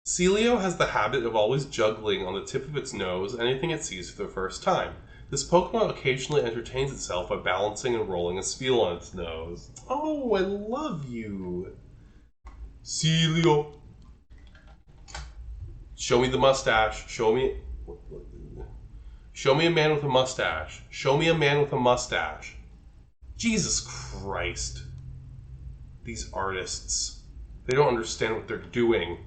Celio has the habit of always juggling on the tip of its nose anything it sees for the first time. This Pokemon occasionally entertains itself by balancing and rolling a spiel on its nose. Oh, I love you. Celio. Show me the mustache. Show me a man with a mustache. Show me a man with a mustache. Jesus Christ. These artists. They don't understand what they're doing.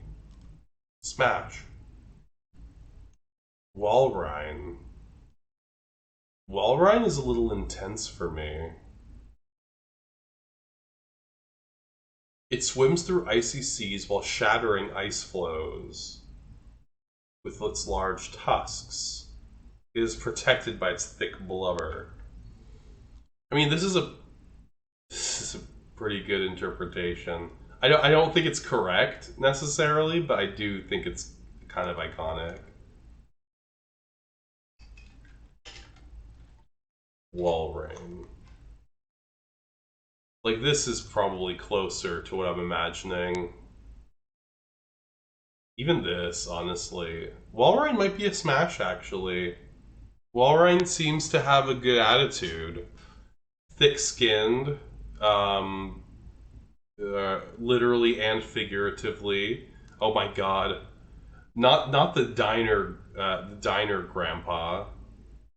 Smash. Walrein. Walrein is a little intense for me. It swims through icy seas while shattering ice floes with its large tusks. It is protected by its thick blubber. I mean, this is a pretty good interpretation. I don't think it's correct necessarily, but I do think it's kind of iconic. Walrein. Like, this is probably closer to what I'm imagining. Even this, honestly. Walrein might be a smash, actually. Walrein seems to have a good attitude. Thick-skinned, literally and figuratively. Oh my god. Not the diner grandpa.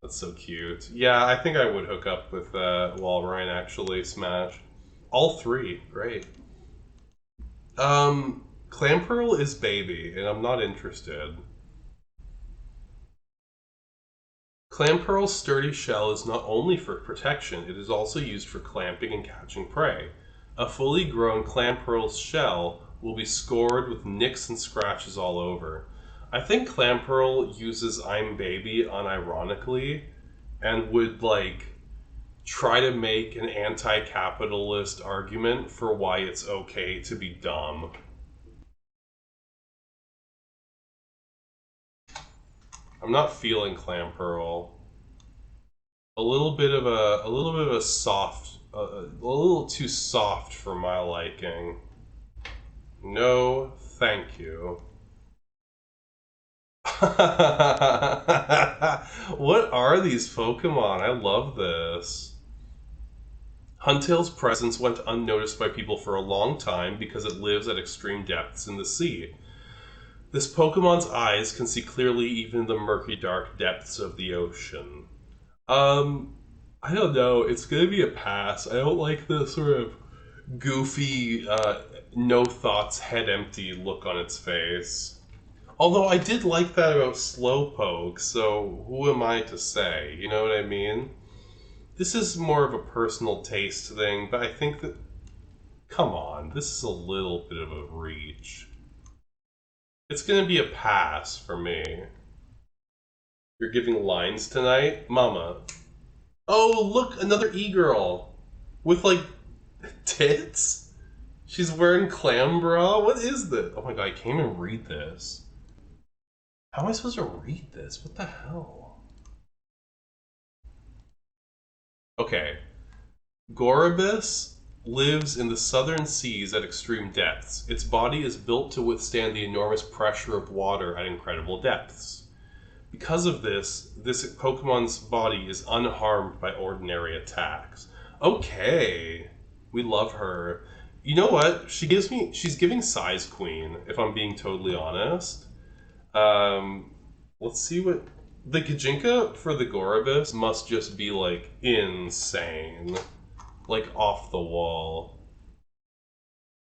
That's so cute. Yeah, I think I would hook up with Walrein, actually. Smash. All three. Great. Clamperl is baby, and I'm not interested. Clamperl's sturdy shell is not only for protection, it is also used for clamping and catching prey. A fully grown Clamperl's shell will be scored with nicks and scratches all over. I think Clamperl uses I'm baby unironically and would like try to make an anti-capitalist argument for why it's okay to be dumb. I'm not feeling Clamperl. A little bit of a soft, a little too soft for my liking. No, thank you. What are these Pokemon? I love this. Huntail's presence went unnoticed by people for a long time because it lives at extreme depths in the sea. This Pokemon's eyes can see clearly even in the murky, dark depths of the ocean. I don't know. It's gonna be a pass. I don't like the sort of goofy, no thoughts, head empty look on its face. Although I did like that about Slowpoke, so who am I to say? You know what I mean? This is more of a personal taste thing, but I think that Come on, this is a little bit of a reach. It's gonna be a pass for me. You're giving lines tonight? Mama. Oh, look, another e-girl. With, like, tits? She's wearing clam bra? What is this? Oh my god, I can't even read this. How am I supposed to read this? What the hell? Okay. Goribus lives in the southern seas at extreme depths. Its body is built to withstand the enormous pressure of water at incredible depths. Because of this Pokemon's body is unharmed by ordinary attacks. Okay. We love her. You know what? She's giving Size Queen, if I'm being totally honest. Let's see what... The Kajinka for the Goribus must just be, like, insane. Like, off the wall.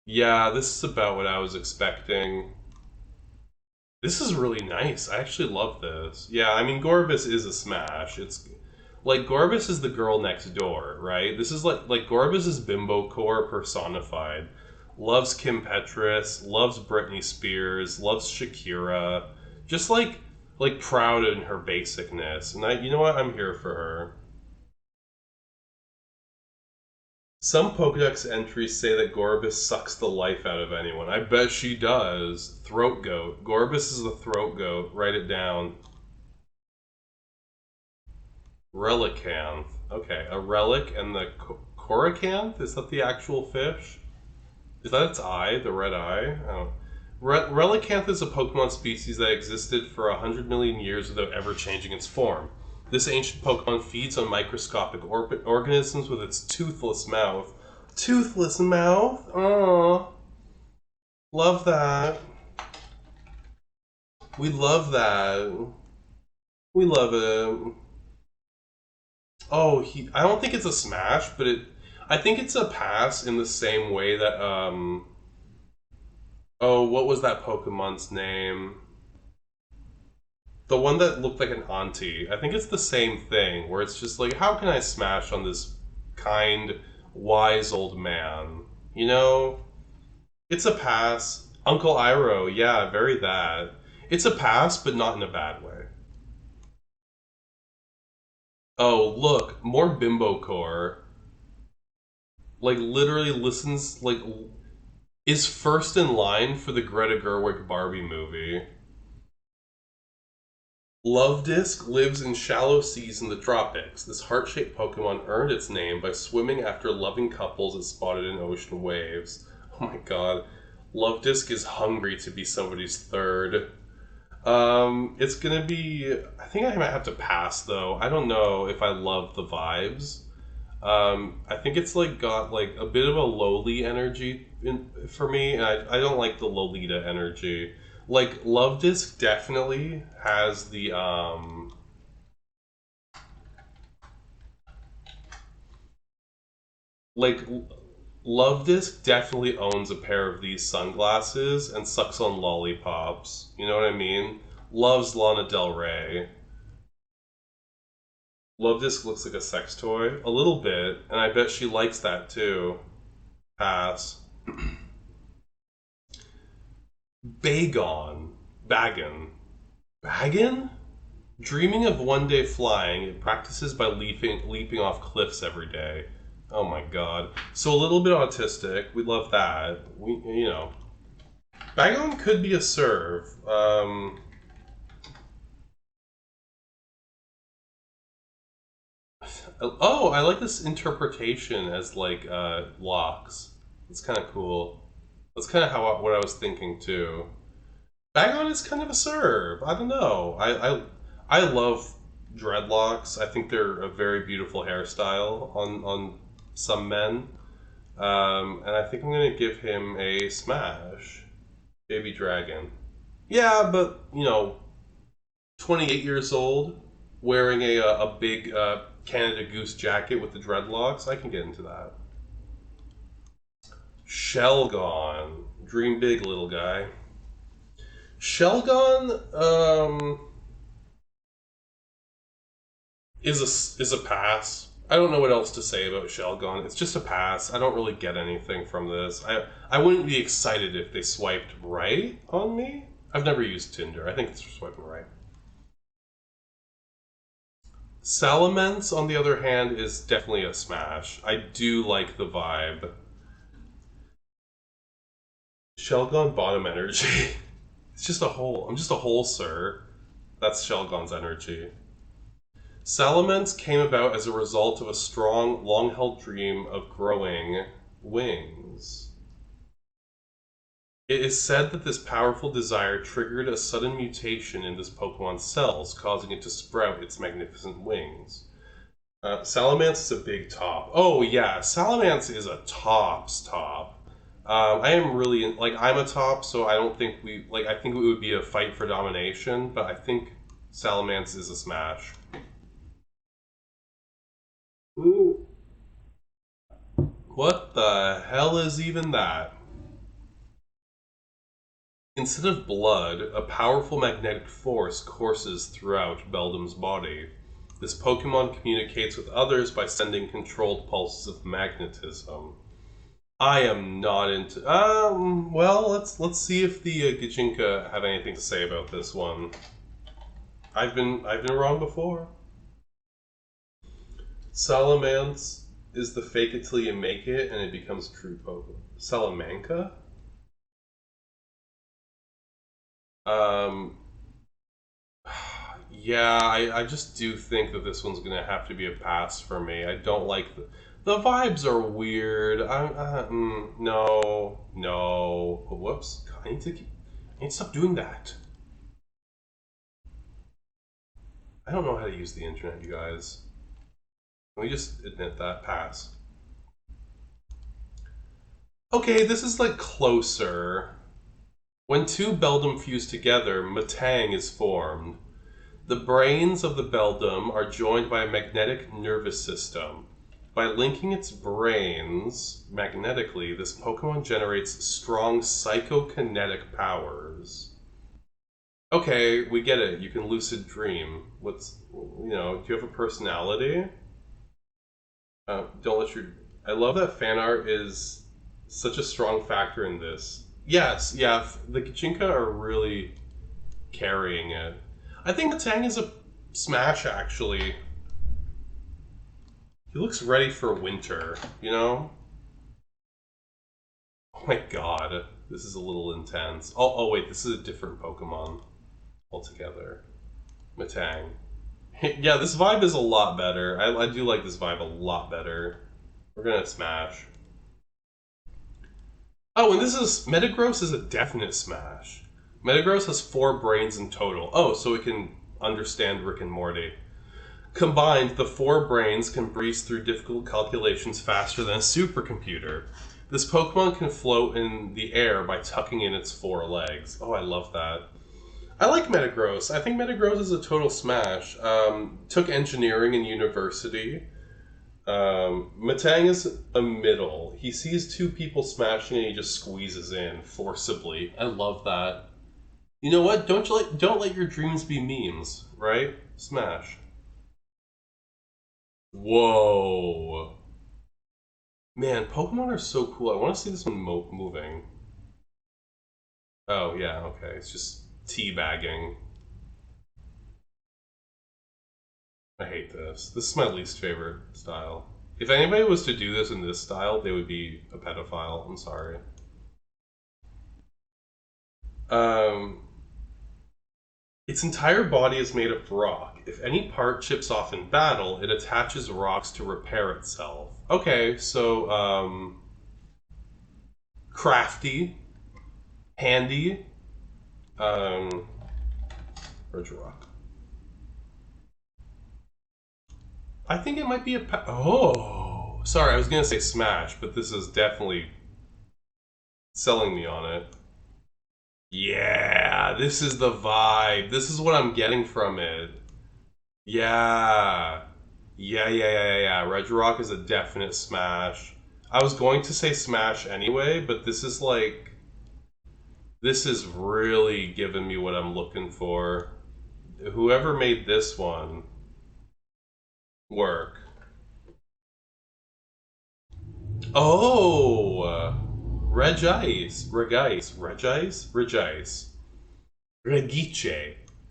Yeah, this is about what I was expecting. This is really nice. I actually love this. Yeah, I mean, Goribus is a smash. It's like Goribus is the girl next door, right? This is like Goribus is bimbo core personified. Loves Kim Petras, loves Britney Spears, loves Shakira. Just like proud in her basicness. And you know what? I'm here for her. Some Pokedex entries say that Goribus sucks the life out of anyone. I bet she does. Throat goat. Goribus is the throat goat. Write it down. Relicanth. Okay, a relic and the Coracanth? Is that the actual fish? Is that its eye? The red eye? Oh. Relicanth is a Pokemon species that existed for 100 million years without ever changing its form. This ancient Pokemon feeds on microscopic organisms with its toothless mouth. Toothless mouth? Aww. Love that. We love that. We love it. Oh, I don't think it's a smash, but I think it's a pass in the same way that, oh, what was that Pokemon's name? The one that looked like an auntie. I think it's the same thing, where it's just like, how can I smash on this kind, wise old man? You know? It's a pass. Uncle Iroh, yeah, very that. It's a pass, but not in a bad way. Oh, look, more bimbo core. Like, literally listens, like, is first in line for the Greta Gerwig Barbie movie. Love Disc lives in shallow seas in the tropics. This heart-shaped Pokemon earned its name by swimming after loving couples it spotted in ocean waves. Oh my god. Love Disc is hungry to be somebody's third. It's gonna be... I think I might have to pass, though. I don't know if I love the vibes. I think it's like got like a bit of a lowly energy for me, and I don't like the Lolita energy. Like, Love Disc definitely has the, like, Love Disc definitely owns a pair of these sunglasses and sucks on lollipops. You know what I mean? Loves Lana Del Rey. Love Disc looks like a sex toy. A little bit, and I bet she likes that too. Pass. Bagon. Bagon. Bagon? Dreaming of one day flying, it practices by leaping off cliffs every day. Oh my god. So a little bit autistic. We love that. You know. Bagon could be a serve. Oh, I like this interpretation as like locks. It's kind of cool. That's kind of what I was thinking too. Bagon is kind of a serve. I don't know. I love dreadlocks. I think they're a very beautiful hairstyle on some men. And I think I'm gonna give him a smash. Baby Dragon. Yeah, but you know, 28 years old, wearing a big Canada Goose jacket with the dreadlocks. I can get into that. Shelgon. Dream big, little guy. Shelgon is a pass. I don't know what else to say about Shelgon. It's just a pass. I don't really get anything from this. I wouldn't be excited if they swiped right on me. I've never used Tinder. I think it's swiping right. Salamence, on the other hand, is definitely a smash. I do like the vibe. Shelgon bottom energy. It's just a hole. I'm just a hole, sir. That's Shelgon's energy. Salamence came about as a result of a strong, long-held dream of growing wings. It is said that this powerful desire triggered a sudden mutation in this Pokemon's cells, causing it to sprout its magnificent wings. Salamence is a big top. Oh yeah, Salamence is a top's top. I am really like I'm a top, so I don't think we like. I think it would be a fight for domination, but I think Salamence is a smash. Ooh. What the hell is even that? Instead of blood, a powerful magnetic force courses throughout Beldum's body. This Pokemon communicates with others by sending controlled pulses of magnetism. I am not into. Well, let's see if the Gijinka have anything to say about this one. I've been wrong before. Salamence is the fake it till you make it, and it becomes true Pokemon. Salamanca. Um. Yeah, I just do think that this one's gonna have to be a pass for me. I don't like the vibes are weird. No. Whoops. I need to stop doing that. I don't know how to use the internet, you guys. Let me just admit that. Pass. Okay, this is like closer. When two Beldum fuse together, Matang is formed. The brains of the Beldum are joined by a magnetic nervous system. By linking its brains magnetically, this Pokemon generates strong psychokinetic powers. Okay, we get it. You can lucid dream. Do you have a personality? Don't let your. I love that fan art is such a strong factor in this. Yes, yeah, the Gijinka are really carrying it. I think the Tang is a smash, actually. He looks ready for winter, you know? Oh my god, this is a little intense. Oh wait, this is a different Pokemon altogether. Matang. Yeah, this vibe is a lot better. I do like this vibe a lot better. We're gonna smash. Oh, and this is Metagross is a definite smash. Metagross has 4 brains in total. Oh, so it can understand Rick and Morty. Combined, the 4 brains can breeze through difficult calculations faster than a supercomputer. This Pokemon can float in the air by tucking in its 4 legs. Oh, I love that. I like Metagross. I think Metagross is a total smash. Took engineering in university. Matang is a middle. He sees 2 people smashing and he just squeezes in forcibly. I love that. You know what? Don't let your dreams be memes, right? Smash. Whoa. Man, Pokemon are so cool. I want to see this one moving. Oh, yeah, okay. It's just teabagging. I hate this. This is my least favorite style. If anybody was to do this in this style, they would be a pedophile. I'm sorry. Its entire body is made of rock. If any part chips off in battle, it attaches rocks to repair itself. Okay, so, crafty, handy, where's your rock? I think it might be a oh! Sorry, I was gonna say smash, but this is definitely selling me on it. Yeah, this is the vibe. This is what I'm getting from it. Yeah. Yeah. Regirock is a definite smash. I was going to say smash anyway, but this is like... This is really giving me what I'm looking for. Whoever made this one... work. Oh, Regice, Regice. Regice.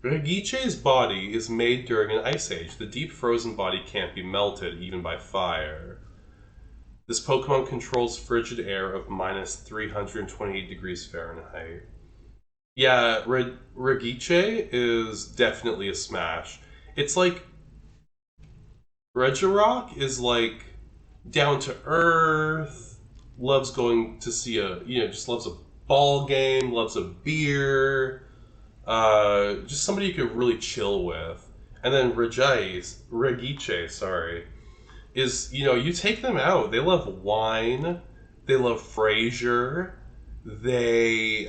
Regice's body is made during an ice age. The deep frozen body can't be melted, even by fire. This Pokemon controls frigid air of minus 328 degrees Fahrenheit. Yeah, Regice is definitely a smash. It's like Regirock is like down to earth, loves going to see just loves a ball game, loves a beer, just somebody you could really chill with. And then Regice, sorry, is, you take them out. They love wine, they love Frasier, they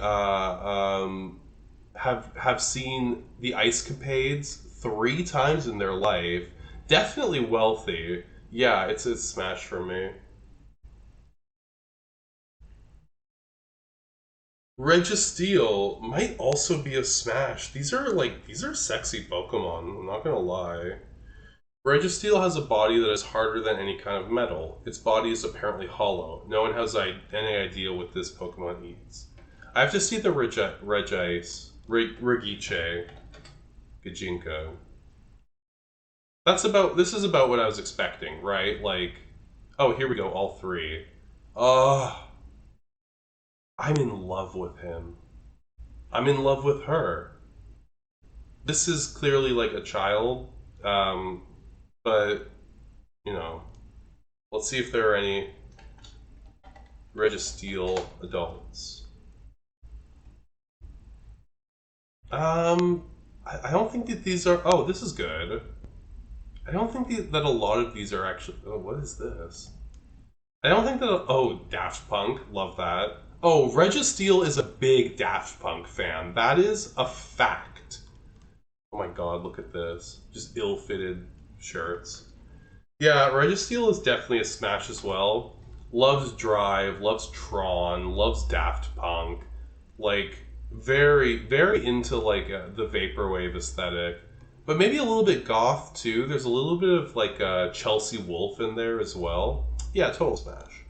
have seen the Ice Capades 3 times in their life. Definitely wealthy. Yeah, it's a smash for me. Registeel might also be a smash. These are sexy Pokemon, I'm not gonna lie. Registeel has a body that is harder than any kind of metal. Its body is apparently hollow. No one has any idea what this Pokemon eats. I have to see the Regice, Gajinka. This is about what I was expecting, right? Like, oh, here we go, all three. Oh, I'm in love with him. I'm in love with her. This is clearly like a child, but, you know, let's see if there are any Registeel adults. I don't think that these are. Oh, this is good. I don't think that a lot of these are actually. Oh, what is this? I don't think that. Oh, Daft Punk. Love that. Oh, Registeel is a big Daft Punk fan. That is a fact. Oh my god, look at this. Just ill-fitted shirts. Yeah, Registeel is definitely a smash as well. Loves Drive, loves Tron, loves Daft Punk. Like, very, very into like the vaporwave aesthetic. But maybe a little bit goth too. There's a little bit of like Chelsea Wolfe in there as well. Yeah, total smash.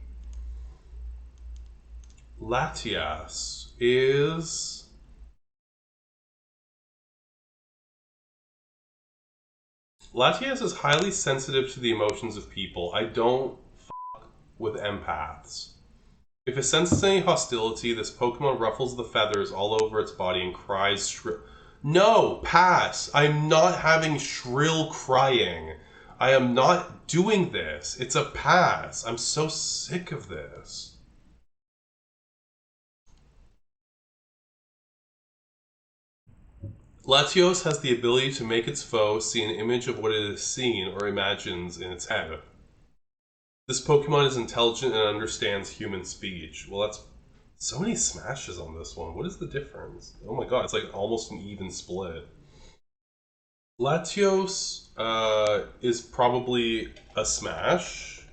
Latias is... Latias is highly sensitive to the emotions of people. I don't fuck with empaths. If it senses any hostility, this Pokemon ruffles the feathers all over its body and cries shrill. No! Pass! I'm not having shrill crying. I am not doing this. It's a pass. I'm so sick of this. Latios has the ability to make its foe see an image of what it has seen or imagines in its head. This Pokemon is intelligent and understands human speech. Well, that's so many smashes on this one. What is the difference? Oh my god, it's like almost an even split. Latios is probably a smash.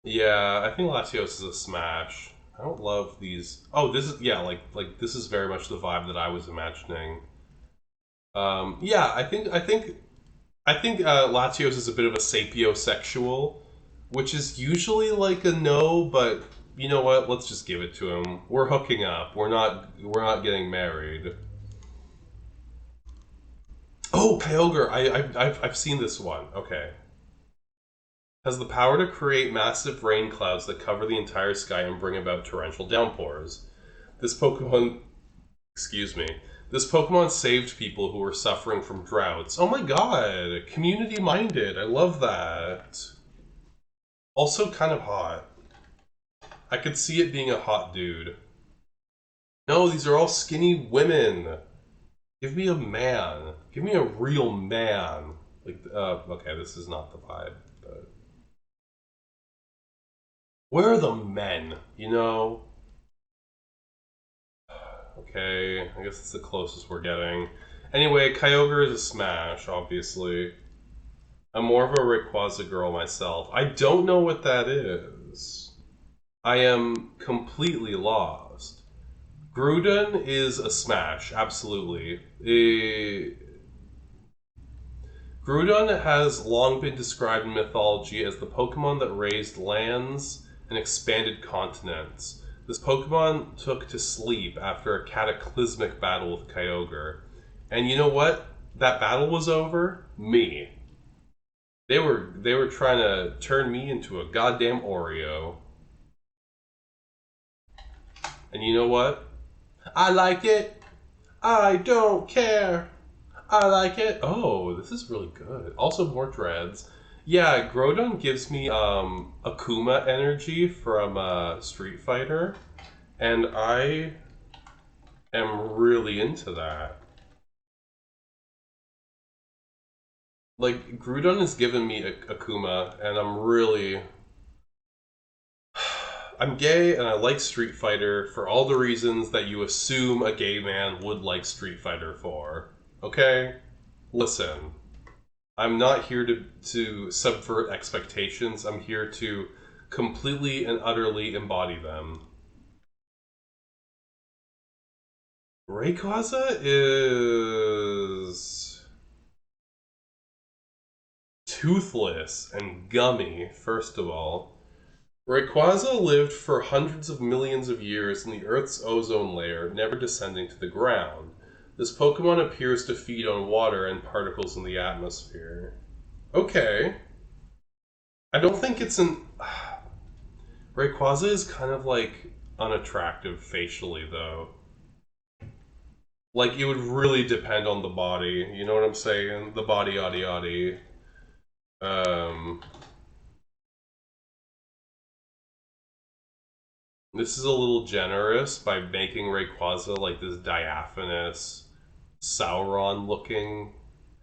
Yeah, I think Latios is a smash. I don't love these. Oh, this is, yeah, like this is very much the vibe that I was imagining. Yeah, I think Latios is a bit of a sapiosexual, which is usually like a no, but you know what? Let's just give it to him. We're hooking up. We're not getting married. Oh, Kyogre. I've seen this one. Okay. Has the power to create massive rain clouds that cover the entire sky and bring about torrential downpours. This Pokemon, excuse me, this Pokemon saved people who were suffering from droughts. Oh my god, community minded. I love that. Also kind of hot. I could see it being a hot dude. No, these are all skinny women. Give me a man. Give me a real man. Like, okay, this is not the vibe, but... Where are the men, you know? Okay, I guess it's the closest we're getting. Anyway, Kyogre is a smash, obviously. I'm more of a Rayquaza girl myself. I don't know what that is. I am completely lost. Groudon is a smash, absolutely. Groudon has long been described in mythology as the Pokemon that raised lands and expanded continents. This Pokemon took to sleep after a cataclysmic battle with Kyogre. And you know what? That battle was over? Me. They were trying to turn me into a goddamn Oreo. And you know what? I like it. I don't care. I like it. Oh, this is really good. Also more dreads. Yeah, Groudon gives me Akuma energy from Street Fighter, and I am really into that. Like, Groudon has given me Akuma, and I'm gay and I like Street Fighter for all the reasons that you assume a gay man would like Street Fighter for. Okay? Listen. I'm not here to subvert expectations. I'm here to completely and utterly embody them. Rayquaza is toothless and gummy, first of all. Rayquaza lived for hundreds of millions of years in the Earth's ozone layer, never descending to the ground. This Pokemon appears to feed on water and particles in the atmosphere. Okay. I don't think it's an... Rayquaza is kind of, like, unattractive facially, though. Like, it would really depend on the body. You know what I'm saying? The body, yaddy, yaddy. This is a little generous by making Rayquaza like this diaphanous, Sauron-looking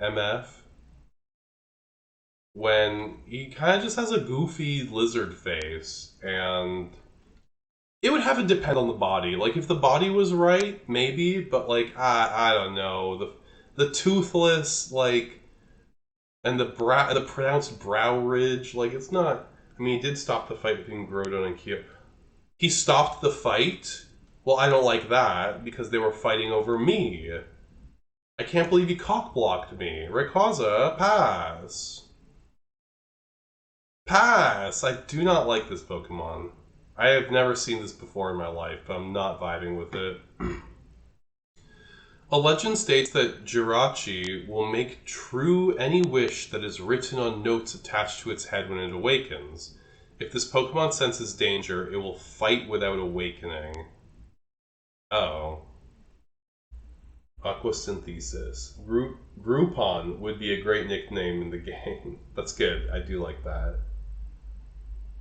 MF. When he kind of just has a goofy lizard face, and it would have to depend on the body. Like, if the body was right, maybe, but, like, I don't know. The toothless, like, and the pronounced brow ridge, like, it's not... I mean, he did stop the fight between Groudon and Kyo. He stopped the fight? Well, I don't like that, because they were fighting over me. I can't believe he cock-blocked me. Rayquaza, pass. Pass! I do not like this Pokemon. I have never seen this before in my life, but I'm not vibing with it. A legend states that Jirachi will make true any wish that is written on notes attached to its head when it awakens. If this Pokemon senses danger, it will fight without awakening. Oh. Aquasynthesis. Groupon would be a great nickname in the game. That's good. I do like that.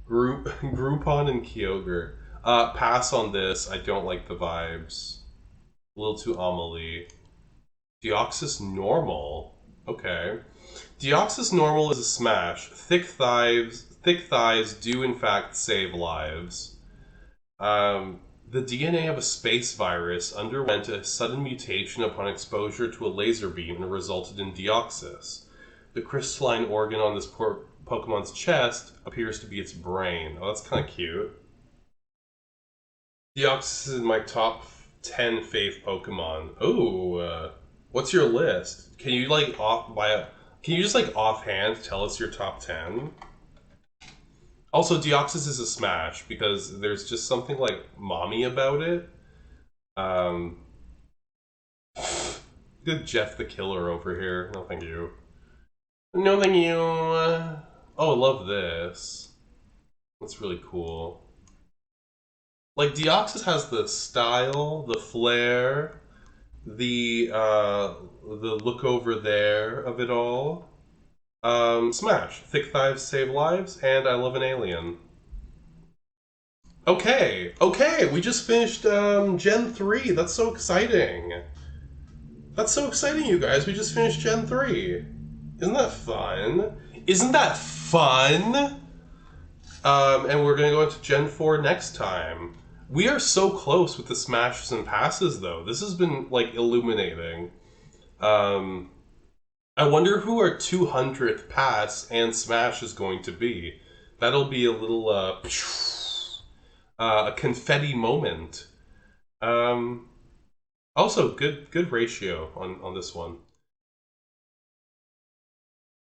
Groupon and Kyogre. Pass on this. I don't like the vibes. A little too Amelie. Deoxys Normal. Okay. Deoxys Normal is a smash. Thick thighs do in fact save lives. The DNA of a space virus underwent a sudden mutation upon exposure to a laser beam and resulted in Deoxys. The crystalline organ on this Pokemon's chest appears to be its brain. Oh, that's kind of cute. Deoxys is my top 10 fave Pokemon. Oh, what's your list? Can you just offhand tell us your top 10? Also, Deoxys is a smash because there's just something like mommy about it. Good Jeff the Killer over here. No, thank you. No, thank you. Oh, I love this. That's really cool. Like, Deoxys has the style, the flair, the look over there of it all. Smash. Thick thighs save lives, and I love an alien. Okay, we just finished Gen 3. That's so exciting. That's so exciting, you guys. We just finished Gen 3. Isn't that fun? Isn't that fun? And we're going to go into Gen 4 next time. We are so close with the smashes and passes, though. This has been, like, illuminating. I wonder who our 200th pass and smash is going to be. That'll be a little, a confetti moment. Also, good ratio on this one.